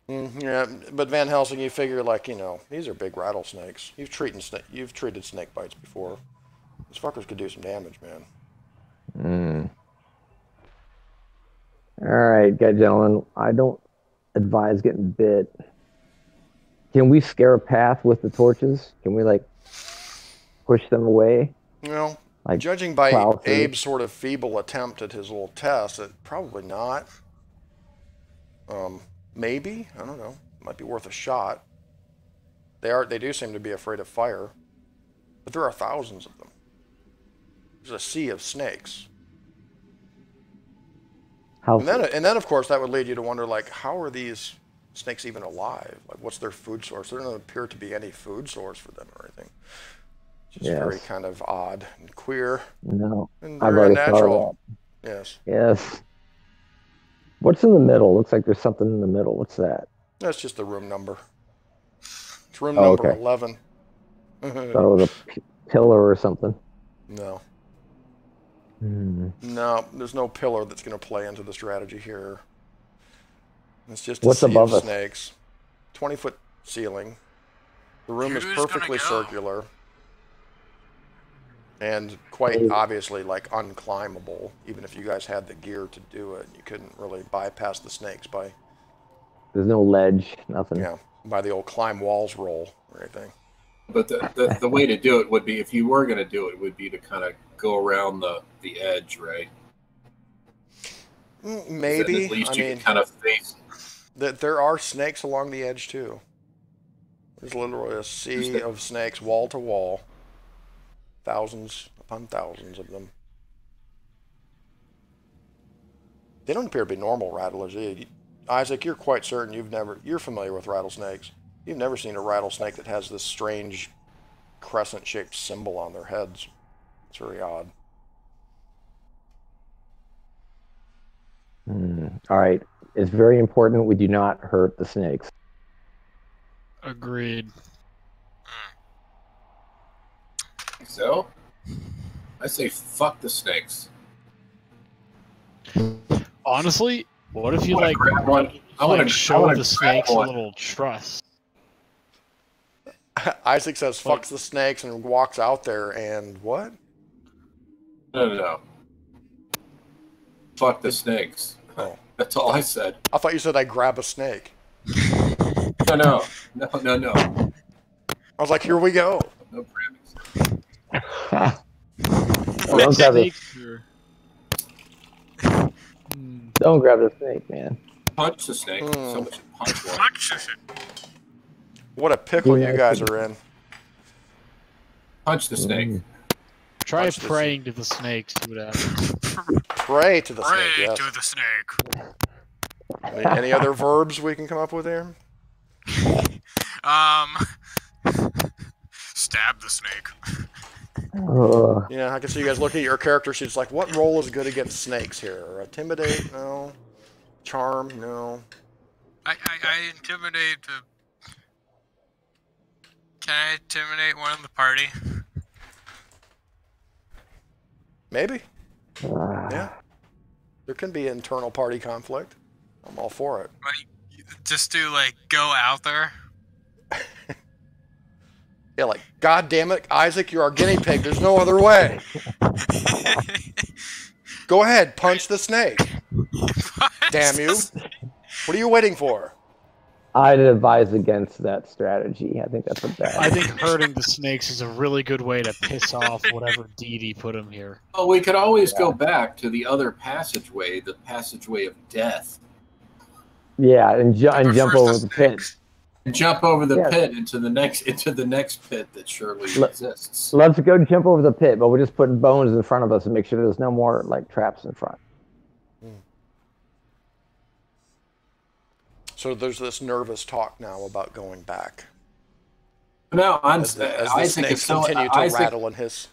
Yeah, but Van Helsing, you figure, like, you know, these are big rattlesnakes. You've treated snake bites before. These fuckers could do some damage, man. All right, good gentlemen. I don't advise getting bit. Can we scare a path with the torches? Can we, like, push them away? You know, like, judging by Abe's sort of feeble attempt at his little test, probably not. Maybe, I don't know. Might be worth a shot. They do seem to be afraid of fire, but there are thousands of them. There's a sea of snakes. And then, of course, that would lead you to wonder, like, how are these snakes even alive? Like, what's their food source? There doesn't appear to be any food source for them or anything. It's just very kind of odd and queer. No, and very unnatural. Yes. Yes. What's in the middle? Looks like there's something in the middle. What's that? That's just the room number. It's room number 11. Thought it was a pillar or something. No. No, there's no pillar that's going to play into the strategy here. It's just a sea of snakes. 20-foot ceiling. The room is perfectly circular. And quite obviously, like, unclimbable. Even if you guys had the gear to do it, you couldn't really bypass the snakes by... There's no ledge, nothing. Yeah, by the old climb walls roll or anything. But the way to do it would be, if you were going to do it, would be to kind of go around the edge, right? Maybe. At least you can kind of face... There are snakes along the edge, too. There's literally a sea of snakes, wall to wall. Thousands upon thousands of them. They don't appear to be normal rattlers. Isaac, you're quite certain you're familiar with rattlesnakes. You've never seen a rattlesnake that has this strange crescent-shaped symbol on their heads. It's very odd. All right. It's very important we do not hurt the snakes. Agreed. So, I say fuck the snakes. Honestly, what if you I want to show the snakes a little trust? Isaac says fucks the snakes and walks out there and what? No. Fuck the snakes. Oh. That's all I said. I thought you said I grab a snake. No. I was like, here we go. No grabbing. Don't grab Don't grab the snake, man. Punch the snake. Someone should punch one. What a pickle you guys are in. Punch the snake. Try praying to the snake. See what happens. Pray to the snake. Pray yes. to the snake. Any other verbs we can come up with here? Stab the snake. Yeah, I can see you guys look at your character sheets like, what role is good against snakes here? Intimidate? No. Charm? No. I intimidate. Can I intimidate one of the party? Maybe. Yeah. There can be internal party conflict. I'm all for it. Just to like go out there. Yeah, like, God damn it, Isaac, you're our guinea pig. There's no other way. Go ahead, punch the snake. Damn you. What are you waiting for? I'd advise against that strategy. I think that's a bad. I think hurting the snakes is a really good way to piss off whatever deity put him here. Well, we could always go back to the other passageway, the passageway of death. Yeah, and jump over the pit. And jump over the pit into the next pit that surely exists. Let's go jump over the pit, but we'll just put bones in front of us and make sure there's no more like traps in front. So there's this nervous talk now about going back. No, as the snakes continue to rattle and hiss.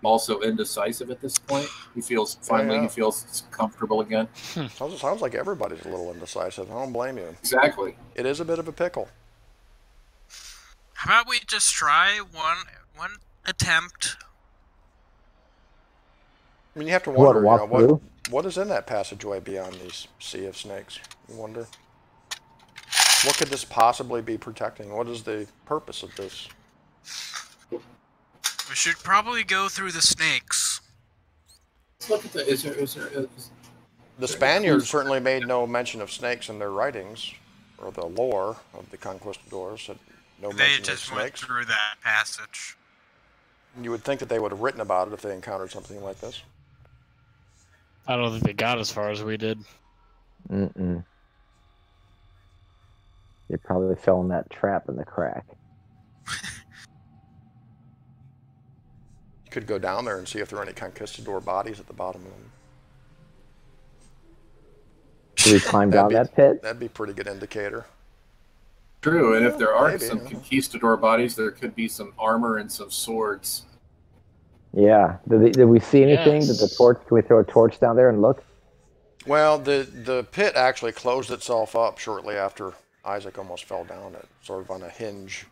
Also indecisive at this point. He feels he feels comfortable again. Sounds like everybody's a little indecisive. I don't blame you. Exactly. It is a bit of a pickle. How about we just try one attempt? I mean, you have to wonder, what is in that passageway beyond these sea of snakes? You wonder. What could this possibly be protecting? What is the purpose of this? We should probably go through the snakes. Let's look at the. The Spaniards certainly made no mention of snakes in their writings, or the lore of the conquistadors. Had no mention of snakes. They just went through that passage. You would think that they would have written about it if they encountered something like this. I don't think they got as far as we did. They probably fell in that trap in the crack. You could go down there and see if there are any conquistador bodies at the bottom of them. Should we climb down that pit? That'd be a pretty good indicator. True, and if there are some conquistador bodies, there could be some armor and some swords. Yeah. Did we see anything? Yes. Can we throw a torch down there and look? Well, the pit actually closed itself up shortly after Isaac almost fell down it, sort of on a hinge.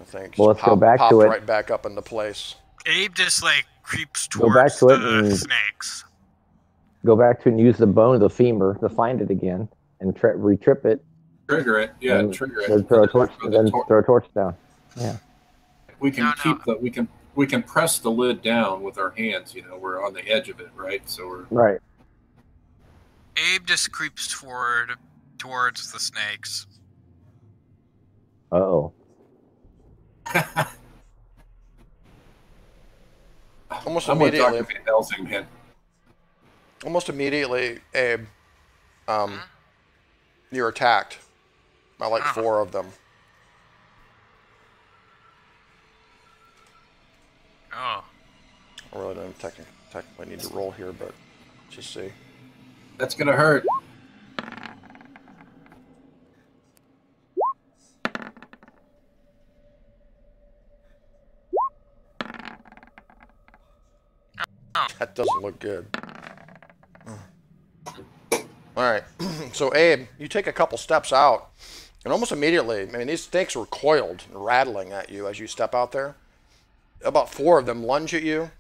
I think. Well, let's go back to it. Right back up into place. Abe just like creeps towards the snakes. Go back to it and use the bone of the femur to find it again and re-trip it. Trigger it, trigger it. Then throw a torch down. Yeah. We can we can press the lid down with our hands. You know, we're on the edge of it, right? So we're right. Abe just creeps towards the snakes. Uh-oh. Almost immediately, Abe, you're attacked by like 4 of them. Oh. I really don't technically need to roll here, but just see. That's gonna hurt. That doesn't look good. Alright, so Abe, you take a couple steps out, and almost immediately, I mean, these snakes were coiled and rattling at you as you step out there. About 4 of them lunge at you.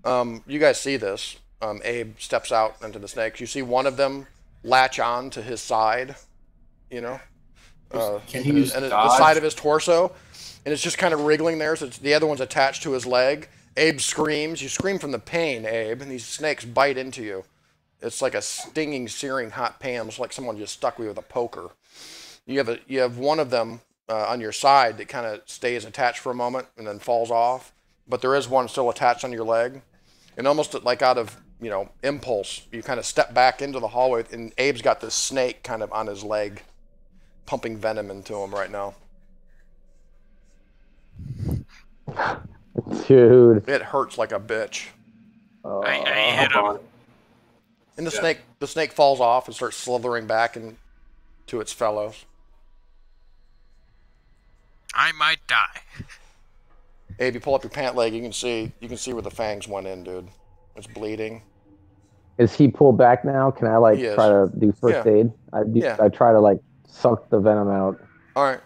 You guys see this. Abe steps out into the snakes. You see one of them latch on to his side, you know, Can he use the side of his torso, and it's just kind of wriggling there. So the other one's attached to his leg. Abe screams. You scream from the pain, Abe, and these snakes bite into you. It's like a stinging, searing hot pain. It's like someone just stuck me with a poker. You have one of them on your side that kind of stays attached for a moment and then falls off, but there is one still attached on your leg. And almost like out of, you know, impulse, you kind of step back into the hallway, and Abe's got this snake kind of on his leg, pumping venom into him right now. Dude. It hurts like a bitch. I hit him. And the snake falls off and starts slithering back into its fellows. I might die. Abe, you pull up your pant leg, you can see where the fangs went in, dude. It's bleeding. Is he pulled back now? Can I try to do first aid? I try to suck the venom out. All right.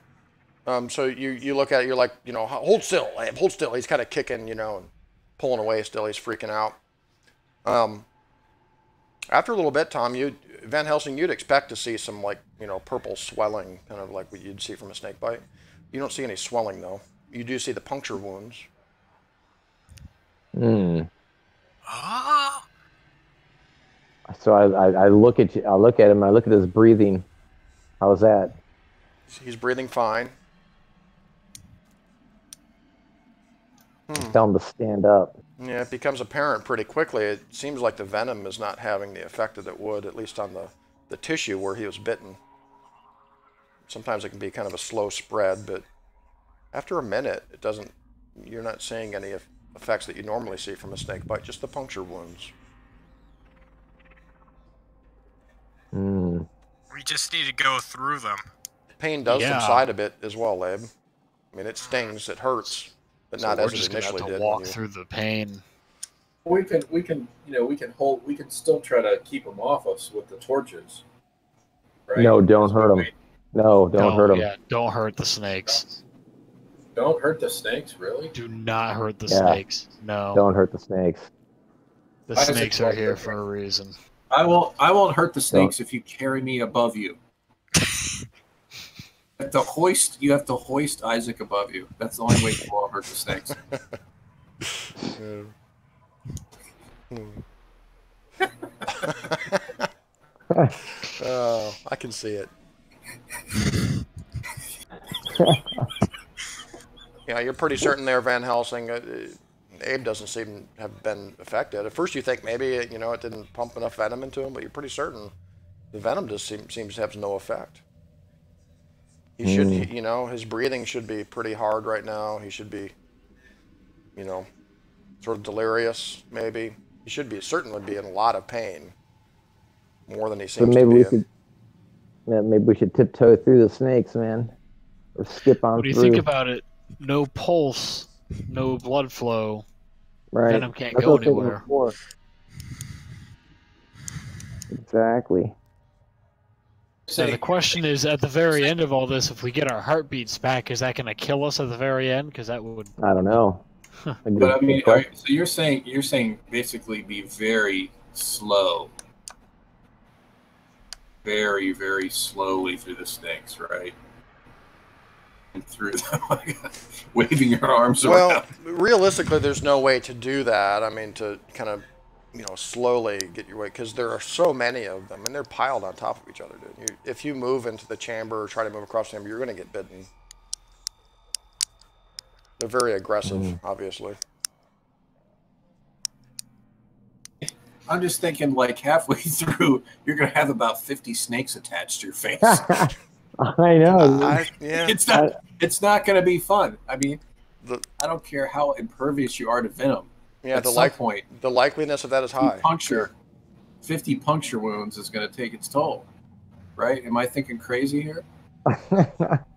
So you look at it, you're like, hold still, Abe, hold still. He's kind of kicking, and pulling away still. He's freaking out. After a little bit, Tom, Van Helsing, you'd expect to see some purple swelling, kind of like what you'd see from a snake bite. You don't see any swelling though. You do see the puncture wounds. Ah. So I look at you. I look at him. I look at his breathing. How's that? He's breathing fine. Tell him to stand up. Yeah, it becomes apparent pretty quickly. It seems like the venom is not having the effect that it would, at least on the tissue where he was bitten. Sometimes it can be kind of a slow spread, but after a minute, it doesn't. You're not seeing any effects that you normally see from a snake bite, just the puncture wounds. We just need to go through them. Pain does subside a bit as well, Abe. I mean, it stings, it hurts, but not as it initially did. Walk through the pain. We can still try to keep them off us with the torches. Right? No, don't hurt them. No, don't hurt them. Yeah, don't hurt the snakes. Don't hurt the snakes, really? Do not hurt the snakes. No. Don't hurt the snakes. The snakes are here for a reason. I won't hurt the snakes if you carry me above you. You have to hoist Isaac above you. That's the only way you won't hurt the snakes. Oh, I can see it. Yeah, you're pretty certain there, Van Helsing. Abe doesn't seem to have been affected. At first you think maybe, it didn't pump enough venom into him, but you're pretty certain the venom just seems to have no effect. He should, his breathing should be pretty hard right now. He should be, sort of delirious, maybe. He should certainly be in a lot of pain, more than he seems to be maybe we should tiptoe through the snakes, man, or skip on through. What do you think about it? No pulse, no blood flow. Right. Venom can't go anywhere. Exactly. So the question is, at the very end of all this, if we get our heartbeats back, is that going to kill us at the very end? Because that would. I don't know. But I mean, so you're saying basically be very slow, very, very slowly through the snakes, right? And through them, waving your arms around. Well, realistically, there's no way to do that. I mean, to kind of, slowly get your way, because there are so many of them, and they're piled on top of each other, dude. If you move into the chamber or try to move across the chamber, you're going to get bitten. They're very aggressive, obviously. I'm just thinking, halfway through, you're going to have about 50 snakes attached to your face. I know. It's not going to be fun. I mean, I don't care how impervious you are to venom. Yeah, at some point, the likeliness of that is high. 50 puncture wounds is going to take its toll, right? Am I thinking crazy here? Let's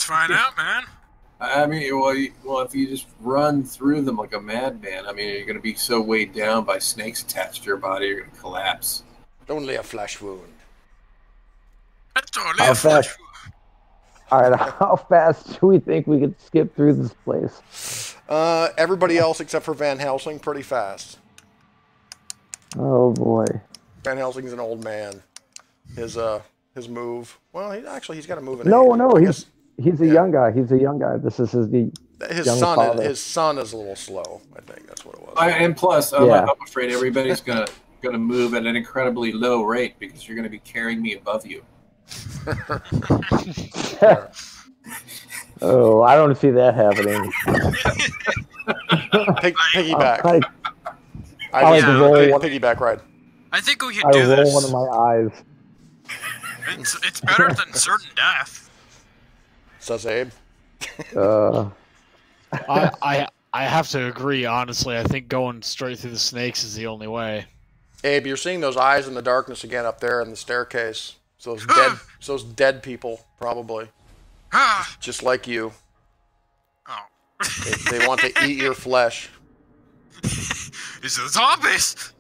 find out, man. I mean, well, if you just run through them like a madman, I mean, you're going to be so weighed down by snakes attached to your body, you're going to collapse. Only a flesh wound. That's only a flesh wound. All right, how fast do we think we could skip through this place? Everybody else except for Van Helsing, pretty fast. Oh boy. Van Helsing's an old man. His move. Well, he's got to move in. No, he's a young guy. He's a young guy. This is his son. Father. His son is a little slow. I think that's what it was. And plus, I'm afraid everybody's gonna move at an incredibly low rate because you're gonna be carrying me above you. Oh, I don't see that happening. Piggyback. I like to roll piggyback ride. I think we can do this. I roll one of my eyes. It's better than certain death. Says Abe. I have to agree, honestly. I think going straight through the snakes is the only way. Abe, you're seeing those eyes in the darkness again up there in the staircase. So those dead people, probably. Just like you. Oh. They want to eat your flesh. It's the zombies!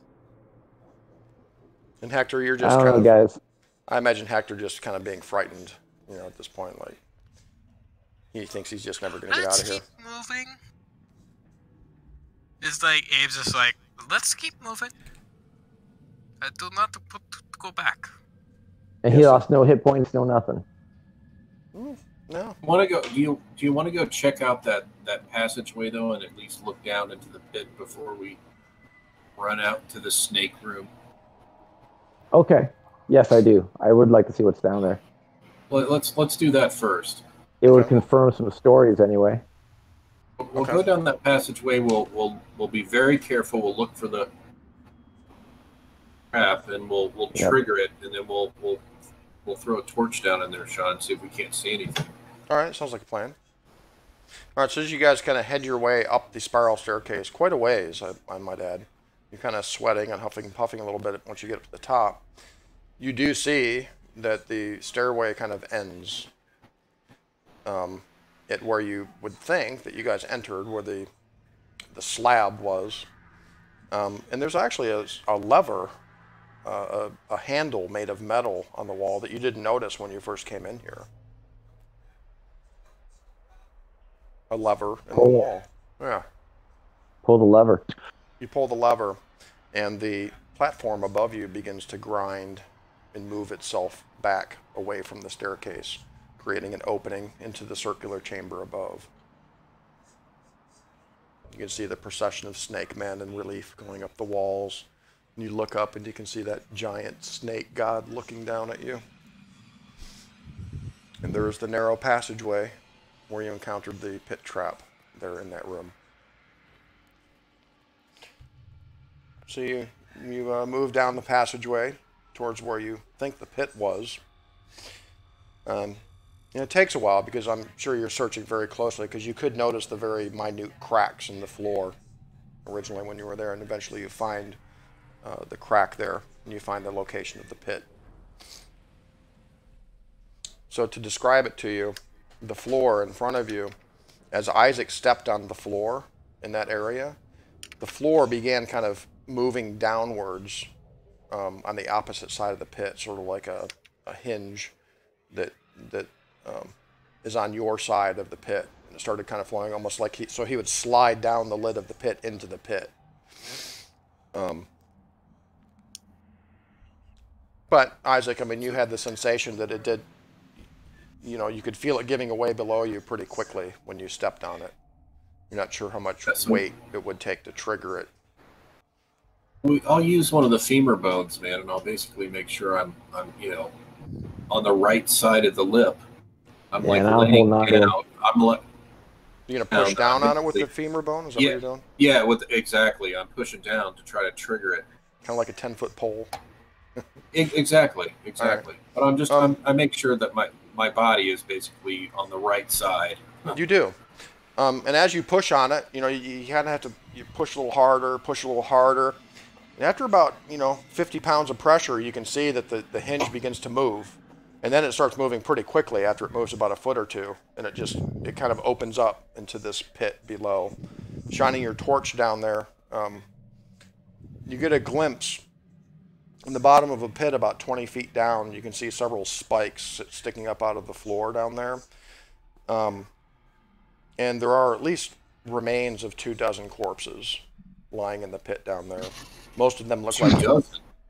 And Hector, you're just I don't know, guys. I imagine Hector just kind of being frightened, at this point. Like, he thinks he's just never going to get out of here. Let's keep moving. It's like, Abe's just like, let's keep moving. I do not go back. And he lost no hit points, no nothing. No. Want to go? Do you want to go check out that passageway though, and at least look down into the pit before we run out to the snake room? Okay. Yes, I do. I would like to see what's down there. Well, let's do that first. It would confirm some stories anyway. We'll go down that passageway. We'll be very careful. We'll look for the trap, and we'll trigger it, and then we'll throw a torch down in there, Sean, and see if we can't see anything. All right, sounds like a plan. All right, so as you guys kind of head your way up the spiral staircase, quite a ways, I might add. You're kind of sweating and huffing and puffing a little bit once you get up to the top. You do see that the stairway kind of ends at where you would think that you guys entered, where the slab was. And there's actually a lever, a handle made of metal on the wall that you didn't notice when you first came in here. A lever in the wall. Yeah. Pull the lever. You pull the lever, and the platform above you begins to grind and move itself back away from the staircase, creating an opening into the circular chamber above. You can see the procession of snake men in relief going up the walls. And you look up and you can see that giant snake god looking down at you. And there is the narrow passageway where you encountered the pit trap there in that room. So you move down the passageway towards where you think the pit was. It takes a while because I'm sure you're searching very closely, because you could notice the very minute cracks in the floor originally when you were there, and eventually you find the crack there, and you find the location of the pit. So to describe it to you, the floor in front of you, as Isaac stepped on the floor in that area, the floor began kind of moving downwards on the opposite side of the pit, sort of like a hinge that is on your side of the pit. And it started kind of flowing almost like he would slide down the lid of the pit into the pit. But Isaac, I mean, you had the sensation that it did, you could feel it giving away below you pretty quickly when you stepped on it. You're not sure how much weight it would take to trigger it. I'll use one of the femur bones, man, and I'll basically make sure I'm on the right side of the lip. I'm laying out. You're gonna push down on it with the femur bone? Is that what you're doing? Yeah, exactly. I'm pushing down to try to trigger it. Kind of like a 10-foot pole. Exactly. Right. But I make sure that my body is basically on the right side. You do. And as you push on it, you kind of have to push a little harder. And after about 50 pounds of pressure, you can see that the hinge begins to move, and then it starts moving pretty quickly after it moves about a foot or two, and it kind of opens up into this pit below. Shining your torch down there, you get a glimpse in the bottom of a pit about 20 feet down. You can see several spikes sticking up out of the floor down there, and there are at least remains of 24 corpses lying in the pit down there. Most of them look like 24.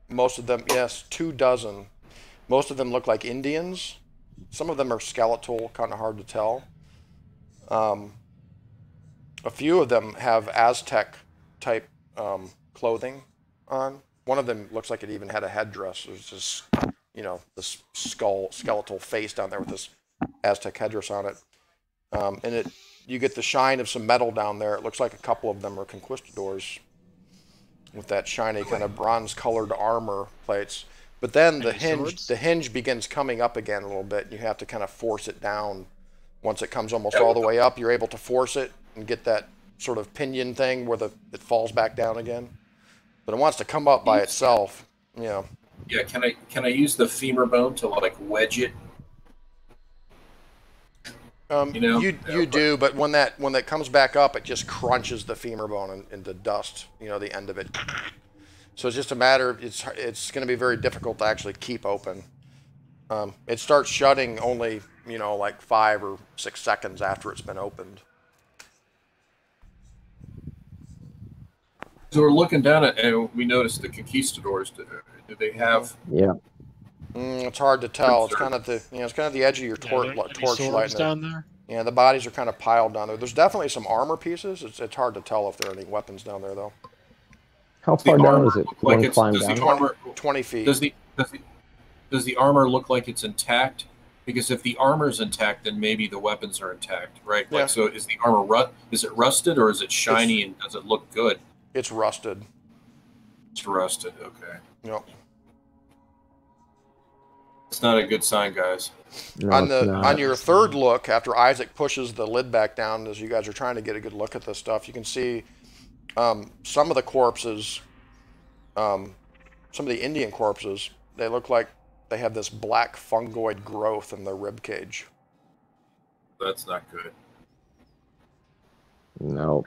Most of them, yes, 24. Most of them look like Indians. Some of them are skeletal, kind of hard to tell. A few of them have Aztec type clothing on. One of them looks like it even had a headdress. There's just, this skeletal face down there with this Aztec headdress on it. And you get the shine of some metal down there. It looks like a couple of them are conquistadors with that shiny kind of bronze-colored armor plates. But then the hinge begins coming up again a little bit, and you have to kind of force it down. Once it comes almost all the way up, you're able to force it and get that sort of pinion thing where it falls back down again. But it wants to come up by itself. Yeah. Yeah. Can I use the femur bone to like wedge it? You do, but when that comes back up, it just crunches the femur bone into dust. The end of it. So it's just a matter of it's going to be very difficult to actually keep open. It starts shutting only like 5 or 6 seconds after it's been opened. So we're looking down at, and we noticed the conquistadors. Do they have? Yeah. It's hard to tell. It's kind of the edge of your torchlight down there. Yeah, the bodies are kind of piled down there. There's definitely some armor pieces. It's hard to tell if there are any weapons down there though. How far down is it? Like it's, does the armor 20 feet. Does the armor look like it's intact? Because if the armor's intact, then maybe the weapons are intact, right? Yeah. Like, so is the armor is it rusted or is it shiny and does it look good? It's rusted. It's rusted. Okay. Yep. It's not a good sign, guys. No, on your third look, after Isaac pushes the lid back down, as you guys are trying to get a good look at this stuff, you can see some of the corpses, some of the Indian corpses. They look like they have this black fungoid growth in their rib cage. That's not good. No.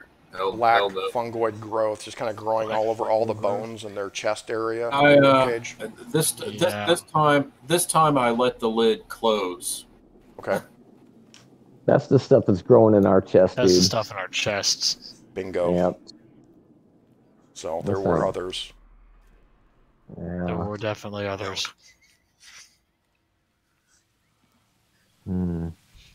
Black fungoid growth, just kind of growing all over all the bones in their chest area. Cage. This time I let the lid close. Okay. That's the stuff that's growing in our chest, That's dude. the stuff in our chests. Bingo. Yep. So there were others. Yeah. There were definitely others.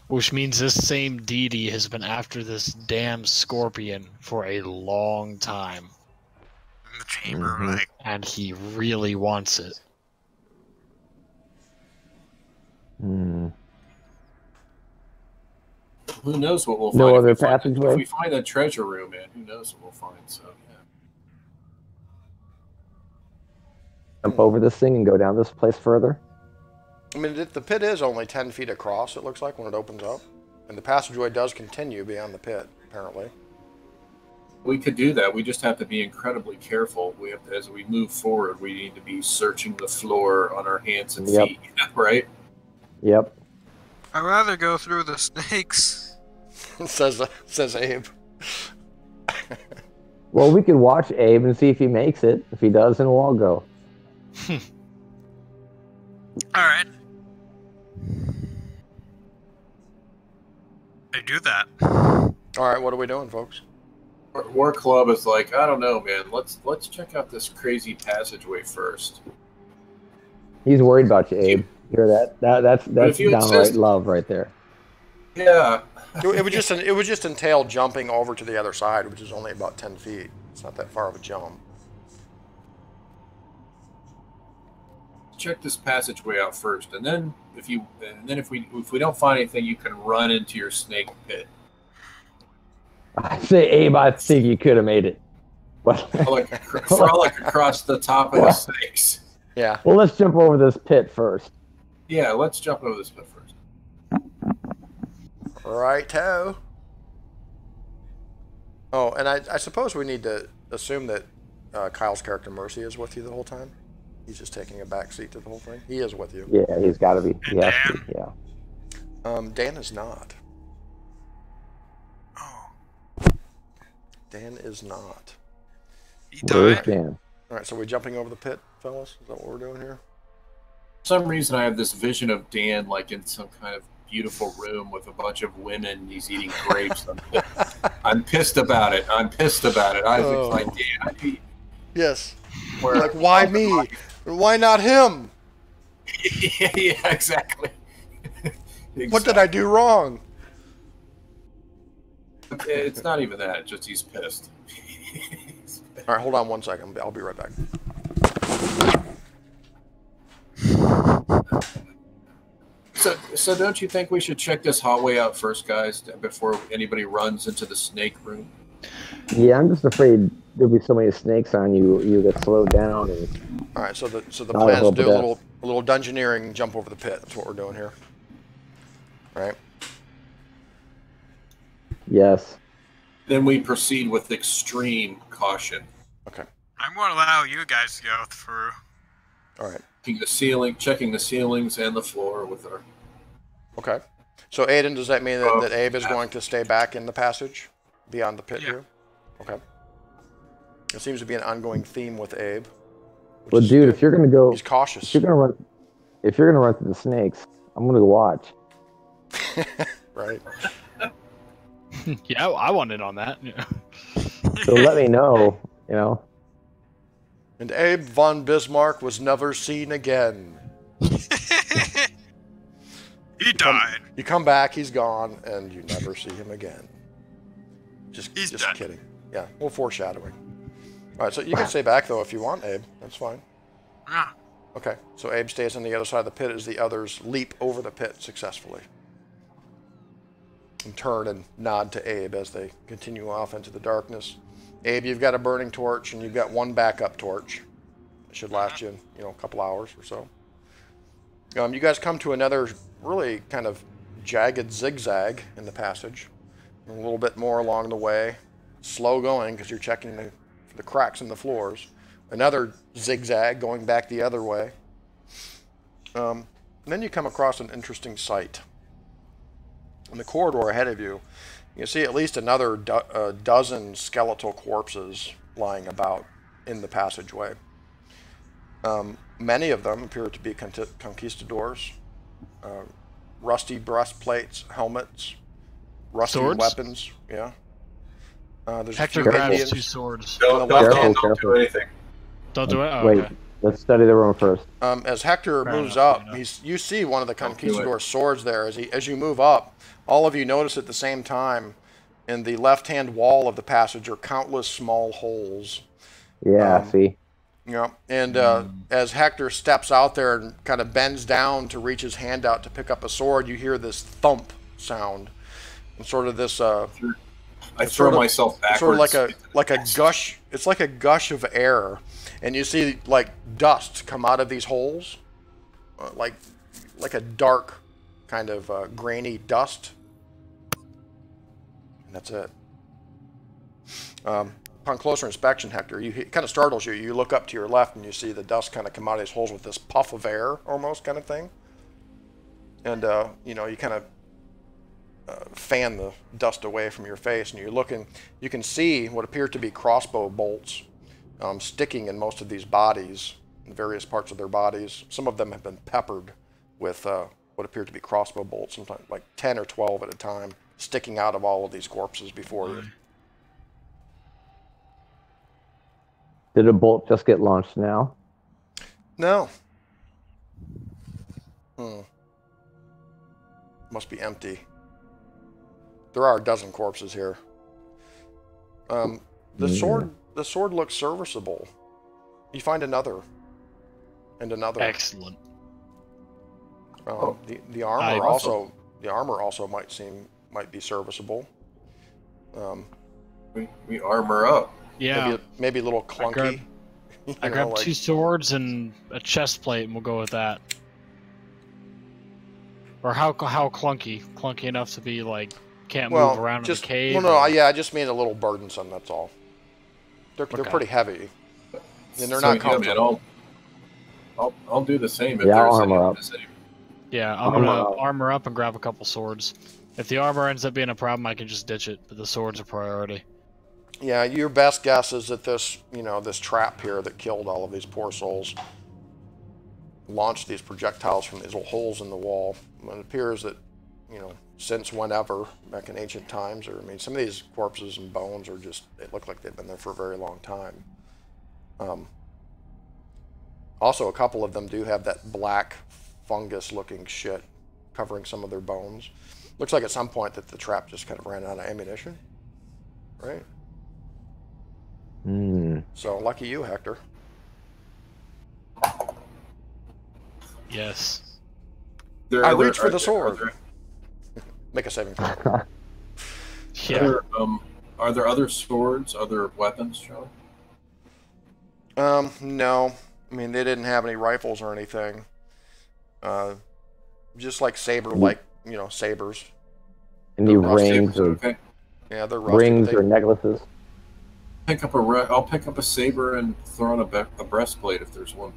Which means this same deity has been after this damn scorpion for a long time. In the chamber, right? And he really wants it. Who knows what we'll find? No other passageway? If we find that treasure room, man, who knows what we'll find? So, yeah. Jump over this thing and go down this place further? I mean, the pit is only 10 feet across, it looks like, when it opens up. And the passageway does continue beyond the pit, apparently. We could do that. We just have to be incredibly careful. We have to, as we move forward, we need to be searching the floor on our hands and feet, right? Yep. I'd rather go through the snakes. says Abe. Well, we could watch Abe and see if he makes it. If he does, then we'll all go. All right. They do that. All right, what are we doing, folks? War Club is like, I don't know, man. Let's check out this crazy passageway first. He's worried about you, Abe. You hear that? That's downright love right there. Yeah. It would just entail jumping over to the other side, which is only about 10 feet. It's not that far of a jump. Check this passageway out first, and then if we don't find anything, you can run into your snake pit. I say, Abe, I think you could have made it. Frolic across the top of the snakes. Yeah. Well, let's jump over this pit first. Yeah, let's jump over this pit first. Righto. Oh, and I suppose we need to assume that Kyle's character Mercy is with you the whole time. He's just taking a back seat to the whole thing. He is with you. Yeah, he's got to be. He has to, yeah. Dan is not. Oh. Dan is not. He Where's died. Dan? All right, so we're jumping over the pit, fellas? Is that what we're doing here? For some reason, I have this vision of Dan like in some kind of beautiful room with a bunch of women. He's eating grapes. I'm pissed about it. I was like, Dan. Yes. Like, why me? Why not him? Yeah, exactly. What did I do wrong? It's not even that. It's just he's pissed. All right, hold on one second. I'll be right back. So don't you think we should check this hallway out first, guys, before anybody runs into the snake room? Yeah, I'm just afraid there'll be so many snakes on you. You get slowed down. And all right, so the plan is to do a little dungeoneering, jump over the pit. That's what we're doing here. All right. Yes. Then we proceed with extreme caution. Okay. I'm going to allow you guys to go through. All right. Checking the ceilings and the floor with our... Okay. So, Aiden, does that mean that Abe is going to stay back in the passage beyond the pit here? Okay. There seems to be an ongoing theme with Abe. Well, dude, if you're gonna go, he's cautious. If you're gonna run through the snakes, I'm gonna go watch. Right. Yeah, I want in on that. So let me know, you know. And Abe von Bismarck was never seen again. He died. You come back, he's gone, and you never see him again. Just dead. Kidding. Yeah, well, foreshadowing. All right, so you can stay back, though, if you want, Abe. That's fine. Yeah. Okay, so Abe stays on the other side of the pit as the others leap over the pit successfully. And turn and nod to Abe as they continue off into the darkness. Abe, you've got a burning torch, and you've got one backup torch. It should last you, a couple hours or so. You guys come to another really kind of jagged zigzag in the passage. A little bit more along the way. Slow going because you're checking for the cracks in the floors. Another zigzag going back the other way. And then you come across an interesting sight. In the corridor ahead of you, you can see at least another dozen skeletal corpses lying about in the passageway. Many of them appear to be conquistadors. Rusty breastplates, helmets, rusty swords? Weapons. Yeah. There's Hector a few grabs Indians. 2 swords. Don't do anything. Don't do it? Oh, Wait, okay. let's study the room first. As Hector Fair moves enough, up, you see one of the conquistador swords there. As you move up, all of you notice at the same time, in the left-hand wall of the passage are countless small holes. Yeah, see? Yeah, and as Hector steps out there and kind of bends down to reach his hand out to pick up a sword, you hear this thump sound, and sort of this. I throw myself backwards. Sort of like a gush. It's like a gush of air, and you see like dust come out of these holes, like a dark kind of grainy dust. And that's it. Upon closer inspection, Hector, it kind of startles you. You look up to your left and you see the dust kind of come out of these holes with this puff of air, almost kind of thing. And you kind of fan the dust away from your face, and you're looking. You can see what appear to be crossbow bolts sticking in most of these bodies, in various parts of their bodies. Some of them have been peppered with what appear to be crossbow bolts, sometimes like 10 or 12 at a time, sticking out of all of these corpses before you. Did a bolt just get launched now? No. Must be empty. There are a dozen corpses here. The sword looks serviceable. You find another. And another. Excellent. The armor also might be serviceable. We armor up. Yeah. Maybe a little clunky. I grabbed 2 swords and a chest plate, and we'll go with that. Or how clunky? Clunky enough to be like can't move around in the cave. I just mean a little burdensome. That's all. They're pretty heavy, and they're not comfortable. I'll do the same. If I'll there's armor up. Yeah, I'm gonna armor up and grab a couple swords. If the armor ends up being a problem, I can just ditch it. But the swords are priority. Yeah, your best guess is that this trap here that killed all of these poor souls launched these projectiles from these little holes in the wall. And it appears that, since whenever, back in ancient times, some of these corpses and bones are they look like they've been there for a very long time. Also, a couple of them do have that black fungus-looking shit covering some of their bones. Looks like at some point that the trap just kind of ran out of ammunition, right? So, lucky you, Hector. Yes. I reach for the sword. Make a saving throw. Yeah. Are there other swords, other weapons, Charlie? No. I mean, they didn't have any rifles or anything. Just like sabers. Any rings or yeah, they're rusty. Rings or necklaces? I'll pick up a saber and throw on a breastplate if there's one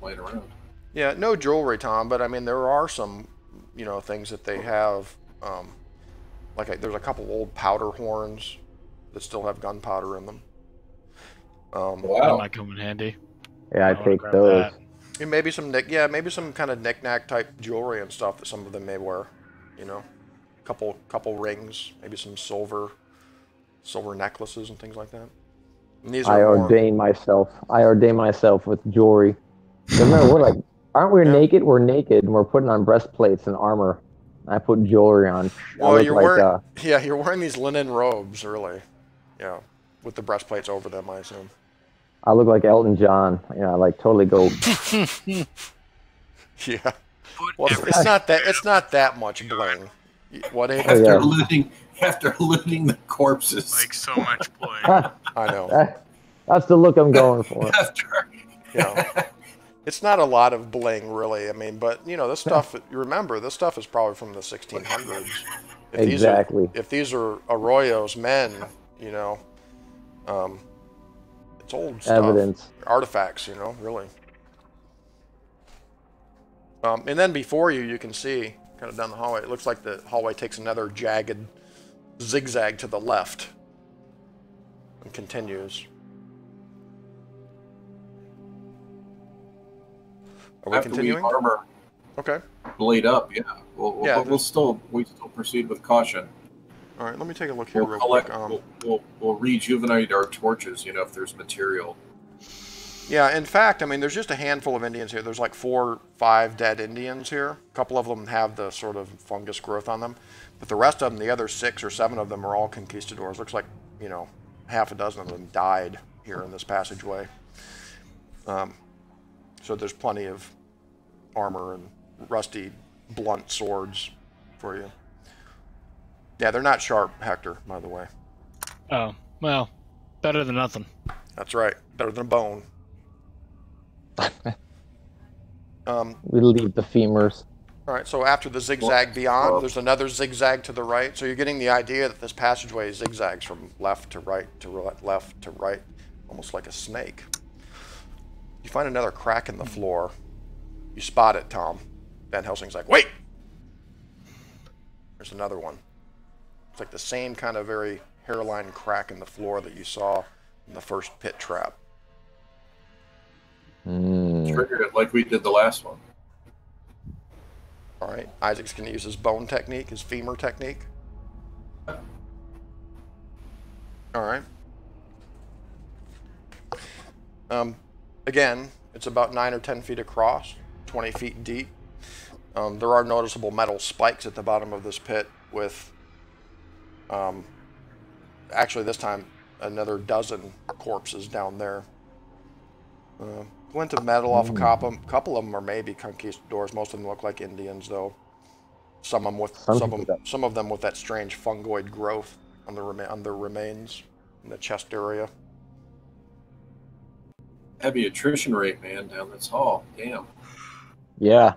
laying around. Yeah, no jewelry, Tom, but I mean there are some, things that they have. There's a couple old powder horns that still have gunpowder in them. Wow, that might come in handy. Yeah, I take those. And maybe some kind of knick-knack type jewelry and stuff that some of them may wear. Couple rings, maybe some silver necklaces and things like that. And these are ordain myself with jewelry. Remember, aren't we naked? We're naked, and we're putting on breastplates and armor. I put jewelry on. Well, you're wearing these linen robes, really. Yeah, with the breastplates over them, I assume. I look like Elton John. Totally go. Yeah. Well, it's not that much bling. What? After looting the corpses. Like so much bling. I know. That's the look I'm going for. It's not a lot of bling, really. I mean, but this stuff. You remember, this stuff is probably from the 1600s. Exactly. If these are Arroyo's men, it's old stuff. Evidence. Artifacts, really. And then before you can see, kind of down the hallway, it looks like the hallway takes another jagged zigzag to the left and continues. Are we continuing? Armor okay. Blade up, yeah. We'll still proceed with caution. All right, let me take a look here real quick. We'll rejuvenate our torches, if there's material. Yeah, in fact, I mean, there's just a handful of Indians here. There's like 4 or 5 dead Indians here. A couple of them have the sort of fungus growth on them. But the rest of them, the other 6 or 7 of them are all conquistadors. Looks like, half a dozen of them died here in this passageway. So there's plenty of armor and rusty, blunt swords for you. Yeah, they're not sharp, Hector, by the way. Oh, well, better than nothing. That's right. Better than a bone. We leave the femurs. All right, so after the zigzag beyond, there's another zigzag to the right. So you're getting the idea that this passageway zigzags from left to right to left to right, almost like a snake. You find another crack in the floor. You spot it, Tom. Van Helsing's like, wait! There's another one. It's like the same kind of very hairline crack in the floor that you saw in the first pit trap. Trigger it like we did the last one. All right, Isaac's going to use his bone technique, his femur technique. All right. Again, it's about 9 or 10 feet across, 20 feet deep. There are noticeable metal spikes at the bottom of this pit with, actually this time, another dozen corpses down there. Glint of metal off a couple of them are maybe conquistadors. Most of them look like Indians, though. Some of them with that strange fungoid growth on their remains in the chest area. Heavy attrition rate, man, down this hall. Damn. Yeah.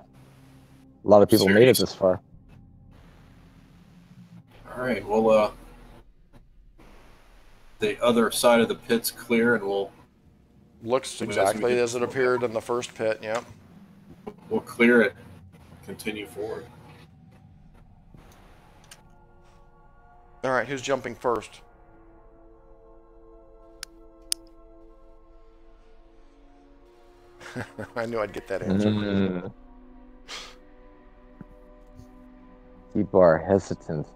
A lot of people made it this far. All right. Well, the other side of the pit's clear, and we'll. Looks exactly as it appeared in the first pit, yeah. We'll clear it, continue forward. All right, who's jumping first? I knew I'd get that answer. People are hesitant.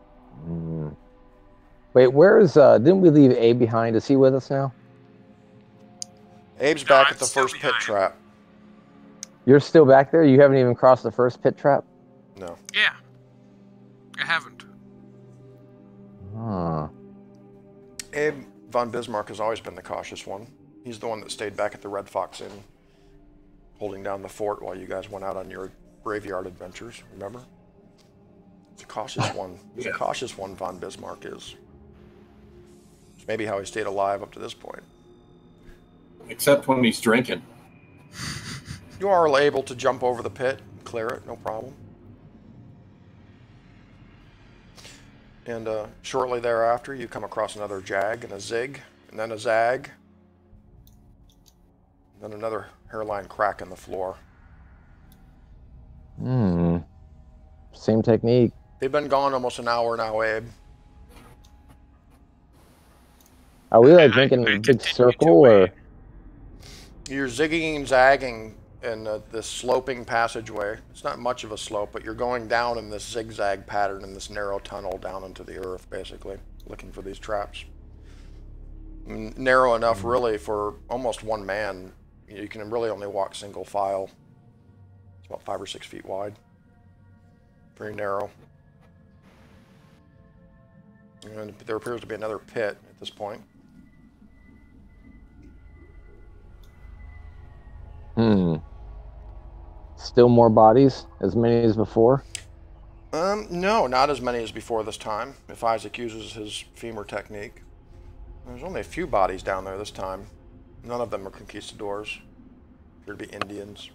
Wait, where's, didn't we leave Abe behind? Is he with us now? Abe's back at the first pit trap. You're still back there? You haven't even crossed the first pit trap? No. Yeah. I haven't. Huh. Abe von Bismarck has always been the cautious one. He's the one that stayed back at the Red Fox Inn, holding down the fort while you guys went out on your graveyard adventures, remember? It's a cautious one. He's a cautious one, von Bismarck is. It's maybe how he stayed alive up to this point. Except when he's drinking. You are able to jump over the pit and clear it, no problem. And shortly thereafter, you come across another jag and a zig. and then a zag, and then another hairline crack in the floor. Same technique. They've been gone almost an hour now, Abe. Are we like making a big circle, or? You're zigging and zagging in this sloping passageway. It's not much of a slope, but you're going down in this zigzag pattern in this narrow tunnel down into the earth, basically, looking for these traps. Narrow enough, really, for almost one man. You can really only walk single file. It's about 5 or 6 feet wide. Very narrow. And there appears to be another pit at this point. Still more bodies? As many as before? No, not as many as before this time, if Isaac uses his femur technique. There's only a few bodies down there this time. None of them are conquistadors. Appear to be Indians.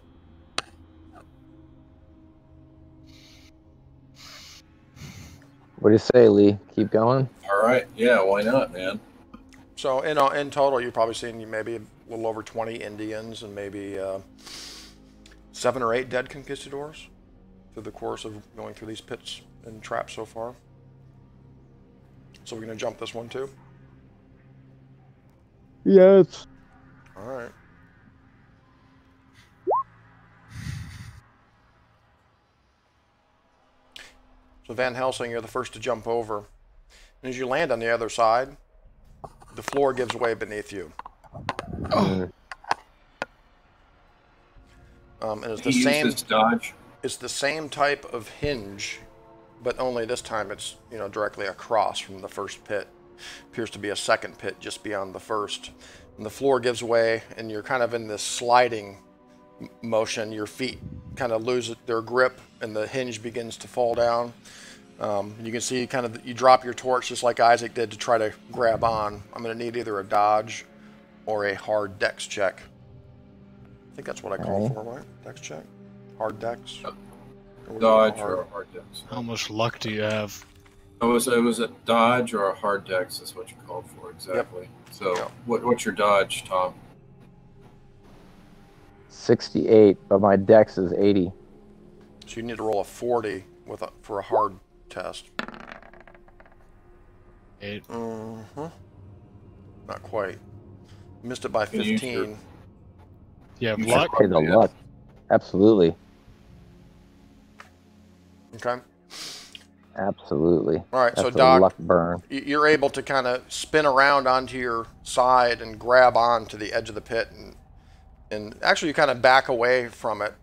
What do you say, Lee? Keep going? All right. Yeah, why not, man? So in total, you've probably seen maybe a little over 20 Indians and maybe 7 or 8 dead conquistadors through the course of going through these pits and traps so far. So we're going to jump this one too? Yes. All right. So Van Helsing, you're the first to jump over. And as you land on the other side, the floor gives way beneath you. Oh. And it's the same dodge. It's the same type of hinge, but only this time it's directly across from the first pit. Appears to be a second pit just beyond the first. And the floor gives way, and you're kind of in this sliding motion. Your feet kind of lose their grip, and the hinge begins to fall down. You can see you drop your torch just like Isaac did to try to grab on. I'm going to need either a dodge or a hard dex check. I think that's what I called for, right? Dex check? Hard dex? Dodge or a hard dex. How much luck do you have? It was a dodge or a hard dex is what you called for, exactly. Yep. So yep. What's your dodge, Tom? 68, but my dex is 80. So you need to roll a 40 for a hard test. 8. Not quite. Missed it by 15. Yeah, luck. Okay, the luck. Absolutely. Okay. Absolutely. All right, that's so Doc, luck burn. You're able to kind of spin around onto your side and grab on to the edge of the pit, and actually you kind of back away from it.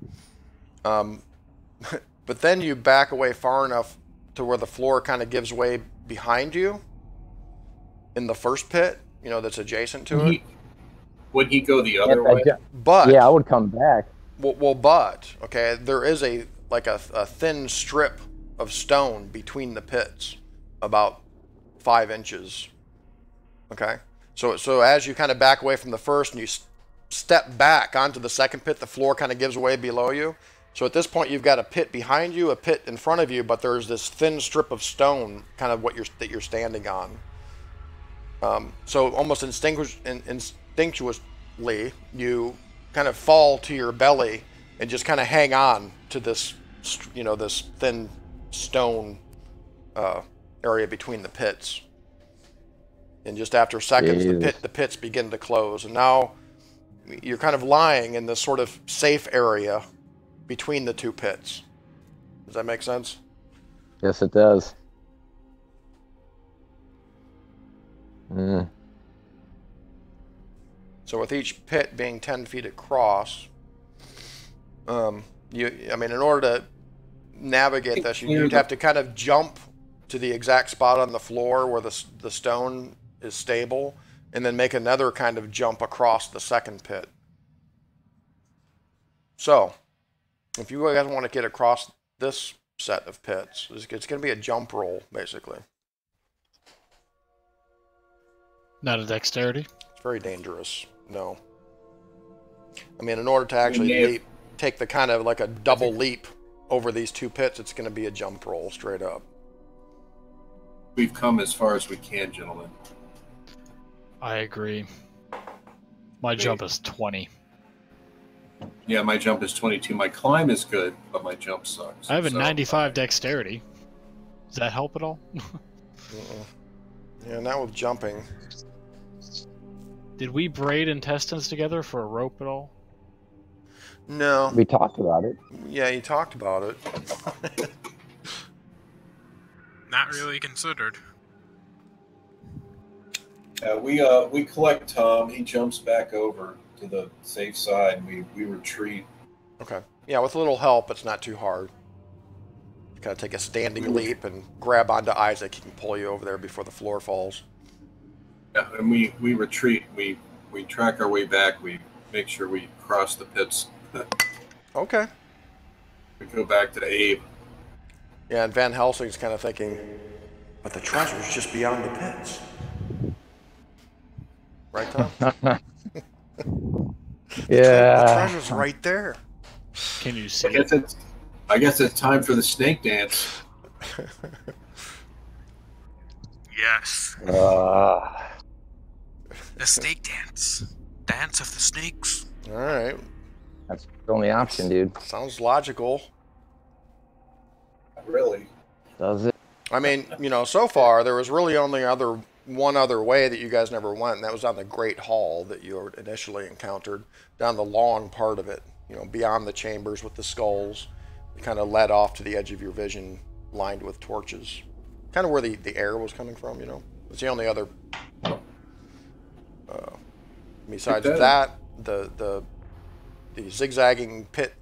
But then you back away far enough to where the floor kind of gives way behind you in the first pit, that's adjacent to it. Would he go the other way? But yeah, I would come back. But okay, there is a thin strip of stone between the pits, about 5 inches. Okay, so as you kind of back away from the first and you step back onto the second pit, the floor kind of gives way below you. So at this point, you've got a pit behind you, a pit in front of you, but there's this thin strip of stone, kind of that you're standing on. So almost instinctuously, you kind of fall to your belly and just kind of hang on to this, this thin stone area between the pits. And just after seconds, the pits begin to close, and now you're kind of lying in this sort of safe area between the two pits. Does that make sense? Yes, it does. So with each pit being 10 feet across, in order to navigate this, you'd have to kind of jump to the exact spot on the floor where the stone is stable, and then make another kind of jump across the second pit. So, if you guys want to get across this set of pits, it's going to be a jump roll, basically. Not a dexterity? It's very dangerous, no. In order to actually take the kind of like a double leap over these two pits, it's going to be a jump roll straight up. We've come as far as we can, gentlemen. I agree. My jump is 20. Yeah, my jump is 22. My climb is good, but my jump sucks. I have a 95 dexterity. Does that help at all? Yeah, not with jumping. Did we braid intestines together for a rope at all? No. We talked about it. Yeah, you talked about it. Not really considered. We collect Tom. He jumps back over to the safe side. We retreat. Okay. Yeah, with a little help, it's not too hard. You kind of take a standing leap and grab onto Isaac. He can pull you over there before the floor falls. Yeah, and we retreat. We track our way back. We make sure we cross the pits. Okay. We go back to Abe. Yeah, and Van Helsing's kind of thinking, but the treasure's just beyond the pits. Right, Tom? Yeah. The treasure's right there. Can you see? I guess it's time for the snake dance. Yes. Uh, The snake dance. Dance of the snakes. All right. that's the only option, dude. Sounds logical. Really? Does it? I mean, you know, so far there was really only one other way that you guys never went, and that was on the Great Hall that you initially encountered, down the long part of it, you know, beyond the chambers with the skulls. It kind of led off to the edge of your vision, lined with torches. Kind of where the air was coming from, you know. It's the only other. Besides that, the zigzagging pit,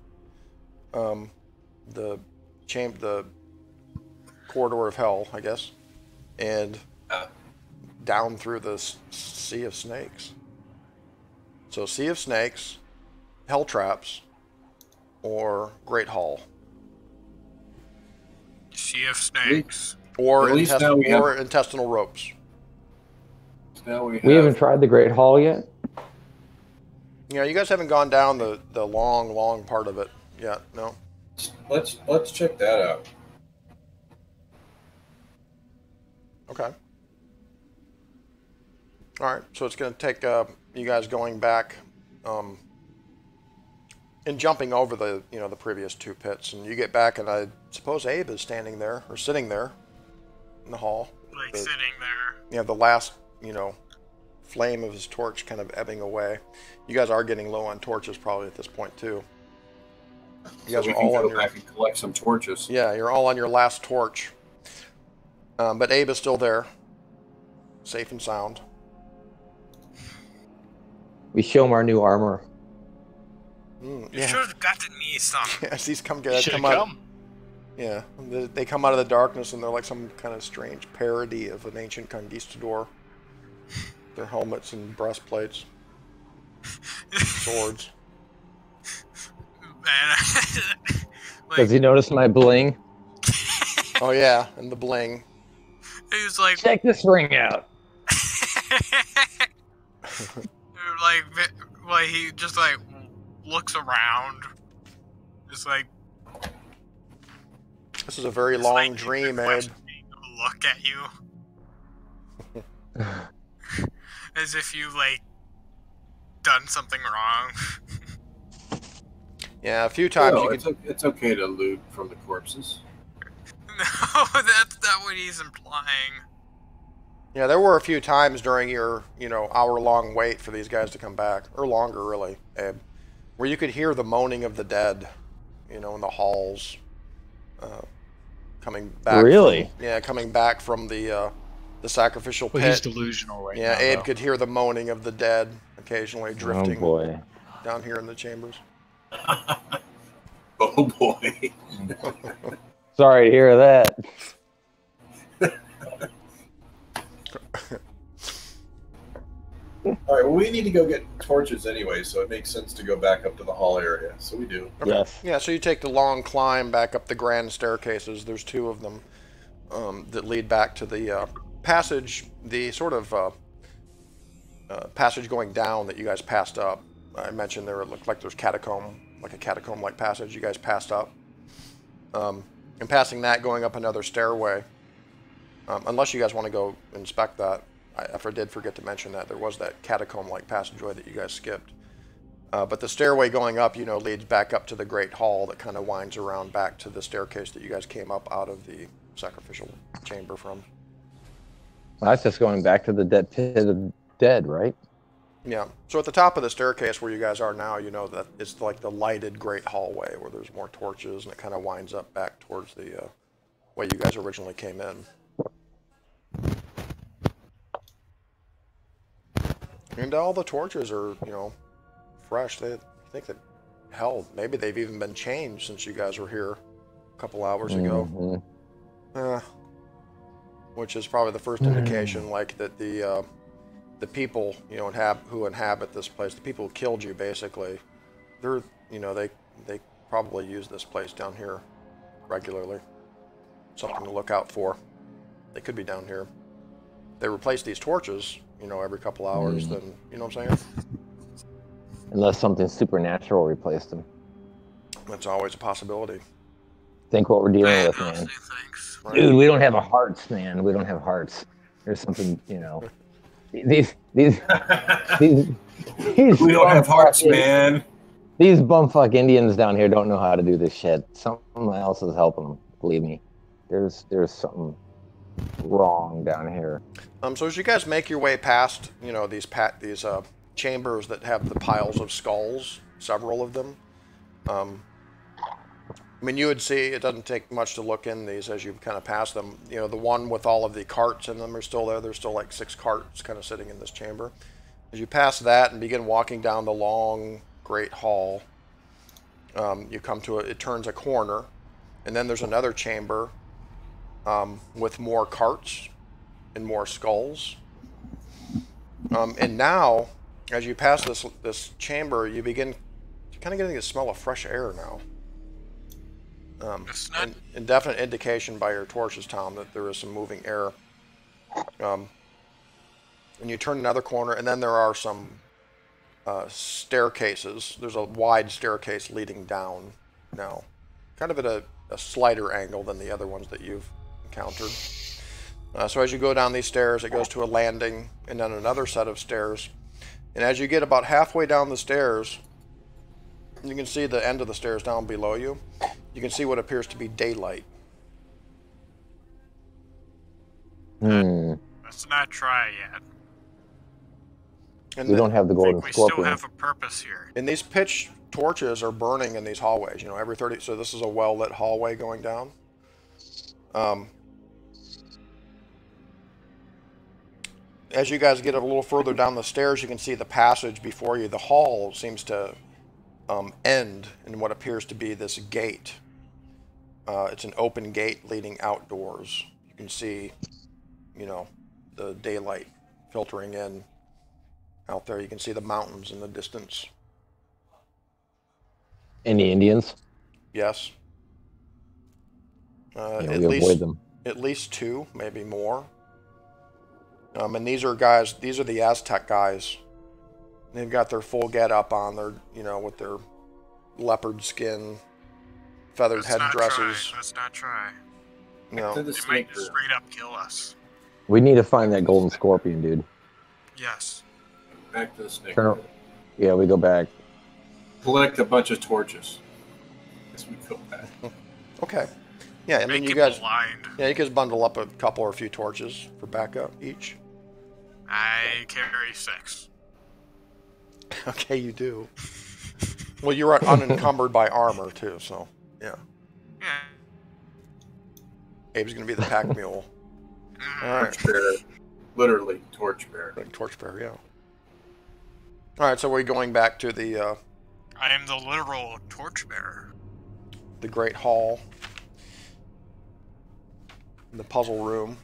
the corridor of hell, I guess, and down through the Sea of Snakes. So Sea of Snakes, Hell Traps, or Great Hall. Sea of Snakes. Or, At least now we have- intestinal ropes. Now we haven't tried the Great Hall yet. You know, you guys haven't gone down the long part of it yet, no? Let's check that out. Okay. All right, so it's going to take you guys going back and jumping over the previous two pits, and you get back, and I suppose Abe is standing there or sitting there in the hall. Like sitting there. Yeah, the last flame of his torch kind of ebbing away. You guys are getting low on torches probably at this point too. You guys are all on back and collect some torches. Yeah, you're all on your last torch. But Abe is still there, safe and sound. We show him our new armor. You should have gotten me some. Yes, these come Come. out. Yeah, they come out of the darkness and they're like some kind of strange parody of an ancient conquistador. Their helmets and breastplates, swords. Man, Does he notice my bling? Oh yeah, and the bling. he was like, Check this ring out. like he just like looks around, just like. This is a very long like, dream, Abe. Look at you. As if you, like, done something wrong. Yeah, a few times it's okay to loot from the corpses. No, that's not what he's implying. Yeah, there were a few times during your, hour-long wait for these guys to come back, or longer, really, Abe, where you could hear the moaning of the dead, in the halls, coming back. Really? Coming back from the sacrificial pit. Well, he's delusional right now. Yeah, Abe though. could hear the moaning of the dead occasionally drifting down here in the chambers. Oh boy. Sorry to hear that. All right, well, we need to go get torches anyway, so it makes sense to go back up to the hall area. So we do. Okay. Yes. Yeah, so you take the long climb back up the grand staircases. There's two of them that lead back to the passage, the sort of passage going down that you guys passed up. I mentioned it looked like there's a catacomb-like passage you guys passed up. And passing that, going up another stairway. Unless you guys want to go inspect that I did forget to mention that there was that catacomb-like passageway that you guys skipped. But the stairway going up, you know, leads back up to the Great Hall that kind of winds around back to the staircase that you guys came up out of the sacrificial chamber from. Well, that's just going back to the pit of dead, right? Yeah. So at the top of the staircase where you guys are now, you know that it's like the lighted Great Hallway where there's more torches, and it kind of winds up back towards the way you guys originally came in. And all the torches are, you know, fresh. They think that, hell, maybe they've even been changed since you guys were here a couple hours ago. Which is probably the first indication, like, that the people, you know, who inhabit this place, the people who killed you, basically, they're, you know, they probably use this place down here regularly. Something to look out for. They could be down here. They replace these torches, you know, every couple hours, then, you know what I'm saying? Unless something supernatural replaced them. That's always a possibility. Think what we're dealing with, man. Right. Dude, we don't have hearts, man. We don't have hearts. There's something, you know. These we don't have hearts, man. These bumfuck Indians down here don't know how to do this shit. Someone else is helping them. Believe me. There's something wrong down here. So as you guys make your way past, you know, these chambers that have the piles of skulls, several of them. I mean, you would see, it doesn't take much to look in these as you kind of pass them. You know, the one with all of the carts in them are still there. There's still like 6 carts kind of sitting in this chamber. As you pass that and begin walking down the long, great hall, you come to it turns a corner, and then there's another chamber with more carts and more skulls. And now, as you pass this chamber, you begin kind of getting the smell of fresh air now. An definite indication by your torches, Tom, that there is some moving air. And you turn another corner, and then there are some staircases. There's a wide staircase leading down now, kind of at a slighter angle than the other ones that you've encountered. So as you go down these stairs, it goes to a landing, and then another set of stairs. And as you get about halfway down the stairs, you can see the end of the stairs down below you. You can see what appears to be daylight. Let's not try yet. And we don't have the golden scorpion. We still have a purpose here. And these pitch torches are burning in these hallways. You know, every 30. So this is a well-lit hallway going down. As you guys get a little further down the stairs, you can see the passage before you. The hall seems to end in what appears to be this gate. It's an open gate leading outdoors. You can see, you know, the daylight filtering in out there. You can see the mountains in the distance. Any Indians? Yes. At least 2, maybe more. And these are the Aztec guys. They've got their full get-up on. They're, you know, with their leopard skin, feathered headdresses. Let's not try. No. They might just straight up kill us. We need to find that golden scorpion, dude. Yes. Back to the snake. Yeah, we go back. Collect a bunch of torches. Yes, we go back. Okay. Yeah, I mean, you guys bundle up a couple or a few torches for backup each. I carry 6. Okay, you do. Well, you're unencumbered by armor, too, so, yeah. Yeah. Abe's going to be the pack mule. All right. Torchbearer. Literally, torchbearer. Torchbearer, yeah. All right, so we're going back to the... I am the literal torchbearer. The Great Hall. The puzzle room.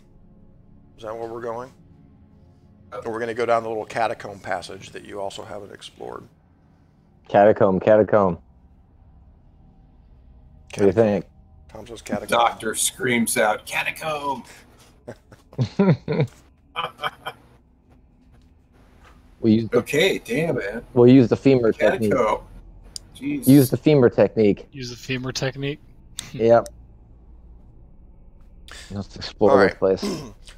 Is that where we're going? Or we're going to go down the little catacomb passage that you also haven't explored. Catacomb. What do you think? Tom says catacomb. Doctor screams out, catacomb! Okay, damn, man. We'll use the femur technique. Jeez. Use the femur technique. Use the femur technique? Yep. Let's explore this place.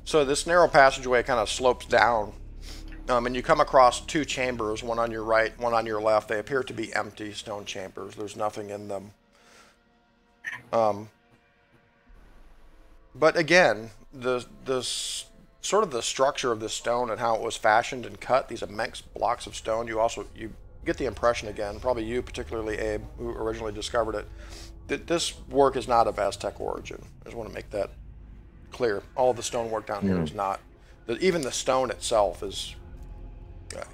So this narrow passageway kind of slopes down, and you come across two chambers, one on your right, one on your left. They appear to be empty stone chambers. There's nothing in them. But again, the sort of the structure of this stone and how it was fashioned and cut, these immense blocks of stone, you get the impression again, probably you particularly, Abe, who originally discovered it, that this work is not of Aztec origin. I just want to make that clear. All of the stonework down here is not. Even the stone itself is.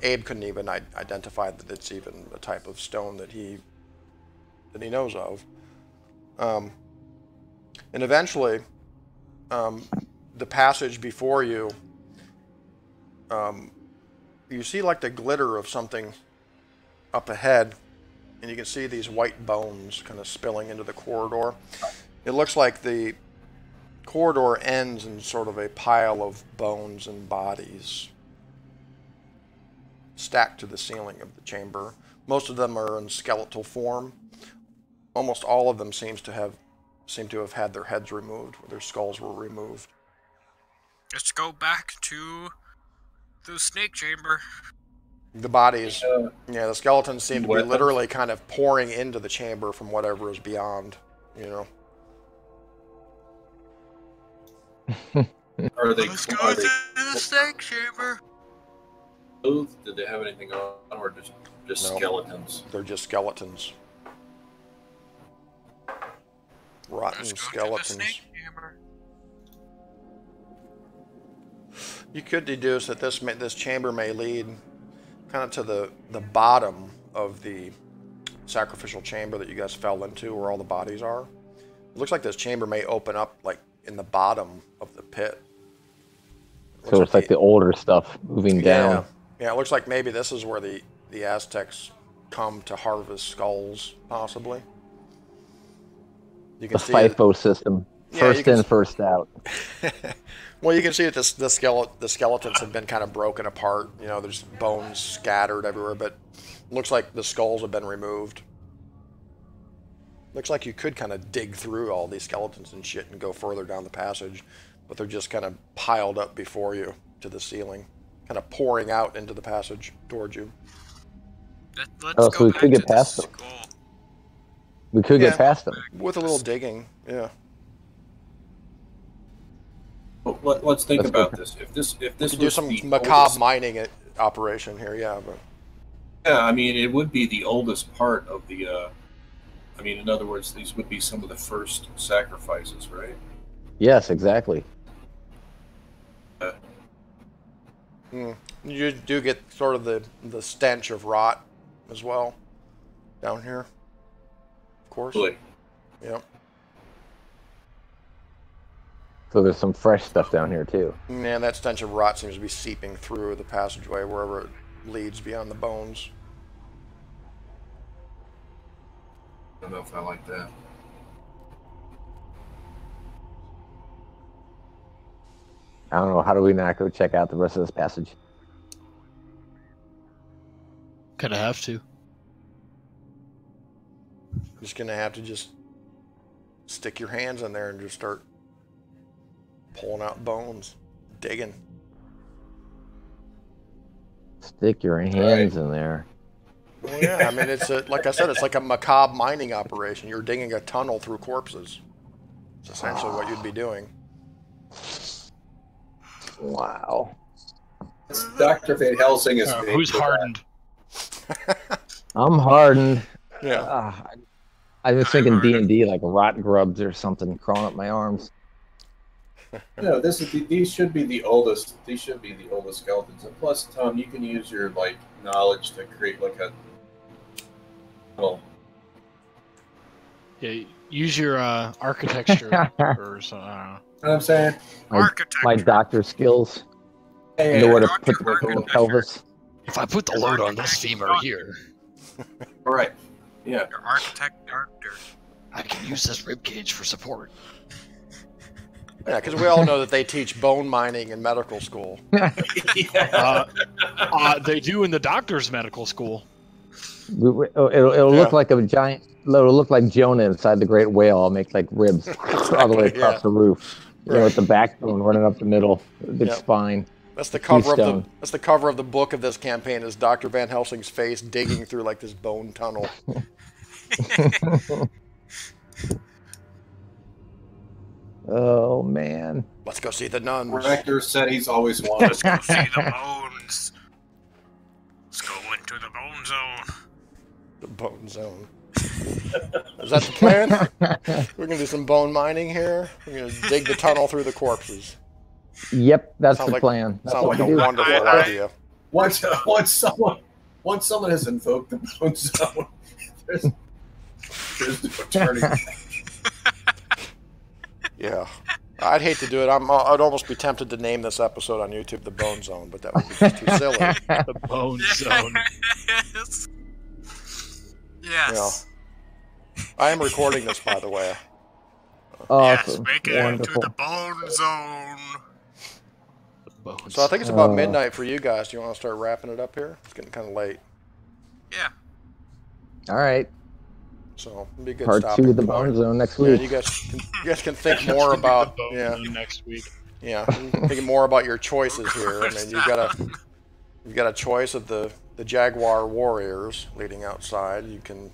Abe couldn't even identify that it's even a type of stone that he knows of. And eventually, the passage before you, you see like the glitter of something up ahead, and you can see these white bones kind of spilling into the corridor. It looks like the corridor ends in sort of a pile of bones and bodies stacked to the ceiling of the chamber. Most of them are in skeletal form. Almost all of them seem to have had their heads removed, or their skulls were removed. Let's go back to the snake chamber. The bodies, the skeletons seem to be literally kind of pouring into the chamber from whatever is beyond, Are they? Let's go to the snake chamber. Did they have anything on, or just No, skeletons? They're just skeletons. Rotten Let's go skeletons. to the snake chamber. You could deduce that this chamber may lead kind of to the bottom of the sacrificial chamber that you guys fell into, where all the bodies are. It looks like this chamber may open up like in the bottom of the pit. So it's like the older stuff moving down. Yeah, it looks like maybe this is where the Aztecs come to harvest skulls, possibly. You can The see FIFO system. First in, first out. Well, you can see that the skeletons have been kind of broken apart. There's bones scattered everywhere, but it looks like the skulls have been removed. Looks like you could kind of dig through all these skeletons and shit and go further down the passage, but they're just kind of piled up before you to the ceiling, kind of pouring out into the passage towards you. Let's so we could get past them. We could get past them. With a little digging, yeah. Well, let's think about this. If this was do some the macabre oldest, mining operation here, but yeah, I mean, it would be the oldest part of the. I mean, in other words, these would be some of the first sacrifices, right? Yes, exactly. You do get sort of the stench of rot as well down here, of course. Really? Yep. So there's some fresh stuff down here too. Man, that stench of rot seems to be seeping through the passageway wherever it leads beyond the bones. I don't know if I like that. I don't know. How do we not go check out the rest of this passage? Kind of have to. Just gonna have to just stick your hands in there and just start pulling out bones, digging. Stick your hands in there. Well, yeah, I mean, like I said, it's like a macabre mining operation. You're digging a tunnel through corpses. It's essentially what you'd be doing. Wow. Dr. Van Helsing is. Who's hardened? I'm hardened. Yeah. I was thinking D&D, like rot grubs or something crawling up my arms. No, these should be the oldest. These should be the oldest skeletons. And plus, Tom, you can use your knowledge to create like a. Well. Yeah, use your architecture or something. I don't know. You know what I'm saying? My doctor skills. Hey, know where to put the pelvis. If I put the load on this femur here. All right. Yeah. Your architect doctor. I can use this rib cage for support. Yeah, because we all know that they teach bone mining in medical school. They do in the doctor's medical school. It'll look like a giant. It'll look like Jonah inside the great whale. I'll make like ribs all the way across the roof. know, with the backbone running up the middle, the big spine. That's the cover of the. That's the cover of the book of this campaign. Is Dr. Van Helsing's face digging through like this bone tunnel? Oh man! Let's go see the nuns. Rector said he's always wanted. Let's go see the bones. Let's go into the bone zone. The bone zone. Is that the plan? We're gonna do some bone mining here. We're gonna dig the tunnel through the corpses. Yep, that's the plan. Sounds like a wonderful idea. Once someone has invoked the bone zone, there's no turning back. Yeah, I'd hate to do it. I'd almost be tempted to name this episode on YouTube "The Bone Zone," but that would be just too silly. The Bone Zone. Yes. Yes. Yeah. I am recording this, by the way. Awesome. Yes, make it into the Bone Zone. So I think it's about midnight for you guys. Do you want to start wrapping it up here? It's getting kind of late. Yeah. All right. So it'll be a good Part stopping 2 of the point. Bone Zone next week. Yeah, you guys can think more about next week. Yeah, thinking more about your choices here. I mean, you've got a choice of the Jaguar warriors leading outside. You can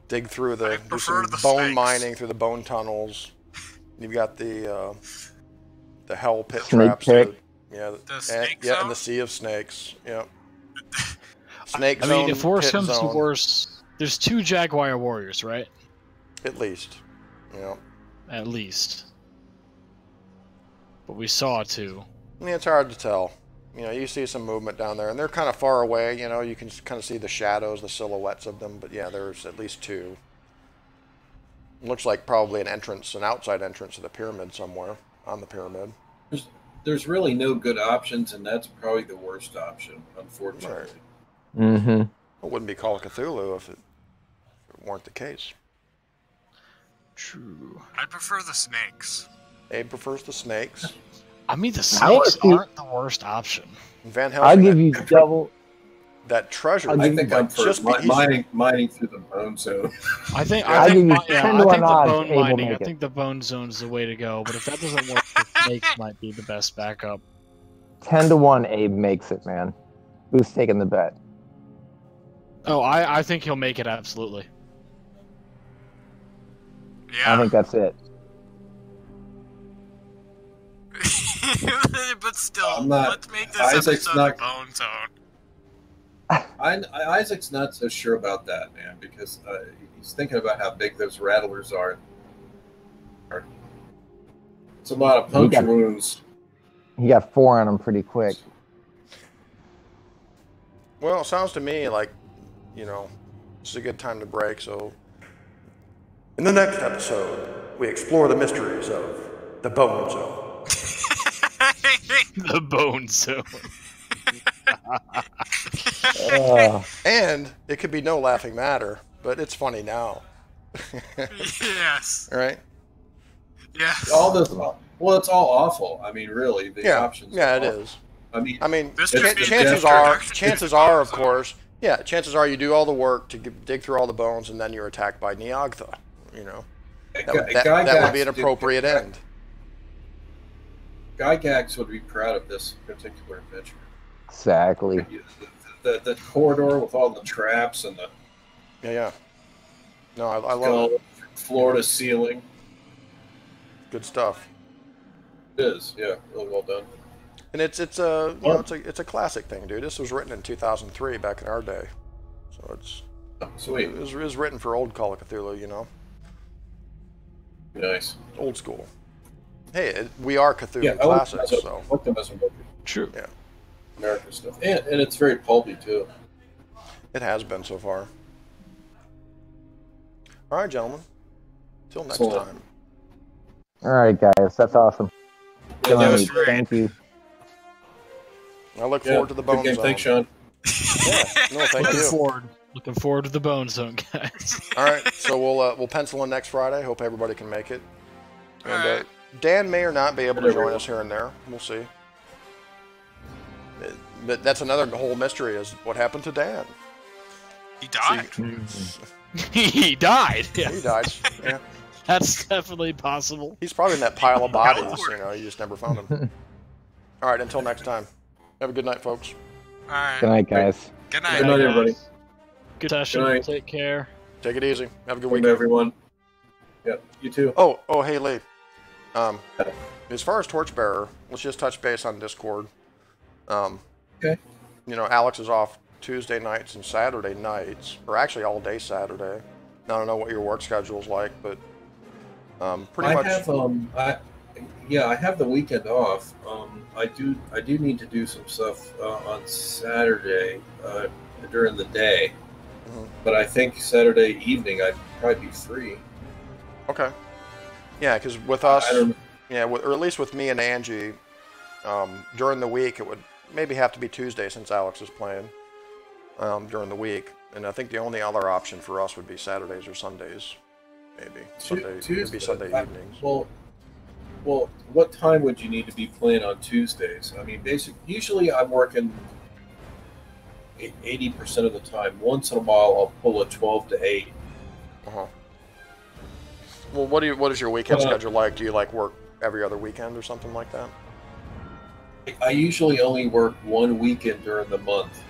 dig through do some bone mining through the bone tunnels. You've got the hell pit traps. Yeah, and the Sea of Snakes. Yeah. Snake zone. I mean, if worse comes zone. to worse, there's 2 Jaguar warriors, right? At least. Yeah. At least. But we saw 2. I mean, it's hard to tell. You know, you see some movement down there, and they're kind of far away. You know, you can kind of see the shadows, the silhouettes of them. But yeah, there's at least 2. It looks like probably an outside entrance to the pyramid somewhere on the pyramid. There's really no good options, and that's probably the worst option, unfortunately. Right. Mm-hmm. It wouldn't be Call of Cthulhu if it weren't the case. True. I prefer the snakes. Abe prefers the snakes. I mean, the snakes aren't the worst option. Van Helsing, I'll give you double. That treasure. I think I'm for just mining through the bone zone. I think I'll give you the 10 to 1 odds bone Abe will mining. I make it. think the bone zone's the way to go. But if that doesn't work, the snakes might be the best backup. 10 to 1 Abe makes it, man. Who's taking the bet? Oh, I think he'll make it, absolutely. Yeah. I think that's it. But still, let's make this episode the Bone Zone. Isaac's not so sure about that, man, because he's thinking about how big those rattlers are. It's a lot of puncture wounds. He got 4 on him pretty quick. Well, it sounds to me like, this is a good time to break. So, in the next episode, we explore the mysteries of the Bone Zone. The Bone Zone. And it could be no laughing matter, but it's funny now. Yes. Right? Yes. It's all awful. I mean, really, the options. Yeah, it is. I mean, chances are, of course, chances are you do all the work to dig through all the bones, and then you're attacked by Niagtha. That would be an appropriate end. Gygax would be proud of this particular adventure. Exactly. The corridor with all the traps and the No, I love it. Floor to ceiling. Good stuff. It is, really well done. And it's a classic thing, dude. This was written in 2003, back in our day, so it's sweet. It was written for old Call of Cthulhu, Nice. Old school. Hey, we are Cthulhu classics, so. True. Yeah. American stuff, and it's very pulpy too. It has been so far. All right, gentlemen. Till next time. All right, guys. That's awesome. Thank you. I look forward to the Bone Zone. Thanks, Sean. Thank you. Looking forward to the Bone Zone, guys. All right, so we'll pencil in next Friday. Hope everybody can make it. And Dan may or not be able to join us here and there. We'll see. But that's another whole mystery: is what happened to Dan. He died. He died. Yeah. He died. Yeah. That's definitely possible. He's probably in that pile of bodies, you know, you just never found him. All right, until next time. Have a good night, folks. All right. Good night, guys. Good night. Good night, everybody. Good session. Good night. Take care. Take it easy. Have a good Good week, night, everyone. Yep, you too. Oh, hey, Lee. As far as Torchbearer, let's just touch base on Discord. Okay. You know, Alex is off Tuesday nights and Saturday nights, or actually all day Saturday. I don't know what your work schedule's like, but pretty much. I have the weekend off. I do need to do some stuff on Saturday during the day, but I think Saturday evening I'd probably be free. Okay. Yeah, because with us, or at least with me and Angie, during the week it would maybe have to be Tuesday since Alex is playing during the week, and I think the only other option for us would be Saturdays or Sundays, maybe. Sunday evenings. Well, what time would you need to be playing on Tuesdays? I mean, usually I'm working 80% of the time. Once in a while, I'll pull a 12 to 8. Well, what is your weekend schedule like? Do you like work every other weekend or something like that? I usually only work one weekend during the month.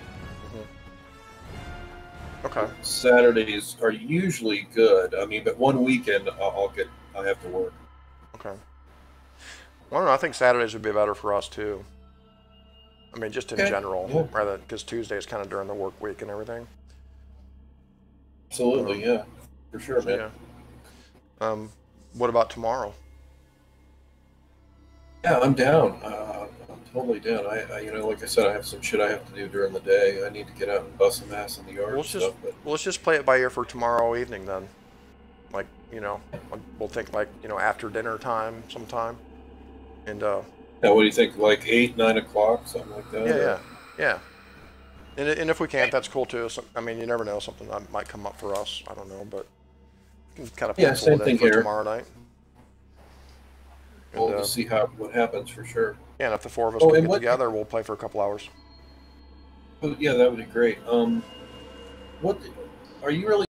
Okay. Saturdays are usually good. I mean, but one weekend I have to work. Okay. Well, I don't know. I think Saturdays would be better for us too. I mean, just in general, rather because Tuesday is kind of during the work week and everything. Absolutely, yeah, for sure, man. Yeah. What about tomorrow? Yeah, I'm down. I'm totally down. I like I said, I have some shit I have to do during the day. I need to get out and bust some ass in the yard. Let's just play it by ear for tomorrow evening then. Like, we'll think like, after dinner time sometime. And yeah, what do you think? Like 8, 9 o'clock, something like that? Yeah. And if we can't, that's cool too. So, I mean, you never know, something that might come up for us. I don't know, but we can kind of pencil it in for tomorrow night. We'll just see what happens for sure. Yeah, and if the four of us can get together, we'll play for a couple hours. Yeah, that would be great. What are you really